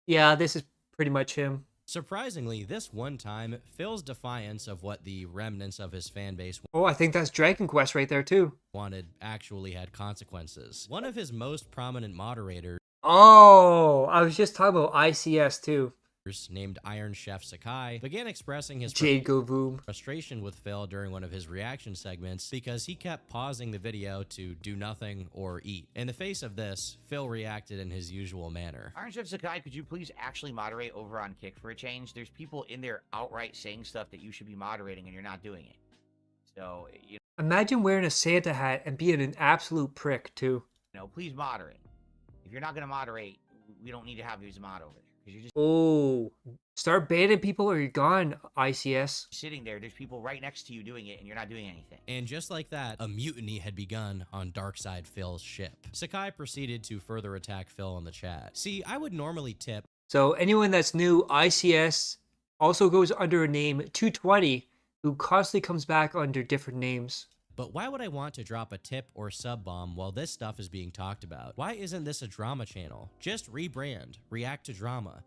Yeah, this is pretty much him. Surprisingly, this one time, Phil's defiance of what the remnants of his fan base Oh, I think that's Dragon Quest right there too. wanted actually had consequences. One of his most prominent moderators, Oh, I was just talking about ICS too. named Iron Chef Sakai, began expressing his Jade Go Boom. frustration with Phil during one of his reaction segments because he kept pausing the video to do nothing or eat. In the face of this, Phil reacted in his usual manner. Iron Chef Sakai, could you please actually moderate over on Kick for a change? There's people in there outright saying stuff that you should be moderating and you're not doing it. So, you Imagine wearing a Santa hat and being an absolute prick too. know, please moderate. If you're not going to moderate, we don't need to have you as a mod over there. Because you're just Oh, start banning people or you're gone, ICS. sitting there. There's people right next to you doing it and you're not doing anything. And just like that, a mutiny had begun on Darkside Phil's ship. Sakai proceeded to further attack Phil in the chat. See, I would normally tip. So anyone that's new, ICS also goes under a name 220, who constantly comes back under different names. But why would I want to drop a tip or sub bomb while this stuff is being talked about? Why isn't this a drama channel? Just rebrand, react to drama.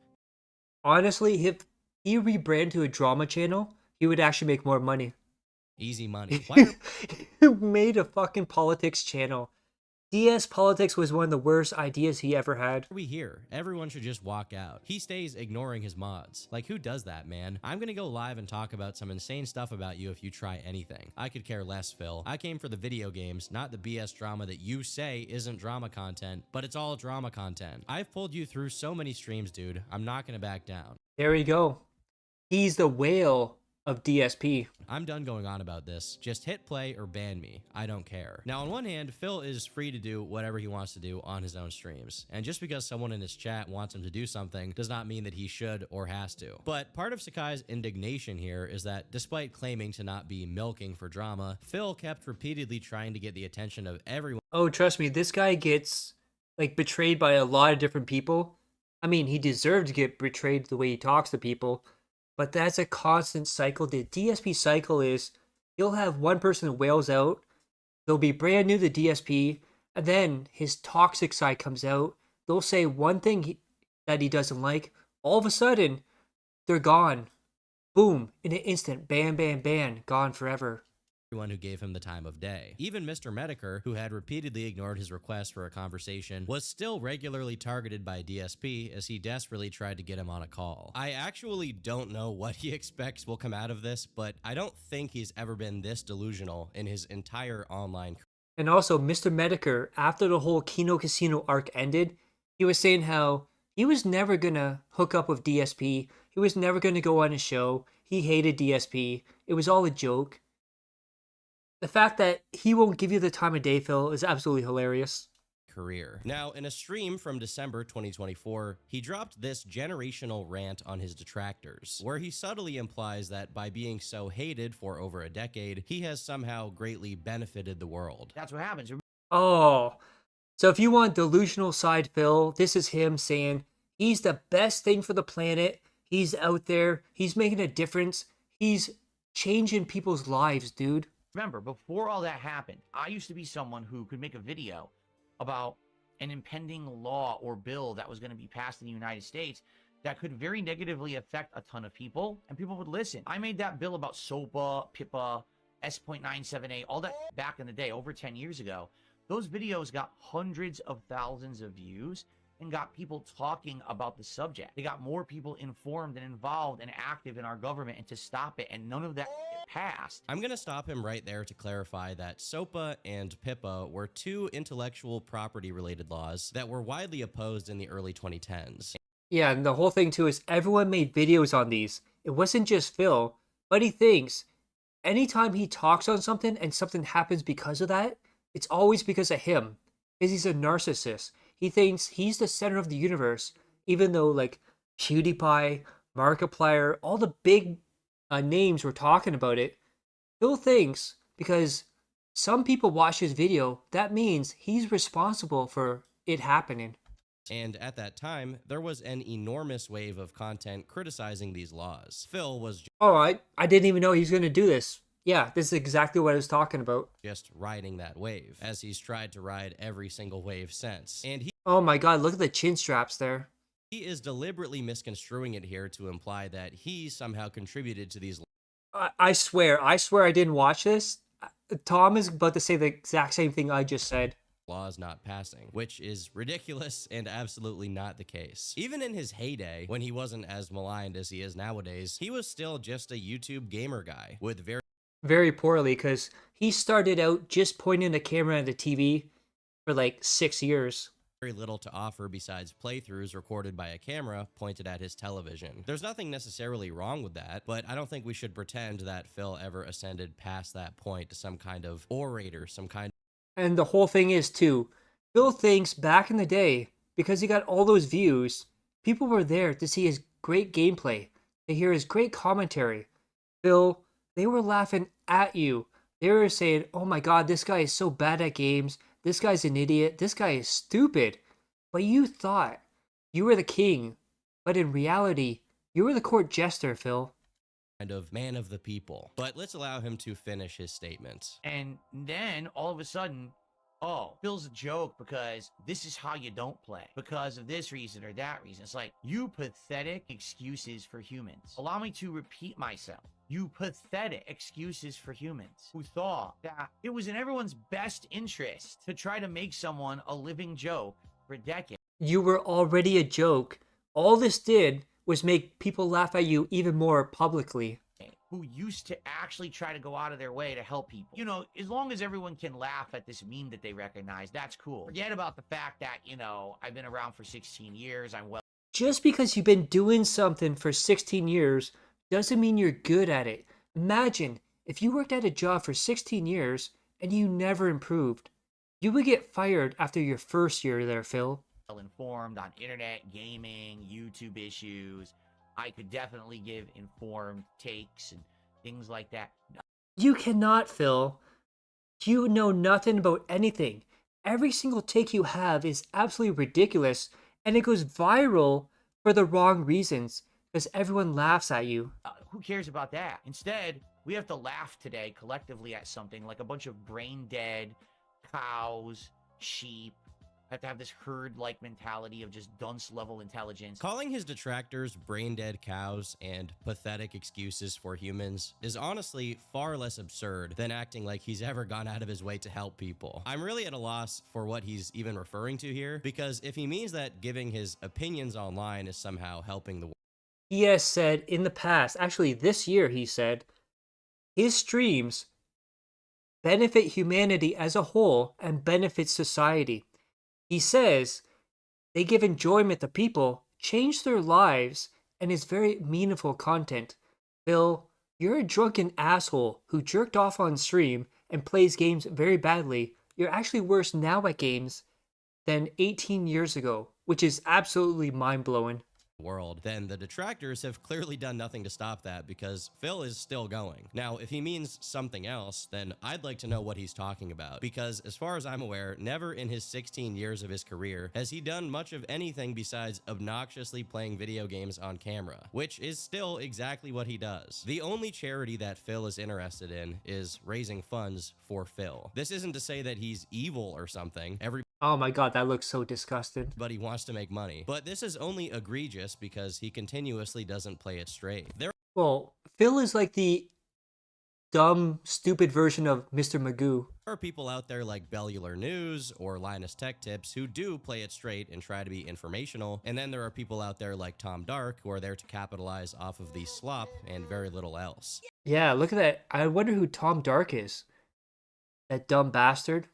Honestly, if he rebranded to a drama channel, he would actually make more money. Easy money. Why He made a fucking politics channel. DS Politics was one of the worst ideas he ever had. are we here? Everyone should just walk out. He stays ignoring his mods. Like, who does that, man? I'm gonna go live and talk about some insane stuff about you if you try anything. I could care less, Phil. I came for the video games, not the BS drama that you say isn't drama content, but it's all drama content. I've pulled you through so many streams, dude. I'm not gonna back down. There you go. He's the whale of DSP. I'm done going on about this. Just hit play or ban me. I don't care. Now, on one hand, Phil is free to do whatever he wants to do on his own streams. And just because someone in his chat wants him to do something does not mean that he should or has to. But part of Sakai's indignation here is that despite claiming to not be milking for drama, Phil kept repeatedly trying to get the attention of everyone. Oh, trust me, this guy gets like betrayed by a lot of different people. I mean, he deserved to get betrayed the way he talks to people. But that's a constant cycle. The DSP cycle is you'll have one person that wails out, they'll be brand new to DSP, and then his toxic side comes out. They'll say one thing that he doesn't like. All of a sudden, they're gone. Boom, in an instant, bam, bam, bam, gone forever. Everyone who gave him the time of day. Even Mr. Medicare, who had repeatedly ignored his request for a conversation, was still regularly targeted by DSP as he desperately tried to get him on a call. I actually don't know what he expects will come out of this, but I don't think he's ever been this delusional in his entire online career. And also, Mr. Medicare, after the whole Kino Casino arc ended, he was saying how he was never gonna hook up with DSP. He was never gonna go on a show. He hated DSP. It was all a joke. The fact that he won't give you the time of day, Phil, is absolutely hilarious. Career. Now, in a stream from December 2024, he dropped this generational rant on his detractors, where he subtly implies that by being so hated for over a decade, he has somehow greatly benefited the world. That's what happens. Oh, so if you want delusional side Phil, this is him saying he's the best thing for the planet. He's out there. He's making a difference. He's changing people's lives, dude. Remember, before all that happened, I used to be someone who could make a video about an impending law or bill that was going to be passed in the United States that could very negatively affect a ton of people, and people would listen. I made that bill about SOPA, PIPA, S.978, all that back in the day, over 10 years ago. Those videos got hundreds of thousands of views and got people talking about the subject. They got more people informed and involved and active in our government, and to stop it, and none of that passed. I'm gonna stop him right there to clarify that SOPA and PIPA were two intellectual property related laws that were widely opposed in the early 2010s. Yeah, and the whole thing too is everyone made videos on these. It wasn't just Phil, but he thinks anytime he talks on something and something happens because of that, it's always because of him. Because he's a narcissist. He thinks he's the center of the universe, even though like PewDiePie, Markiplier, all the big names were talking about it. Phil thinks because some people watch his video, that means he's responsible for it happening. And at that time, there was an enormous wave of content criticizing these laws. Phil was Oh, I didn't even know he was going to do this. Yeah, this is exactly what I was talking about. just riding that wave, as he's tried to ride every single wave since. And Oh my god, look at the chin straps there. he is deliberately misconstruing it here to imply that he somehow contributed to these I swear I didn't watch this. Tom is about to say the exact same thing I just said. laws not passing, which is ridiculous and absolutely not the case. Even in his heyday, when he wasn't as maligned as he is nowadays, he was still just a YouTube gamer guy with Very poorly, because he started out just pointing the camera at the TV for like 6 years. very little to offer besides playthroughs recorded by a camera pointed at his television. There's nothing necessarily wrong with that, but I don't think we should pretend that Phil ever ascended past that point to some kind of orator, some kind. And the whole thing is too, Phil thinks back in the day, because he got all those views, people were there to see his great gameplay, to hear his great commentary. Phil, they were laughing at you. They were saying, oh my god, this guy is so bad at games. This guy's an idiot. This guy is stupid. But you thought you were the king. But in reality, you were the court jester, Phil. Kind of man of the people. But let's allow him to finish his statement. And then all of a sudden, oh, Phil's a joke because this is how you don't play. Because of this reason or that reason. It's like, you pathetic excuses for humans. Allow me to repeat myself. You pathetic excuses for humans who thought that it was in everyone's best interest to try to make someone a living joke for decades. You were already a joke. All this did was make people laugh at you even more publicly. Who used to actually try to go out of their way to help people. You know, as long as everyone can laugh at this meme that they recognize, that's cool. Forget about the fact that, you know, I've been around for 16 years, I'm well. Just because you've been doing something for 16 years doesn't mean you're good at it. Imagine if you worked at a job for 16 years and you never improved. You would get fired after your first year there, Phil. Informed on internet, gaming, YouTube issues. I could definitely give informed takes and things like that. You cannot, Phil. You know nothing about anything. Every single take you have is absolutely ridiculous, and it goes viral for the wrong reasons, because everyone laughs at you. Who cares about that? Instead, we have to laugh today collectively at something like a bunch of brain dead cows, sheep, have to have this herd-like mentality of just dunce-level intelligence. Calling his detractors brain-dead cows and pathetic excuses for humans is honestly far less absurd than acting like he's ever gone out of his way to help people. I'm really at a loss for what he's even referring to here, because if he means that giving his opinions online is somehow helping the world. He has said in the past, actually this year he said, his streams benefit humanity as a whole and benefit society. He says they give enjoyment to people, change their lives, and is very meaningful content. Phil, you're a drunken asshole who jerked off on stream and plays games very badly. You're actually worse now at games than 18 years ago, which is absolutely mind-blowing. world, then the detractors have clearly done nothing to stop that because Phil is still going. Now, if he means something else, then I'd like to know what he's talking about, because as far as I'm aware, never in his 16 years of his career has he done much of anything besides obnoxiously playing video games on camera, which is still exactly what he does. The only charity that Phil is interested in is raising funds for Phil. This isn't to say that he's evil or something. Oh my god, that looks so disgusting. But he wants to make money. But this is only egregious because he continuously doesn't play it straight. Well, Phil is like the dumb, stupid version of Mr. Magoo. There are people out there like Bellular News or Linus Tech Tips who do play it straight and try to be informational, and then there are people out there like Tom Dark who are there to capitalize off of the slop and very little else. Yeah, look at that. I wonder who Tom Dark is. That dumb bastard.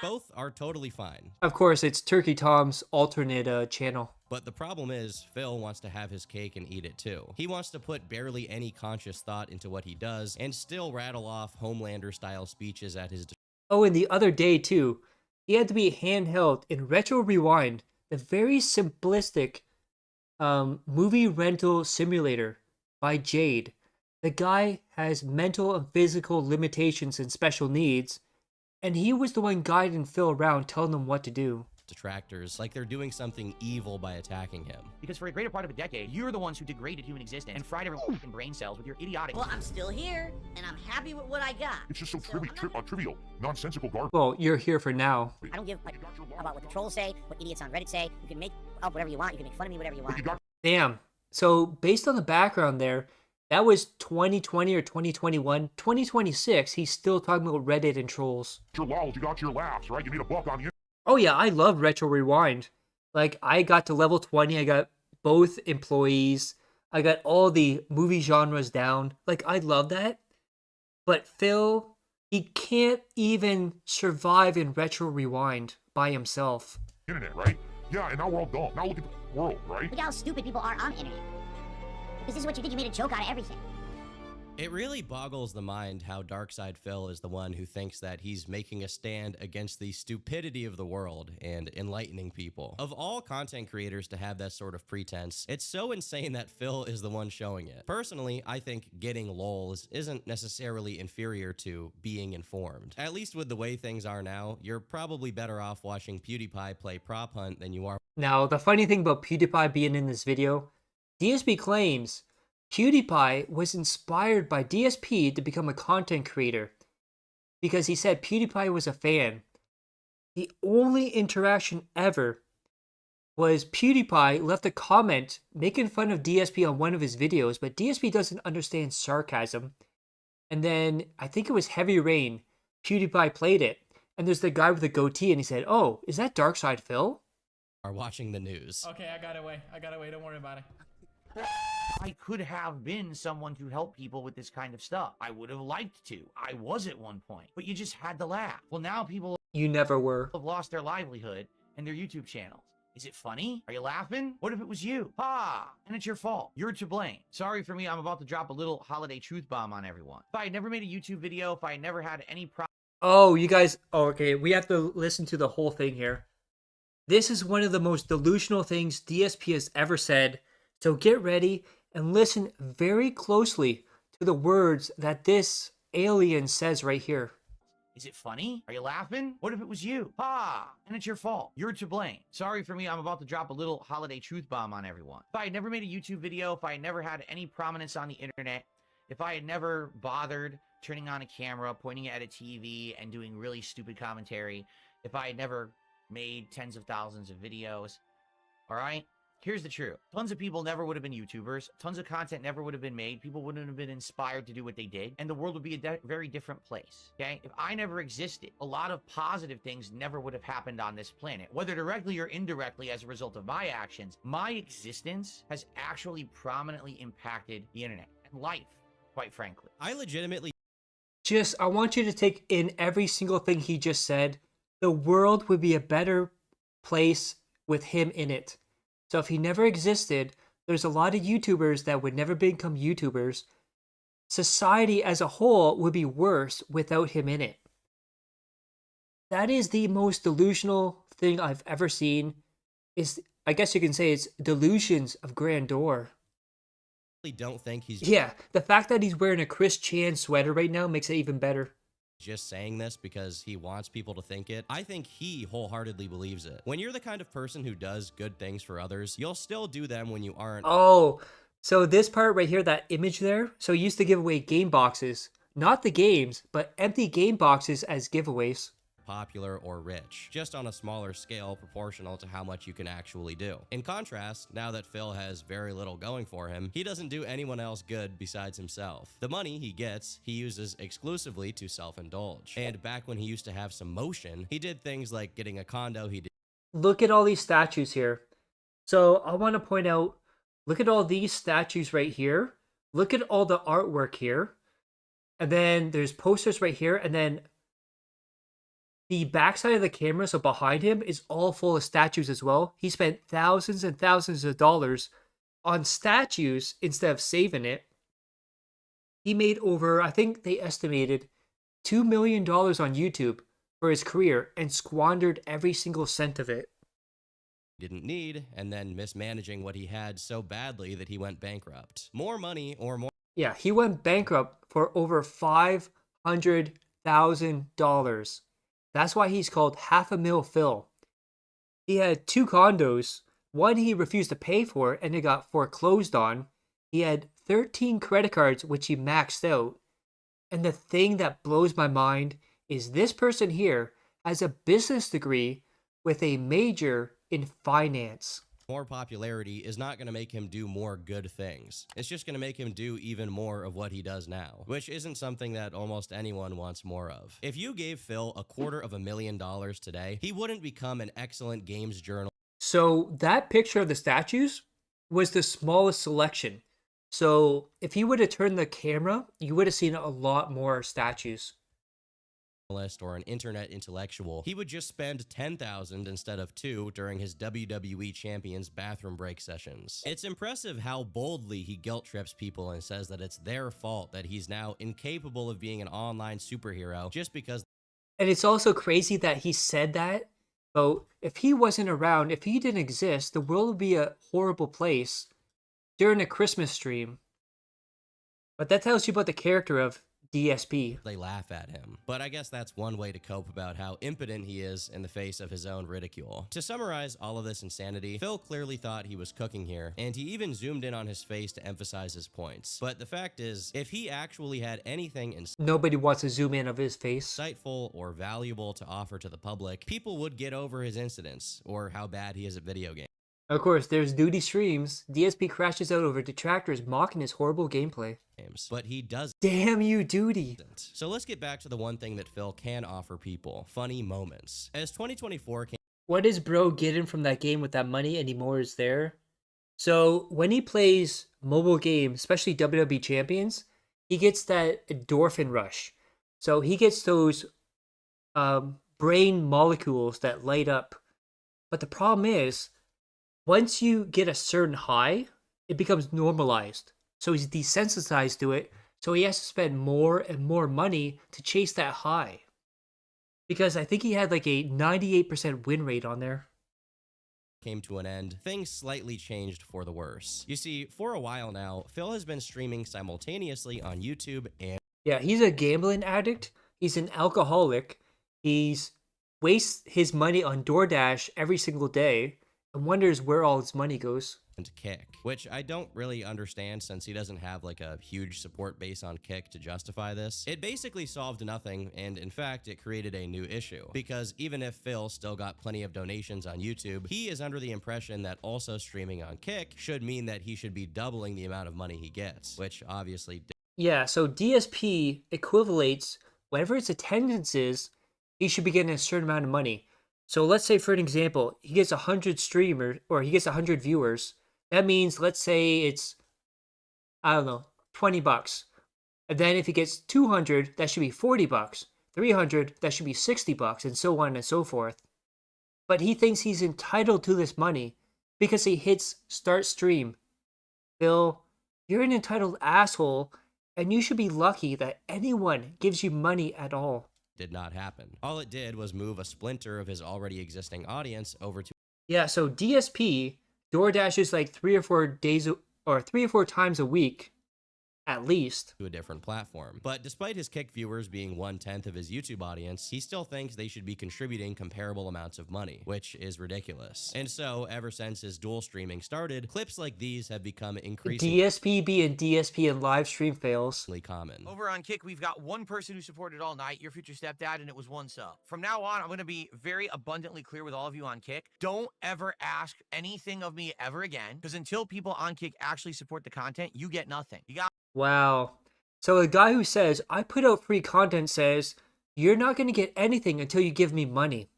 Both are totally fine. Of course, it's Turkey Tom's alternate channel. But the problem is, Phil wants to have his cake and eat it too. He wants to put barely any conscious thought into what he does and still rattle off Homelander-style speeches at his... Oh, and the other day too, he had to be handheld in Retro Rewind, the very simplistic movie rental simulator by Jade. The guy has mental and physical limitations and special needs, and he was the one guiding Phil around, telling him what to do. Detractors, like they're doing something evil by attacking him. Because for a greater part of a decade, you're the ones who degraded human existence and fried everyone's brain cells with your idiotic... Well, I'm still here, and I'm happy with what I got. It's just so trivial, nonsensical garbage. Well, you're here for now. I don't give about what the trolls say, what idiots on Reddit say. You can make up whatever you want. You can make fun of me, whatever you want. Damn. So, based on the background there, that was 2020 or 2021. 2026, he's still talking about Reddit and trolls. Your lols, you got your laughs, right? You made a buck on you. Oh yeah, I love Retro Rewind. Like, I got to level 20, I got both employees, I got all the movie genres down. Like, I love that. But Phil, he can't even survive in Retro Rewind by himself. Internet, right? Yeah, and now we're all dumb. Now look at the world, right? Look how stupid people are on the internet. Because this is what you did. You made a joke out of everything. It really boggles the mind how Darkside Phil is the one who thinks that he's making a stand against the stupidity of the world and enlightening people. Of all content creators to have that sort of pretense, it's so insane that Phil is the one showing it. Personally, I think getting lols isn't necessarily inferior to being informed. At least with the way things are now, you're probably better off watching PewDiePie play prop hunt than you are. Now, the funny thing about PewDiePie being in this video, DSP claims PewDiePie was inspired by DSP to become a content creator because he said PewDiePie was a fan. The only interaction ever was PewDiePie left a comment making fun of DSP on one of his videos, but DSP doesn't understand sarcasm. And then, I think it was Heavy Rain, PewDiePie played it, and there's the guy with the goatee, and he said, "Oh, is that Darkside Phil?" Are watching the news. Okay, I got away. Don't worry about it. I could have been someone to help people with this kind of stuff. I would have liked to. I was at one point. But you just had to laugh. Well, now people You never were. have lost their livelihood and their YouTube channels. Is it funny? Are you laughing? What if it was you? And it's your fault. You're to blame. Sorry for me, I'm about to drop a little holiday truth bomb on everyone. If I had never made a YouTube video, if I had never had any problem... Oh, you guys... Oh, okay, we have to listen to the whole thing here. This is one of the most delusional things DSP has ever said. So get ready and listen very closely to the words that this alien says right here. Is it funny? Are you laughing? What if it was you? And it's your fault. You're to blame. Sorry for me, I'm about to drop a little holiday truth bomb on everyone. If I had never made a YouTube video, if I had never had any prominence on the internet, if I had never bothered turning on a camera, pointing it at a TV, and doing really stupid commentary, if I had never made tens of thousands of videos, all right? Here's the truth. Tons of people never would have been YouTubers. Tons of content never would have been made. People wouldn't have been inspired to do what they did. And the world would be a very different place, okay? If I never existed, a lot of positive things never would have happened on this planet. Whether directly or indirectly as a result of my actions, my existence has actually prominently impacted the internet and life, quite frankly. I legitimately... I want you to take in every single thing he just said. The world would be a better place with him in it. So if he never existed, there's a lot of YouTubers that would never become YouTubers. Society as a whole would be worse without him in it. That is the most delusional thing I've ever seen. Is I guess you can say it's delusions of grandeur. Don't think he's Yeah, the fact that he's wearing a Chris Chan sweater right now makes it even better. just saying this because he wants people to think it. I think he wholeheartedly believes it. When you're the kind of person who does good things for others, you'll still do them when you aren't. Oh, so this part right here, that image there, so he used to give away game boxes. Not the games, but empty game boxes as giveaways. Popular or rich, just on a smaller scale proportional to how much you can actually do. In contrast, now that Phil has very little going for him, he doesn't do anyone else good besides himself. The money he gets, he uses exclusively to self-indulge. And back when he used to have some motion, he did things like getting a condo. He did. Look at all these statues here. So I want to point out, look at all these statues right here. Look at all the artwork here. And then there's posters right here, and then the backside of the camera, so behind him, is all full of statues as well. He spent thousands and thousands of dollars on statues instead of saving it. He made over, I think they estimated, $2 million on YouTube for his career and squandered every single cent of it. Didn't need, and then mismanaging what he had so badly that he went bankrupt. More money or more. Yeah, he went bankrupt for over $500,000. That's why he's called $500,000 Phil. He had 2 condos. One he refused to pay for and it got foreclosed on. He had 13 credit cards which he maxed out. And the thing that blows my mind is this person here has a business degree with a major in finance. More popularity is not going to make him do more good things. It's just going to make him do even more of what he does now, which isn't something that almost anyone wants more of. If you gave Phil $250,000 today, he wouldn't become an excellent games journalist. So that picture of the statues was the smallest selection. So if he would have turned the camera, you would have seen a lot more statues. Or an internet intellectual, he would just spend $10,000 instead of $2 during his WWE Champions bathroom break sessions. It's impressive how boldly he guilt trips people and says that it's their fault that he's now incapable of being an online superhero just because. And it's also crazy that he said that. So if he wasn't around, if he didn't exist, the world would be a horrible place during a Christmas stream. But that tells you about the character of DSP. They laugh at him. But I guess that's one way to cope about how impotent he is in the face of his own ridicule. To summarize all of this insanity, Phil clearly thought he was cooking here, and he even zoomed in on his face to emphasize his points. But the fact is, if he actually had anything nobody wants to zoom in of his face, insightful or valuable to offer to the public, people would get over his incidents or how bad he is at video games. Of course, there's duty streams. DSP crashes out over detractors mocking his horrible gameplay. But he does. Damn you, duty. So let's get back to the one thing that Phil can offer people: funny moments. As 2024 came. What is bro getting from that game with that money anymore is there? So when he plays mobile games, especially WWE Champions, he gets that endorphin rush. So he gets those brain molecules that light up. But the problem is, once you get a certain high, it becomes normalized. So he's desensitized to it, so he has to spend more and more money to chase that high. Because I think he had like a 98% win rate on there. Came to an end, things slightly changed for the worse. You see, for a while now, Phil has been streaming simultaneously on YouTube and... Yeah, he's a gambling addict. He's an alcoholic. He's wastes his money on DoorDash every single day and wonders where all his money goes. And Kick, which I don't really understand since he doesn't have like a huge support base on Kick to justify this. It basically solved nothing, and in fact it created a new issue, because even if Phil still got plenty of donations on YouTube, he is under the impression that also streaming on Kick should mean that he should be doubling the amount of money he gets, which obviously yeah, so DSP equivalates whatever its attendance is, he should be getting a certain amount of money. So let's say, for an example, he gets 100 streamers, or he gets 100 viewers. That means, let's say it's, I don't know, $20. And then if he gets 200, that should be $40. 300, that should be $60, and so on and so forth. But he thinks he's entitled to this money because he hits start stream. Phil, you're an entitled asshole, and you should be lucky that anyone gives you money at all. Did not happen. All it did was move a splinter of his already existing audience over to... Yeah, so DSP DoorDashes like 3 or 4 days or 3 or 4 times a week at least to a different platform. But despite his Kick viewers being 1/10 of his YouTube audience, he still thinks they should be contributing comparable amounts of money, which is ridiculous. And so, ever since his dual streaming started, clips like these have become increasingly DSP being DSP and live stream fails common. Over on Kick, we've got one person who supported all night, your future stepdad, and it was 1 sub. From now on, I'm going to be very abundantly clear with all of you on Kick. Don't ever ask anything of me ever again, because until people on Kick actually support the content, you get nothing. You got Wow. So a guy who says, I put out free content says, you're not going to get anything until you give me money.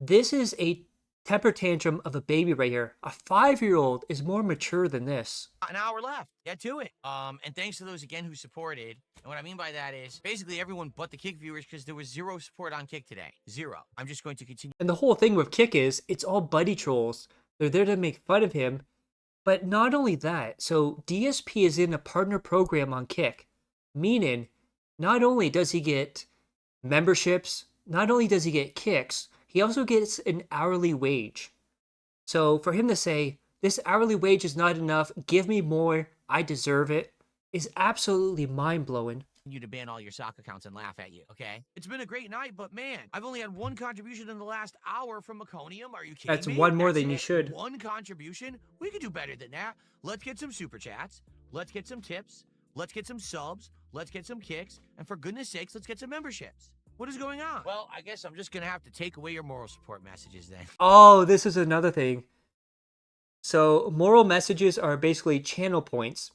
This is a temper tantrum of a baby right here. A 5-year-old is more mature than this. an hour left. Get to it. And thanks to those again who supported. And what I mean by that is basically everyone but the Kick viewers, because there was 0 support on Kick today. 0. I'm just going to continue. And the whole thing with Kick is, it's all buddy trolls. They're there to make fun of him. But not only that, so DSP is in a partner program on Kick, meaning not only does he get memberships, not only does he get kicks, he also gets an hourly wage. So for him to say, this hourly wage is not enough, give me more, I deserve it, is absolutely mind-blowing. You to ban all your sock accounts and laugh at you, okay? It's been a great night, but man, I've only had 1 contribution in the last hour from Meconium. Are you kidding That's me? one more That's than you it. should. 1 contribution? We could do better than that. Let's get some super chats. Let's get some tips. Let's get some subs. Let's get some kicks. And for goodness sakes, let's get some memberships. What is going on? Well, I guess I'm just gonna have to take away your moral support messages then. Oh, this is another thing. So moral messages are basically channel points.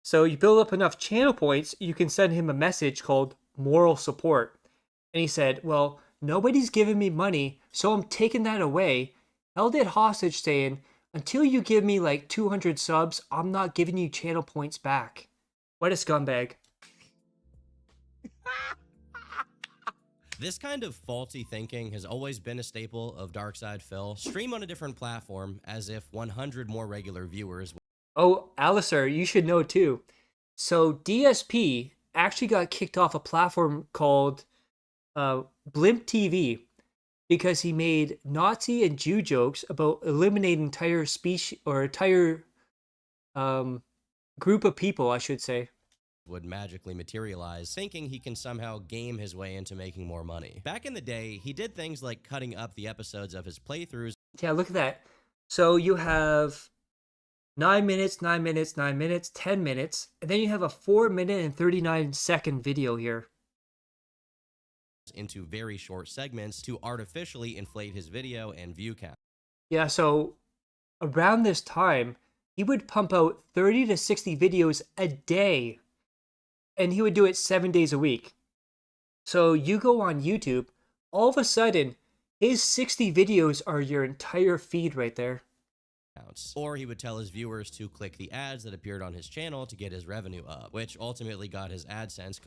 So you build up enough channel points, you can send him a message called moral support. And he said, well, nobody's giving me money, so I'm taking that away. Held it hostage saying, until you give me like 200 subs, I'm not giving you channel points back. What a scumbag. This kind of faulty thinking has always been a staple of Darkside Phil. Stream on a different platform as if 100 more regular viewers. Oh, Alistair, you should know too. So DSP actually got kicked off a platform called Blimp TV because he made Nazi and Jew jokes about eliminating entire species or entire group of people, I should say. Would magically materialize, thinking he can somehow game his way into making more money. Back in the day, he did things like cutting up the episodes of his playthroughs. Yeah, look at that. So you have 9 minutes, 9 minutes, 9 minutes, 10 minutes, and then you have a 4-minute and 39-second video here. Into very short segments to artificially inflate his video and view count. Yeah, so around this time, he would pump out 30 to 60 videos a day. And he would do it 7 days a week. So you go on YouTube, all of a sudden, his 60 videos are your entire feed right there. Or he would tell his viewers to click the ads that appeared on his channel to get his revenue up, which ultimately got his AdSense.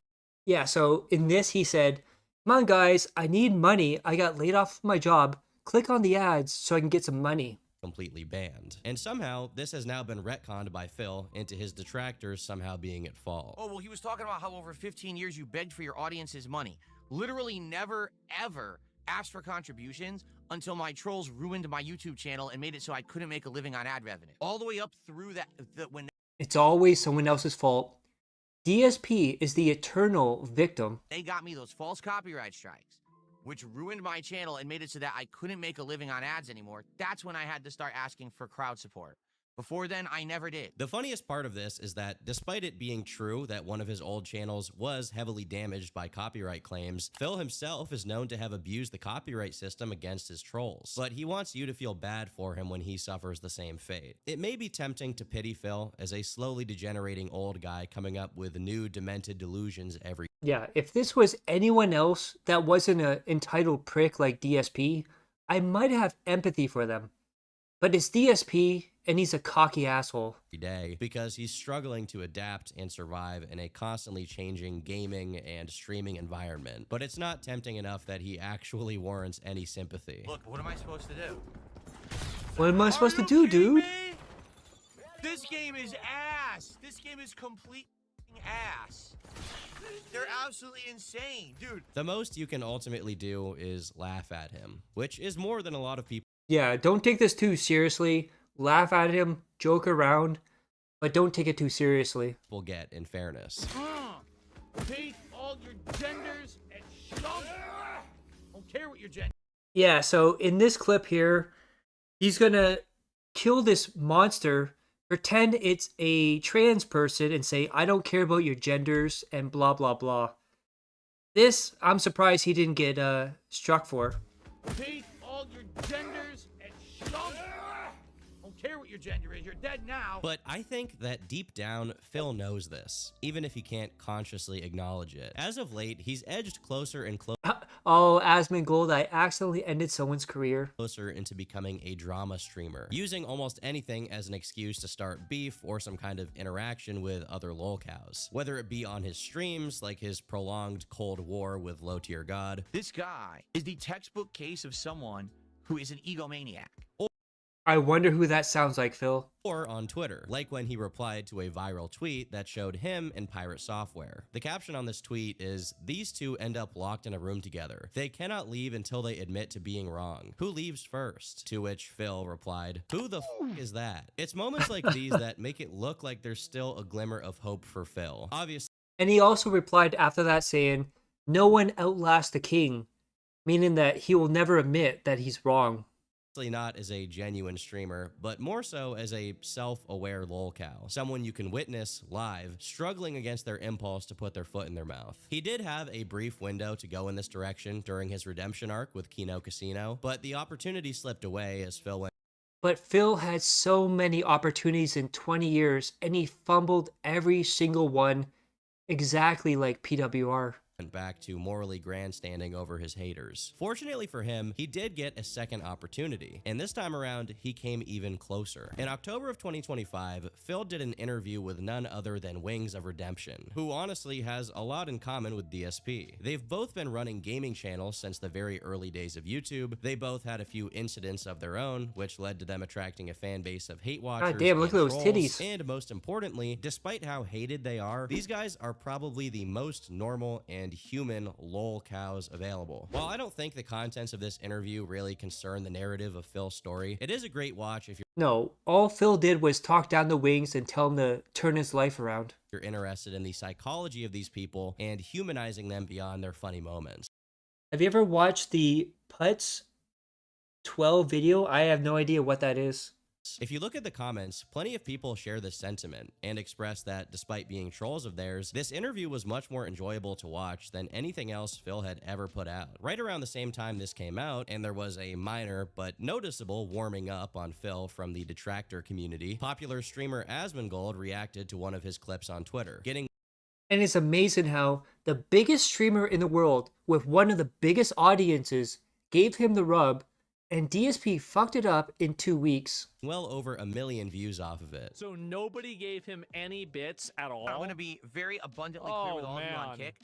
Yeah, so in this he said, come on guys, I need money, I got laid off my job, click on the ads so I can get some money. Completely banned. And somehow, this has now been retconned by Phil into his detractors somehow being at fault. Oh, well, he was talking about how over 15 years you begged for your audience's money. Literally never, ever asked for contributions until my trolls ruined my YouTube channel and made it so I couldn't make a living on ad revenue. All the way up through that, when it's always someone else's fault. DSP is the eternal victim. they got me those false copyright strikes, which ruined my channel and made it so that I couldn't make a living on ads anymore. That's when I had to start asking for crowd support. Before then, I never did. The funniest part of this is that despite it being true that one of his old channels was heavily damaged by copyright claims, Phil himself is known to have abused the copyright system against his trolls. But he wants you to feel bad for him when he suffers the same fate. It may be tempting to pity Phil as a slowly degenerating old guy coming up with new demented delusions every. Yeah, if this was anyone else that wasn't an entitled prick like DSP, I might have empathy for them. But it's DSP, and he's a cocky asshole. Day because he's struggling to adapt and survive in a constantly changing gaming and streaming environment. But it's not tempting enough that he actually warrants any sympathy. Look, what am I supposed to do? What am I supposed to do, dude? This game is ass. This game is complete ass. They're absolutely insane, dude. The most you can ultimately do is laugh at him, which is more than a lot of people Yeah, don't take this too seriously. Laugh at him, joke around, but don't take it too seriously. Will get in fairness. Take all your genders and shove. Don't care what your gender. Yeah, so in this clip here, he's gonna kill this monster, pretend it's a trans person, and say, I don't care about your genders, and blah, blah, blah. This, I'm surprised he didn't get struck for. Take all your genders and shove. Don't care what your gender is. You're dead now. But I think that deep down, Phil knows this, even if he can't consciously acknowledge it. As of late, he's edged closer and closer. Oh, Asmongold, I accidentally ended someone's career. Closer into becoming a drama streamer, using almost anything as an excuse to start beef or some kind of interaction with other LOLCOWs. Whether it be on his streams, like his prolonged Cold War with Low Tier God. This guy is the textbook case of someone who is an egomaniac. I wonder who that sounds like, Phil. Or on Twitter, like when he replied to a viral tweet that showed him and Pirate Software. The caption on this tweet is, "These two end up locked in a room together. They cannot leave until they admit to being wrong. Who leaves first?" To which Phil replied, "Who the f is that?" It's moments like these that make it look like there's still a glimmer of hope for Phil. Obviously. And he also replied after that saying, no one outlasts the king, meaning that he will never admit that he's wrong. Not as a genuine streamer, but more so as a self-aware LOLCOW, someone you can witness live struggling against their impulse to put their foot in their mouth. He did have a brief window to go in this direction during his redemption arc with Kino Casino, but the opportunity slipped away as Phil went. But Phil had so many opportunities in 20 years, and he fumbled every single one, exactly like PWR. Back to morally grandstanding over his haters. Fortunately for him, he did get a second opportunity, and this time around, he came even closer. In October of 2025, Phil did an interview with none other than Wings of Redemption, who honestly has a lot in common with DSP. They've both been running gaming channels since the very early days of YouTube. They both had a few incidents of their own, which led to them attracting a fan base of hate watchers. God damn, look at those titties. And most importantly, despite how hated they are, these guys are probably the most normal and human LOLCOWs available. While I don't think the contents of this interview really concern the narrative of Phil's story, it is a great watch if No, all Phil did was talk down the Wings and tell him to turn his life around. you're interested in the psychology of these people and humanizing them beyond their funny moments. Have you ever watched the Putz 12 video? I have no idea what that is. If you look at the comments, plenty of people share this sentiment and express that despite being trolls of theirs, this interview was much more enjoyable to watch than anything else Phil had ever put out. Right around the same time this came out, and there was a minor but noticeable warming up on Phil from the detractor community, popular streamer Asmongold reacted to one of his clips on Twitter, getting. And it's amazing how the biggest streamer in the world with one of the biggest audiences gave him the rub, and DSP fucked it up in 2 weeks. Well over 1 million views off of it. So nobody gave him any bits at all? I'm going to be very abundantly clear with all of you on Kick.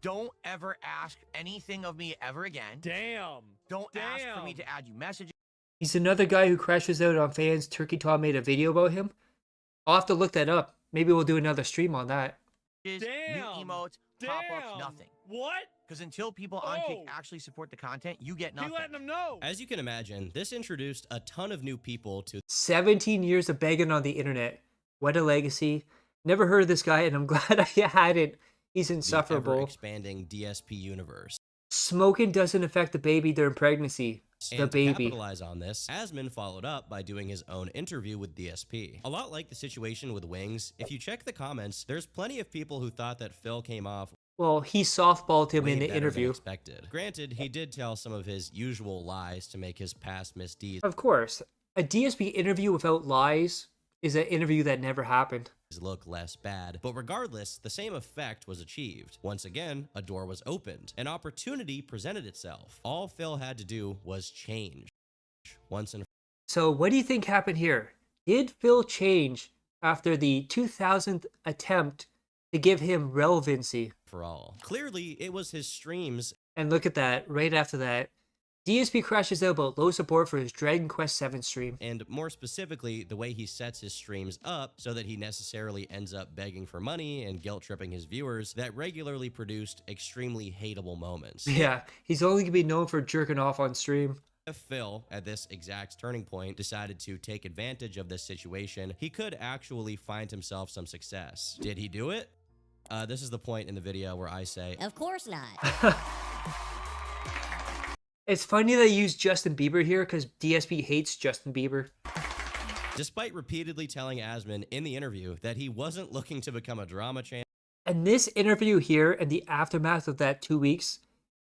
Don't ever ask anything of me ever again. Damn. Don't ask for me to add you messages. He's another guy who crashes out on fans. Turkey Tom made a video about him. I'll have to look that up. Maybe we'll do another stream on that. New emotes, pop-ups, nothing. What? Because until people on Kick actually support the content, you get nothing. Be letting them know. As you can imagine, this introduced a ton of new people to 17 years of begging on the internet. What a legacy. Never heard of this guy, and I'm glad I hadn't. He's insufferable. The expanding DSP universe. Smoking doesn't affect the baby during pregnancy. The And baby. to capitalize on this, Asmon followed up by doing his own interview with DSP. A lot like the situation with Wings, if you check the comments, there's plenty of people who thought that Phil came off Well, he softballed him way in the better than interview. expected. Granted, he did tell some of his usual lies to make his past misdeeds Of course, a DSP interview without lies is an interview that never happened. look less bad, but regardless, the same effect was achieved. Once again, a door was opened. An opportunity presented itself. All Phil had to do was change. Once and So what do you think happened here? Did Phil change after the 2000th attempt to give him relevancy? for all. Clearly, it was his streams. And look at that, right after that, DSP crashes out about low support for his Dragon Quest VII stream. And more specifically, the way he sets his streams up so that he necessarily ends up begging for money and guilt-tripping his viewers that regularly produced extremely hateable moments. Yeah, he's only gonna be known for jerking off on stream. If Phil, at this exact turning point, decided to take advantage of this situation, he could actually find himself some success. Did he do it? This is the point in the video where I say, of course not. It's funny they use Justin Bieber here because DSP hates Justin Bieber. Despite repeatedly telling Asman in the interview that he wasn't looking to become a drama champion. And this interview here and the aftermath of that 2 weeks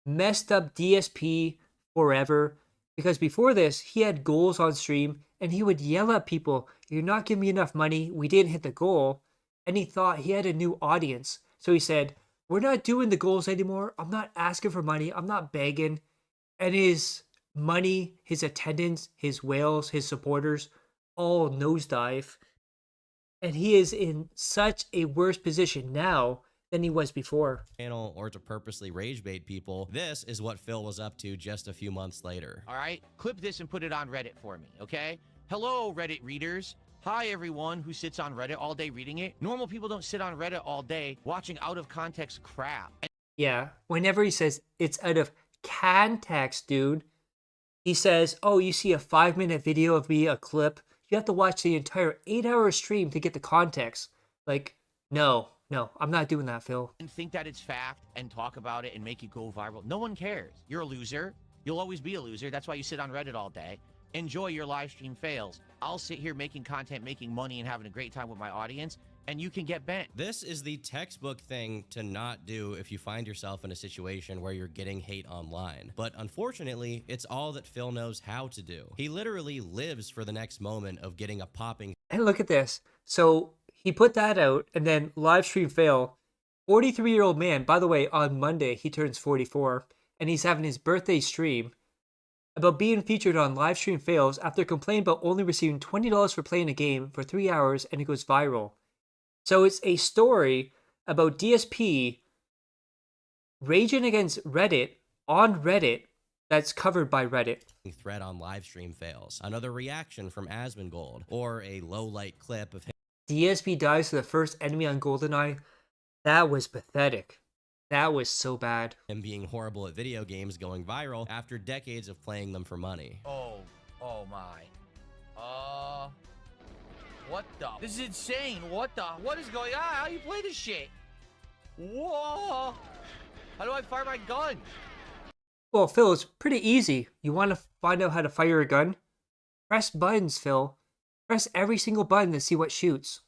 messed up DSP forever, because before this, he had goals on stream and he would yell at people, "You're not giving me enough money, we didn't hit the goal." And he thought he had a new audience. So he said, "We're not doing the goals anymore. I'm not asking for money. I'm not begging." And his money, his attendance, his whales, his supporters all nosedive. And he is in such a worse position now than he was before. Or to purposely rage bait people. This is what Phil was up to just a few months later. All right, clip this and put it on Reddit for me, okay? Hello, Reddit readers. Hi, everyone who sits on Reddit all day reading it. Normal people don't sit on Reddit all day watching out-of-context crap. Yeah, whenever he says it's out of context, dude, he says, "Oh, you see a 5-minute video of me, a clip. You have to watch the entire 8-hour stream to get the context." Like, no, I'm not doing that, Phil. And think that it's fact and talk about it and make you go viral. No one cares. You're a loser. You'll always be a loser. That's why you sit on Reddit all day. Enjoy your live stream fails. I'll sit here making content, making money, and having a great time with my audience, and you can get bent. This is the textbook thing to not do if you find yourself in a situation where you're getting hate online. But unfortunately, it's all that Phil knows how to do. He literally lives for the next moment of getting a popping. And look at this. So he put that out, and then live stream fail. 43-year-old man, by the way, on Monday, he turns 44, and he's having his birthday stream about being featured on live stream fails after complaining about only receiving $20 for playing a game for 3 hours, and it goes viral. So it's a story about DSP raging against Reddit on Reddit that's covered by Reddit. Thread on live stream fails. Another reaction from Asmongold, or a low light clip of him. DSP dies to the first enemy on GoldenEye. That was pathetic. That was so bad. Him being horrible at video games going viral after decades of playing them for money. Oh my. What the? This is insane. What is going on? How do you play this shit? Whoa. How do I fire my gun? Well, Phil, it's pretty easy. You want to find out how to fire a gun? Press buttons, Phil. Press every single button to see what shoots.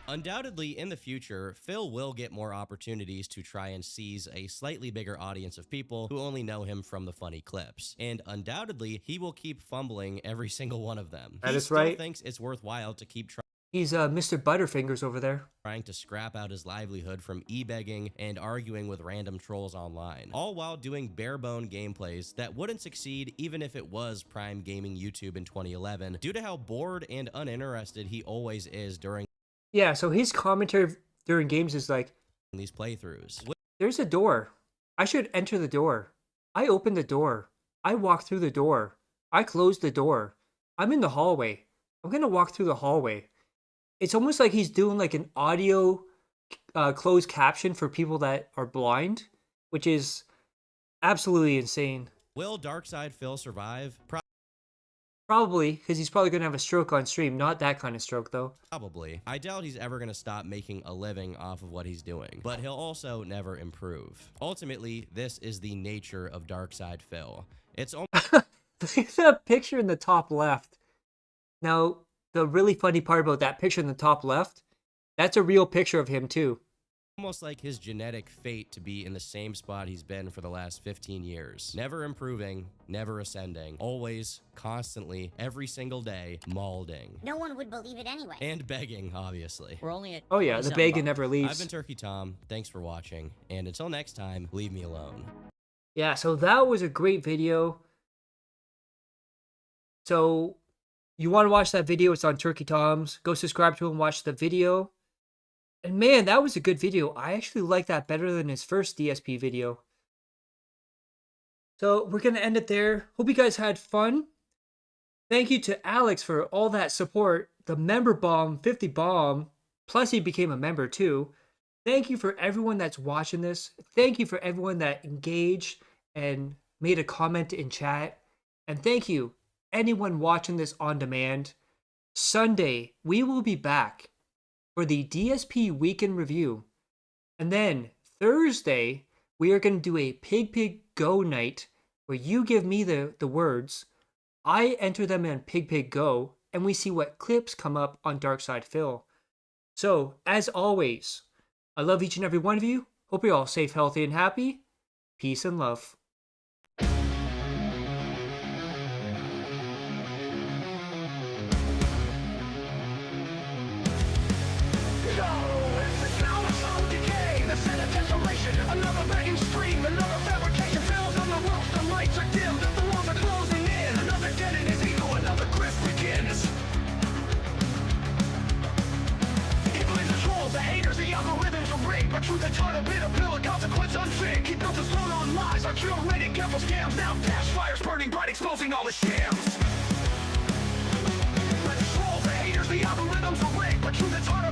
Undoubtedly, in the future, Phil will get more opportunities to try and seize a slightly bigger audience of people who only know him from the funny clips. And undoubtedly, he will keep fumbling every single one of them. That he is still right. thinks it's worthwhile to keep trying. He's Mr. Butterfingers over there. Trying to scrap out his livelihood from e-begging and arguing with random trolls online, all while doing bare-bone gameplays that wouldn't succeed even if it was Prime Gaming YouTube in 2011, due to how bored and uninterested he always is during. Yeah, so his commentary during games is like, these playthroughs. "There's a door. I should enter the door. I opened the door. I walked through the door. I closed the door. I'm in the hallway. I'm gonna walk through the hallway." It's almost like he's doing like an audio closed caption for people that are blind, which is absolutely insane. Will Darkside Phil survive? Probably, because he's probably going to have a stroke on stream. Not that kind of stroke, though. Probably. I doubt he's ever going to stop making a living off of what he's doing, but he'll also never improve. Ultimately, this is the nature of Darkside Phil. It's almost Look at that picture in the top left. Now, the really funny part about that picture in the top left, that's a real picture of him, too. almost like his genetic fate to be in the same spot he's been for the last 15 years. Never improving, never ascending, always, constantly, every single day, maulding. No one would believe it anyway. And begging, obviously. We're only at... Oh yeah, the begging never leaves. I've been Turkey Tom. Thanks for watching. And until next time, leave me alone. Yeah, so that was a great video. So, you want to watch that video, it's on Turkey Tom's. Go subscribe to him, watch the video. And man, that was a good video. I actually like that better than his first DSP video. So, we're going to end it there. Hope you guys had fun. Thank you to Alex for all that support. The member bomb, 50 bomb. Plus, he became a member too. Thank you for everyone that's watching this. Thank you for everyone that engaged and made a comment in chat. And thank you, anyone watching this on demand. Sunday, we will be back for the DSP Weekend Review. And then Thursday, we are going to do a Pig Go night where you give me the words, I enter them in Pig Go, and we see what clips come up on Darkside Phil. So, as always, I love each and every one of you. Hope you're all safe, healthy, and happy. Peace and love. Another begging stream, another fabrication fails on the ropes, the lights are dim, the walls are closing in, another dead in his ego, another grip begins. He blames the trolls, the haters, the algorithms are rigged, but truth is taught a bit of pill, a consequence unfig. He built his throne on lies, our curated careful scams, now dash fires burning bright, exposing all the shams. But the trolls, the haters, the algorithms are rigged, but truth is taught